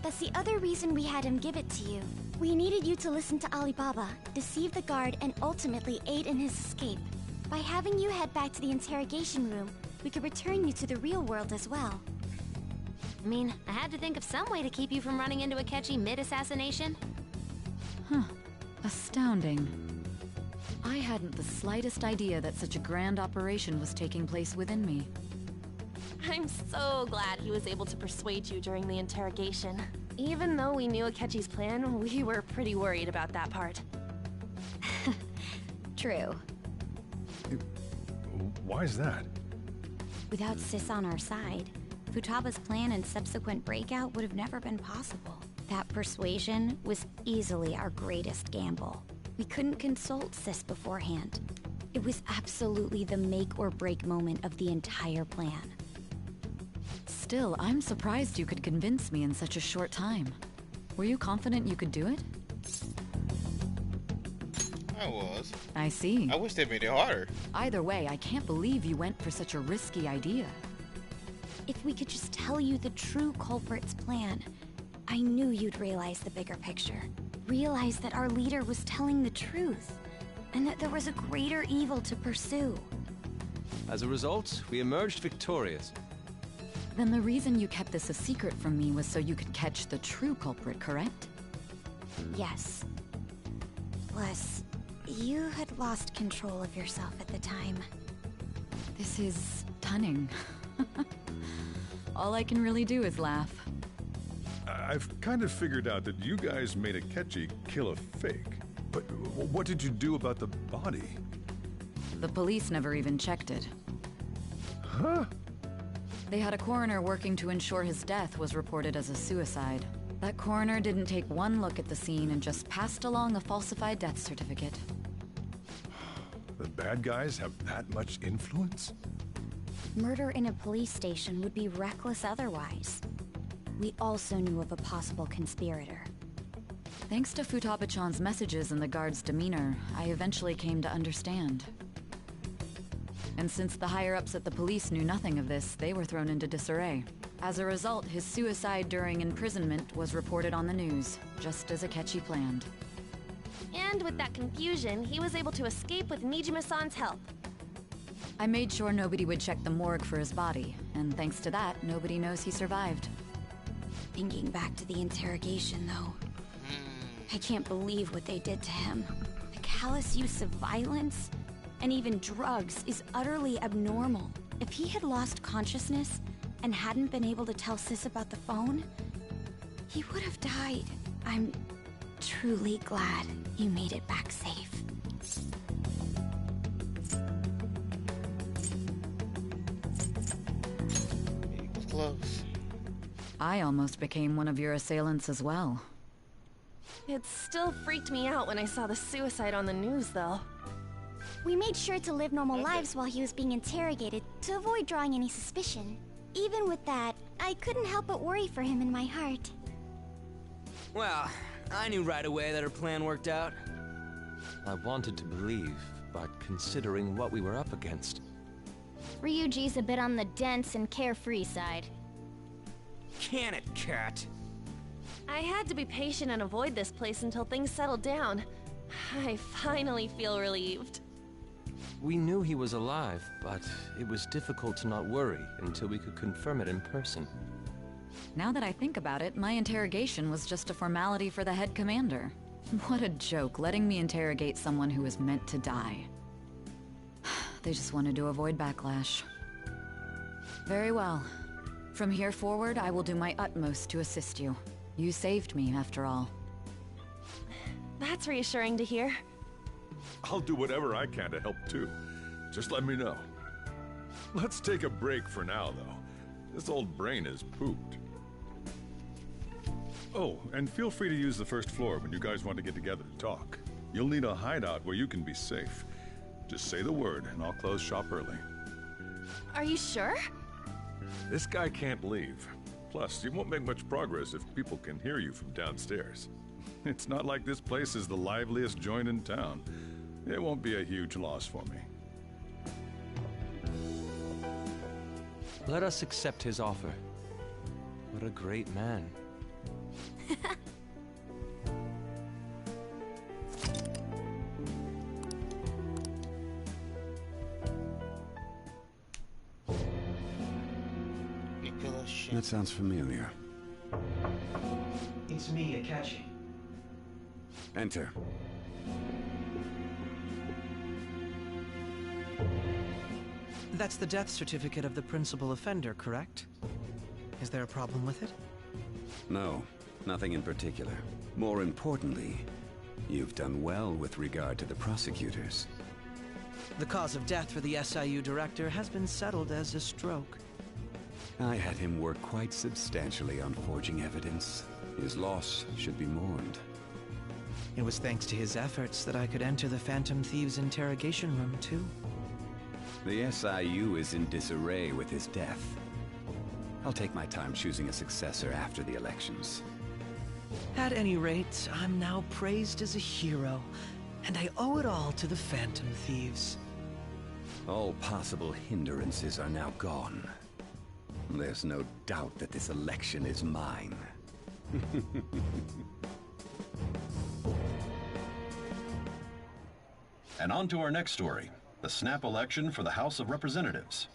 That's the other reason we had him give it to you. We needed you to listen to Alibaba, deceive the guard, and ultimately aid in his escape. By having you head back to the interrogation room, we could return you to the real world as well. I mean, I had to think of some way to keep you from running into Akechi mid-assassination. Huh. Astounding. I hadn't the slightest idea that such a grand operation was taking place within me. I'm so glad he was able to persuade you during the interrogation. Even though we knew Akechi's plan, we were pretty worried about that part. True. Why is that? Without Sis on our side, Futaba's plan and subsequent breakout would have never been possible. That persuasion was easily our greatest gamble. We couldn't consult Sis beforehand. It was absolutely the make or break moment of the entire plan. Still, I'm surprised you could convince me in such a short time. Were you confident you could do it? I was. I see. I wish they made it harder. Either way, I can't believe you went for such a risky idea. If we could just tell you the true culprit's plan, I knew you'd realize the bigger picture. Realize that our leader was telling the truth, and that there was a greater evil to pursue. As a result, we emerged victorious. Then the reason you kept this a secret from me was so you could catch the true culprit, correct? Yes. Plus, you had lost control of yourself at the time. This is stunning. All I can really do is laugh. I've kind of figured out that you guys made Akechi kill a fake. But what did you do about the body? The police never even checked it. Huh? They had a coroner working to ensure his death was reported as a suicide. That coroner didn't take one look at the scene and just passed along a falsified death certificate. The bad guys have that much influence? Murder in a police station would be reckless otherwise. We also knew of a possible conspirator. Thanks to Futaba-chan's messages and the guard's demeanor, I eventually came to understand. And since the higher-ups at the police knew nothing of this, they were thrown into disarray. As a result, his suicide during imprisonment was reported on the news, just as Akechi planned. And with that confusion, he was able to escape with Nijima-san's help. I made sure nobody would check the morgue for his body, and thanks to that, nobody knows he survived. Thinking back to the interrogation, though, I can't believe what they did to him. The callous use of violence, and even drugs, is utterly abnormal. If he had lost consciousness and hadn't been able to tell Sis about the phone, he would have died. I'm truly glad you made it back safe. It was close. I almost became one of your assailants as well. It still freaked me out when I saw the suicide on the news, though. We made sure to live normal lives while he was being interrogated to avoid drawing any suspicion. Even with that, I couldn't help but worry for him in my heart. Well, I knew right away that her plan worked out. I wanted to believe, but considering what we were up against... Ryuji's a bit on the dense and carefree side. Can it, cat? I had to be patient and avoid this place until things settled down. I finally feel relieved. We knew he was alive, but it was difficult to not worry until we could confirm it in person. Now that I think about it, my interrogation was just a formality for the head commander. What a joke, letting me interrogate someone who was meant to die. They just wanted to avoid backlash. Very well. From here forward, I will do my utmost to assist you. You saved me, after all. That's reassuring to hear. I'll do whatever I can to help too. Just let me know. Let's take a break for now, though. This old brain is pooped. Oh, and feel free to use the first floor when you guys want to get together to talk. You'll need a hideout where you can be safe. Just say the word, and I'll close shop early. Are you sure? This guy can't leave. Plus, you won't make much progress if people can hear you from downstairs. It's not like this place is the liveliest joint in town. It won't be a huge loss for me. Let us accept his offer. What a great man. That sounds familiar. It's me, Akechi. Enter. That's the death certificate of the principal offender, correct? Is there a problem with it? No, nothing in particular. More importantly, you've done well with regard to the prosecutors. The cause of death for the SIU director has been settled as a stroke. I had him work quite substantially on forging evidence. His loss should be mourned. It was thanks to his efforts that I could enter the Phantom Thieves' interrogation room, too. The SIU is in disarray with his death. I'll take my time choosing a successor after the elections. At any rate, I'm now praised as a hero, and I owe it all to the Phantom Thieves. All possible hindrances are now gone. There's no doubt that this election is mine. And on to our next story, the snap election for the House of Representatives.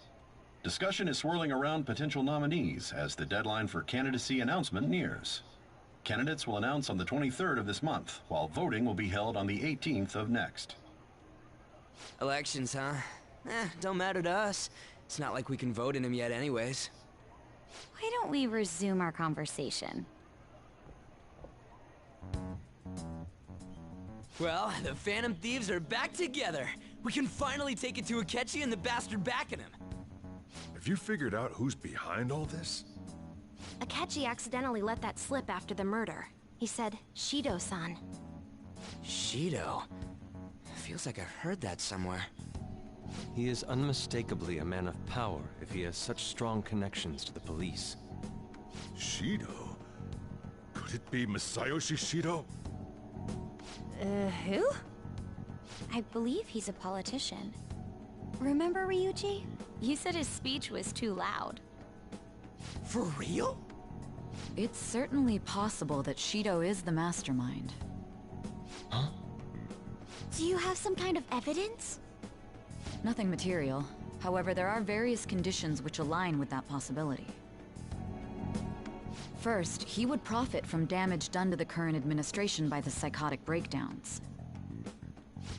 Discussion is swirling around potential nominees as the deadline for candidacy announcement nears. Candidates will announce on the 23rd of this month, while voting will be held on the 18th of next. Elections, huh? Don't matter to us. It's not like we can vote in them yet anyways. Why don't we resume our conversation? Well, the Phantom Thieves are back together. We can finally take it to Akechi and the bastard backing him. Have you figured out who's behind all this? Akechi accidentally let that slip after the murder. He said, Shido-san. Shido? Feels like I've heard that somewhere. He is unmistakably a man of power if he has such strong connections to the police. Shido? Could it be Masayoshi Shido? Who? I believe he's a politician. Remember, Ryuji? You said his speech was too loud. For real? It's certainly possible that Shido is the mastermind. Huh? Do you have some kind of evidence? Nothing material. However, there are various conditions which align with that possibility. First, he would profit from damage done to the current administration by the psychotic breakdowns.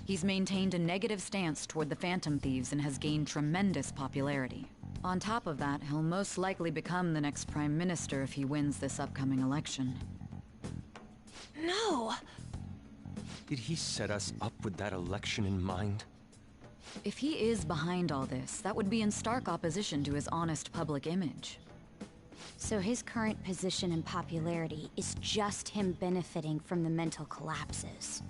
He's maintained a negative stance toward the Phantom Thieves and has gained tremendous popularity. On top of that, he'll most likely become the next Prime Minister if he wins this upcoming election. No! Did he set us up with that election in mind? If he is behind all this, that would be in stark opposition to his honest public image. So his current position and popularity is just him benefiting from the mental collapses.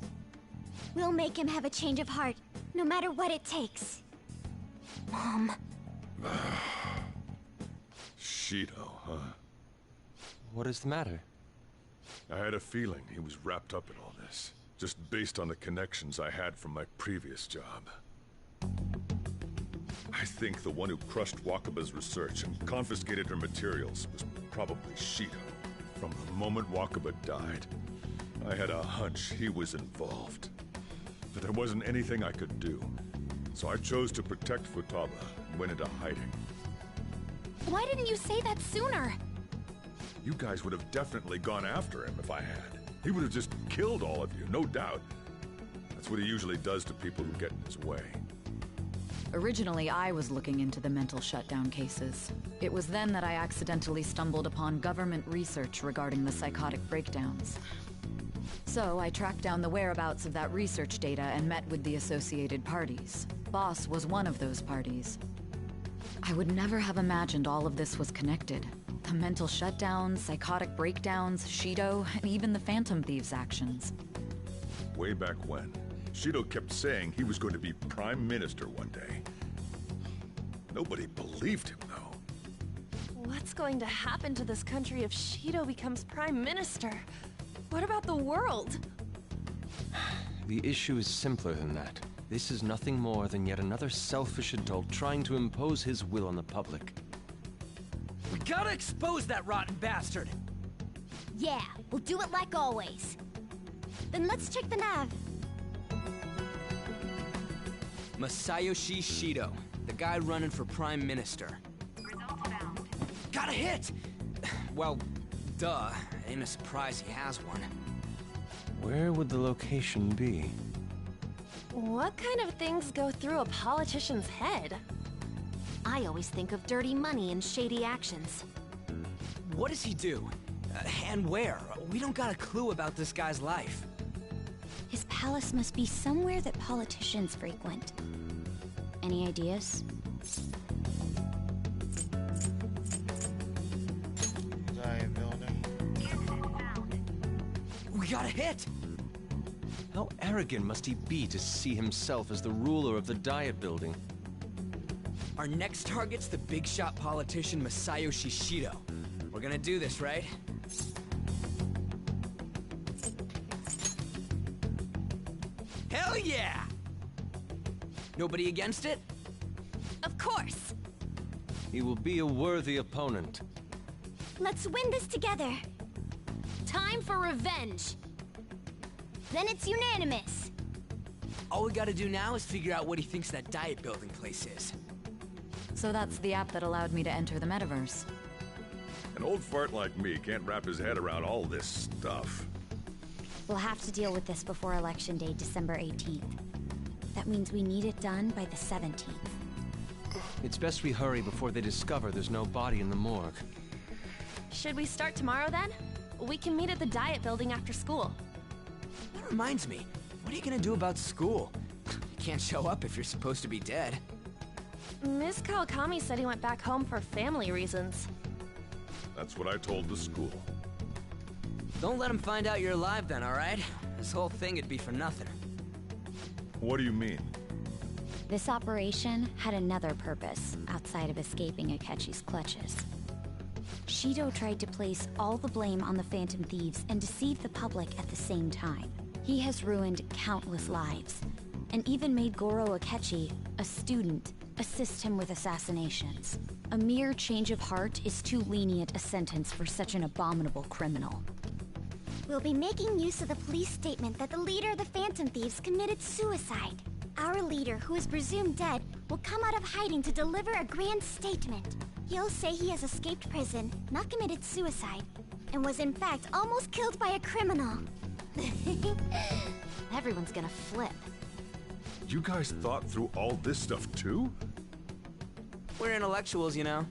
We'll make him have a change of heart, no matter what it takes. Mom. Shido, huh? What is the matter? I had a feeling he was wrapped up in all this, just based on the connections I had from my previous job. I think the one who crushed Wakaba's research and confiscated her materials was probably Shido. From the moment Wakaba died, I had a hunch he was involved. But there wasn't anything I could do, so I chose to protect Futaba and went into hiding. Why didn't you say that sooner? You guys would have definitely gone after him if I had. He would have just killed all of you, no doubt. That's what he usually does to people who get in his way. Originally, I was looking into the mental shutdown cases. It was then that I accidentally stumbled upon government research regarding the psychotic breakdowns. So I tracked down the whereabouts of that research data and met with the associated parties. Boss was one of those parties. I would never have imagined all of this was connected. The mental shutdowns, psychotic breakdowns, Shido, and even the Phantom Thieves' actions. Way back when, Shido kept saying he was going to be Prime Minister one day. Nobody believed him, though. What's going to happen to this country if Shido becomes Prime Minister? What about the world? The issue is simpler than that. This is nothing more than yet another selfish adult trying to impose his will on the public. We gotta expose that rotten bastard! Yeah, we'll do it like always. Then let's check the nav. Masayoshi Shido, the guy running for Prime Minister. Got a hit! Well, duh. Ain't a surprise he has one. Where would the location be? What kind of things go through a politician's head? I always think of dirty money and shady actions. What does he do? And where? We don't got a clue about this guy's life. His palace must be somewhere that politicians frequent. Any ideas? Diet building. We got a hit! How arrogant must he be to see himself as the ruler of the Diet Building? Our next target's the big shot politician Masayoshi Shido. We're gonna do this, right? Hell yeah! Nobody against it? Of course! He will be a worthy opponent. Let's win this together. Time for revenge! Then it's unanimous. All we gotta do now is figure out what he thinks that Diet Building place is. So that's the app that allowed me to enter the metaverse. An old fart like me can't wrap his head around all this stuff. We'll have to deal with this before Election Day, December 18th. That means we need it done by the 17th. It's best we hurry before they discover there's no body in the morgue. Should we start tomorrow then? We can meet at the Diet Building after school. That reminds me, what are you gonna do about school? You can't show up if you're supposed to be dead. Ms. Kawakami said he went back home for family reasons. That's what I told the school. Don't let him find out you're alive then, alright? This whole thing would be for nothing. What do you mean? This operation had another purpose outside of escaping Akechi's clutches. Shido tried to place all the blame on the Phantom Thieves and deceive the public at the same time. He has ruined countless lives, and even made Goro Akechi, a student, assist him with assassinations. A mere change of heart is too lenient a sentence for such an abominable criminal. We'll be making use of the police statement that the leader of the Phantom Thieves committed suicide. Our leader, who is presumed dead, will come out of hiding to deliver a grand statement. He'll say he has escaped prison, not committed suicide, and was in fact almost killed by a criminal. Everyone's gonna flip. You guys thought through all this stuff too? We're intellectuals, you know.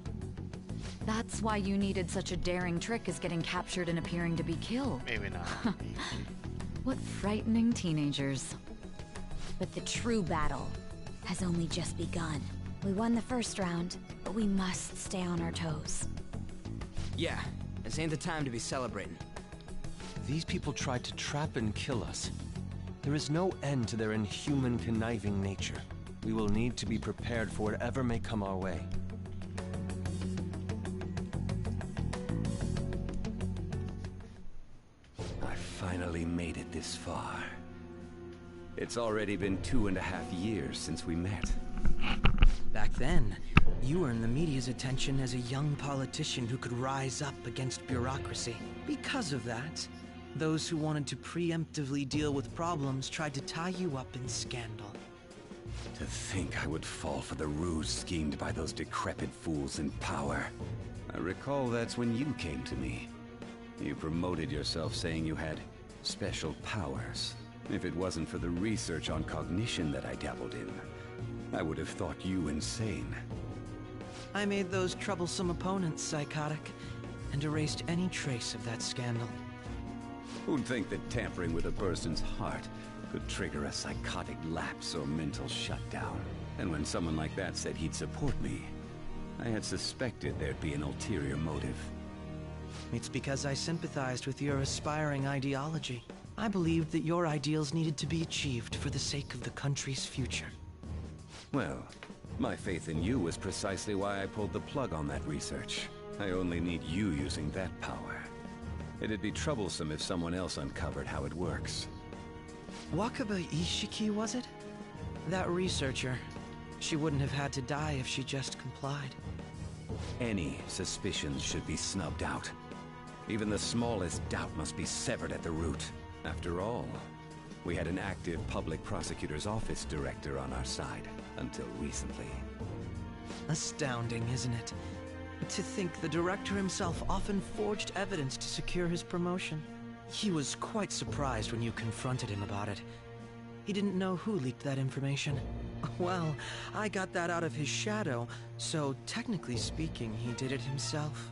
That's why you needed such a daring trick as getting captured and appearing to be killed. Maybe not. What frightening teenagers. But the true battle has only just begun. We won the first round, but we must stay on our toes. Yeah, this ain't the time to be celebrating. These people tried to trap and kill us. There is no end to their inhuman, conniving nature. We will need to be prepared for whatever may come our way. I finally made it this far. It's already been 2.5 years since we met. Back then, you earned the media's attention as a young politician who could rise up against bureaucracy. Because of that, those who wanted to preemptively deal with problems tried to tie you up in scandal. To think I would fall for the ruse schemed by those decrepit fools in power. I recall that's when you came to me. You promoted yourself saying you had special powers. If it wasn't for the research on cognition that I dabbled in, I would have thought you insane. I made those troublesome opponents psychotic, and erased any trace of that scandal. Who'd think that tampering with a person's heart could trigger a psychotic lapse or mental shutdown? And when someone like that said he'd support me, I had suspected there'd be an ulterior motive. It's because I sympathized with your aspiring ideology. I believed that your ideals needed to be achieved for the sake of the country's future. Well, my faith in you was precisely why I pulled the plug on that research. I only need you using that power. It'd be troublesome if someone else uncovered how it works. Wakaba Ishiki, was it? That researcher. She wouldn't have had to die if she just complied. Any suspicions should be snubbed out. Even the smallest doubt must be severed at the root. After all, we had an active public prosecutor's office director on our side, until recently. Astounding, isn't it? To think the director himself often forged evidence to secure his promotion. He was quite surprised when you confronted him about it. He didn't know who leaked that information. Well, I got that out of his shadow, so technically speaking, he did it himself.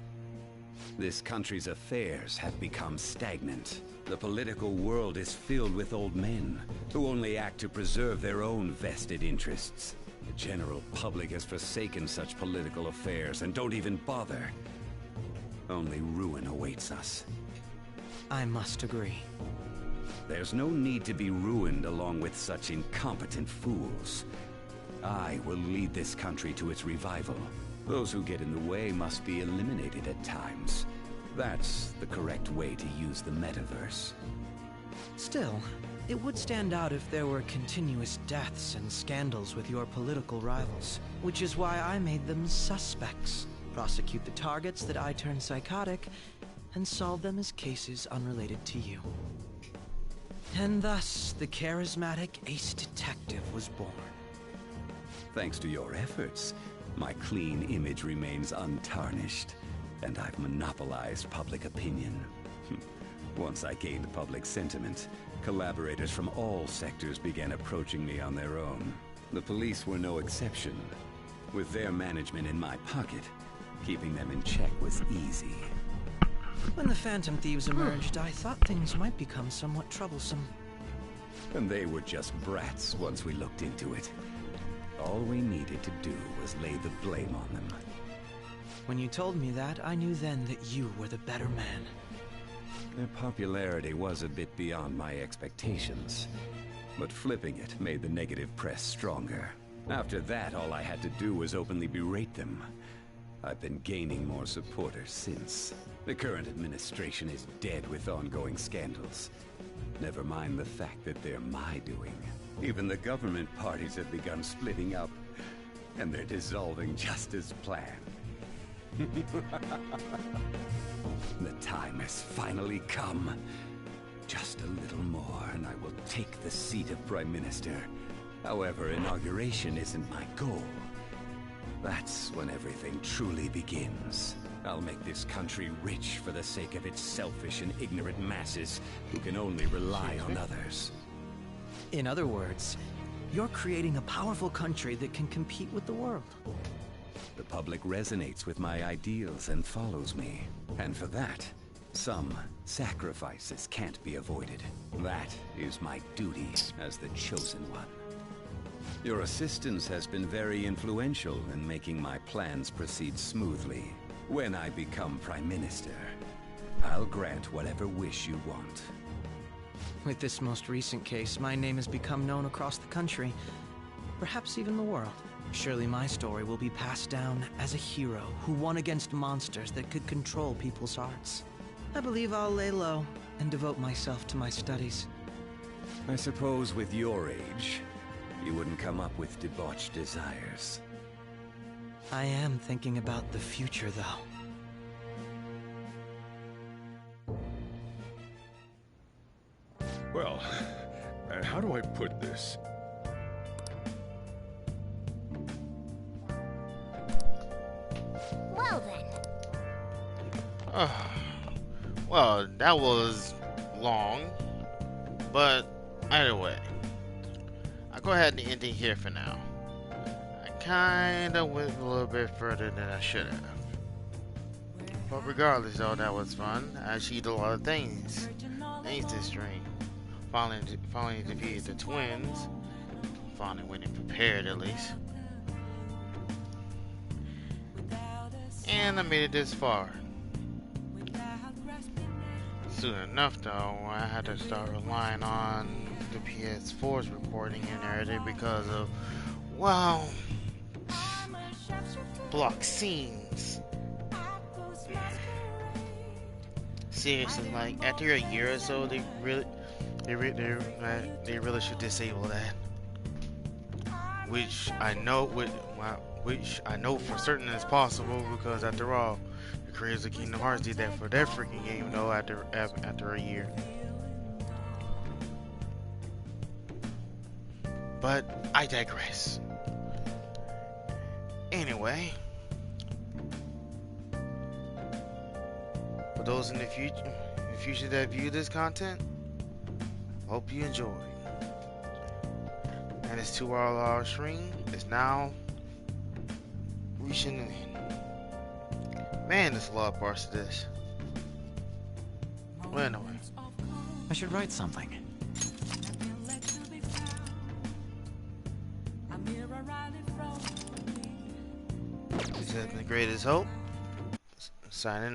This country's affairs have become stagnant. The political world is filled with old men who only act to preserve their own vested interests. The general public has forsaken such political affairs and don't even bother. Only ruin awaits us. I must agree. There's no need to be ruined along with such incompetent fools. I will lead this country to its revival. Those who get in the way must be eliminated at times. That's the correct way to use the metaverse. Still, it would stand out if there were continuous deaths and scandals with your political rivals, which is why I made them suspects. Prosecute the targets that I turn psychotic, and solve them as cases unrelated to you. And thus, the charismatic ace detective was born. Thanks to your efforts, my clean image remains untarnished, and I've monopolized public opinion. Once I gained public sentiment, collaborators from all sectors began approaching me on their own. The police were no exception. With their management in my pocket, keeping them in check was easy. When the Phantom Thieves emerged, I thought things might become somewhat troublesome. And they were just brats once we looked into it. All we needed to do was lay the blame on them. When you told me that, I knew then that you were the better man. Their popularity was a bit beyond my expectations, but flipping it made the negative press stronger. After that, all I had to do was openly berate them. I've been gaining more supporters since. The current administration is dead with ongoing scandals. Never mind the fact that they're my doing. Even the government parties have begun splitting up, and they're dissolving just as planned. The time has finally come. Just a little more, and I will take the seat of Prime Minister. However, inauguration isn't my goal. That's when everything truly begins. I'll make this country rich for the sake of its selfish and ignorant masses who can only rely on others. In other words, you're creating a powerful country that can compete with the world. The public resonates with my ideals and follows me. And for that, some sacrifices can't be avoided. That is my duty as the chosen one. Your assistance has been very influential in making my plans proceed smoothly. When I become Prime Minister, I'll grant whatever wish you want. With this most recent case, my name has become known across the country, perhaps even the world. Surely my story will be passed down as a hero who won against monsters that could control people's hearts. I believe I'll lay low and devote myself to my studies. I suppose with your age, you wouldn't come up with debauched desires. I am thinking about the future, though. Well, how do I put this? Well then. Well, that was long, but either way, I'll go ahead and end it here for now. kinda went a little bit further than I should have. But regardless, though, that was fun. I achieved a lot of things thanks to this stream. Finally defeated the twins. Finally went in prepared, at least. And I made it this far. Soon enough, though, I had to start relying on the PS4's recording and everything because of, well, block scenes. Seriously, like after a year or so, they really should disable that. Which I know for certain is possible because after all, the creators of Kingdom Hearts did that for their freaking game, though, after a year. But I digress. Anyway, for those in the future that view this content, hope you enjoy. And this 2-hour stream is now reaching an end. Man, there's a lot of parts to this. Well, anyway. I should write something. This has been Greatest Hope. Signing out.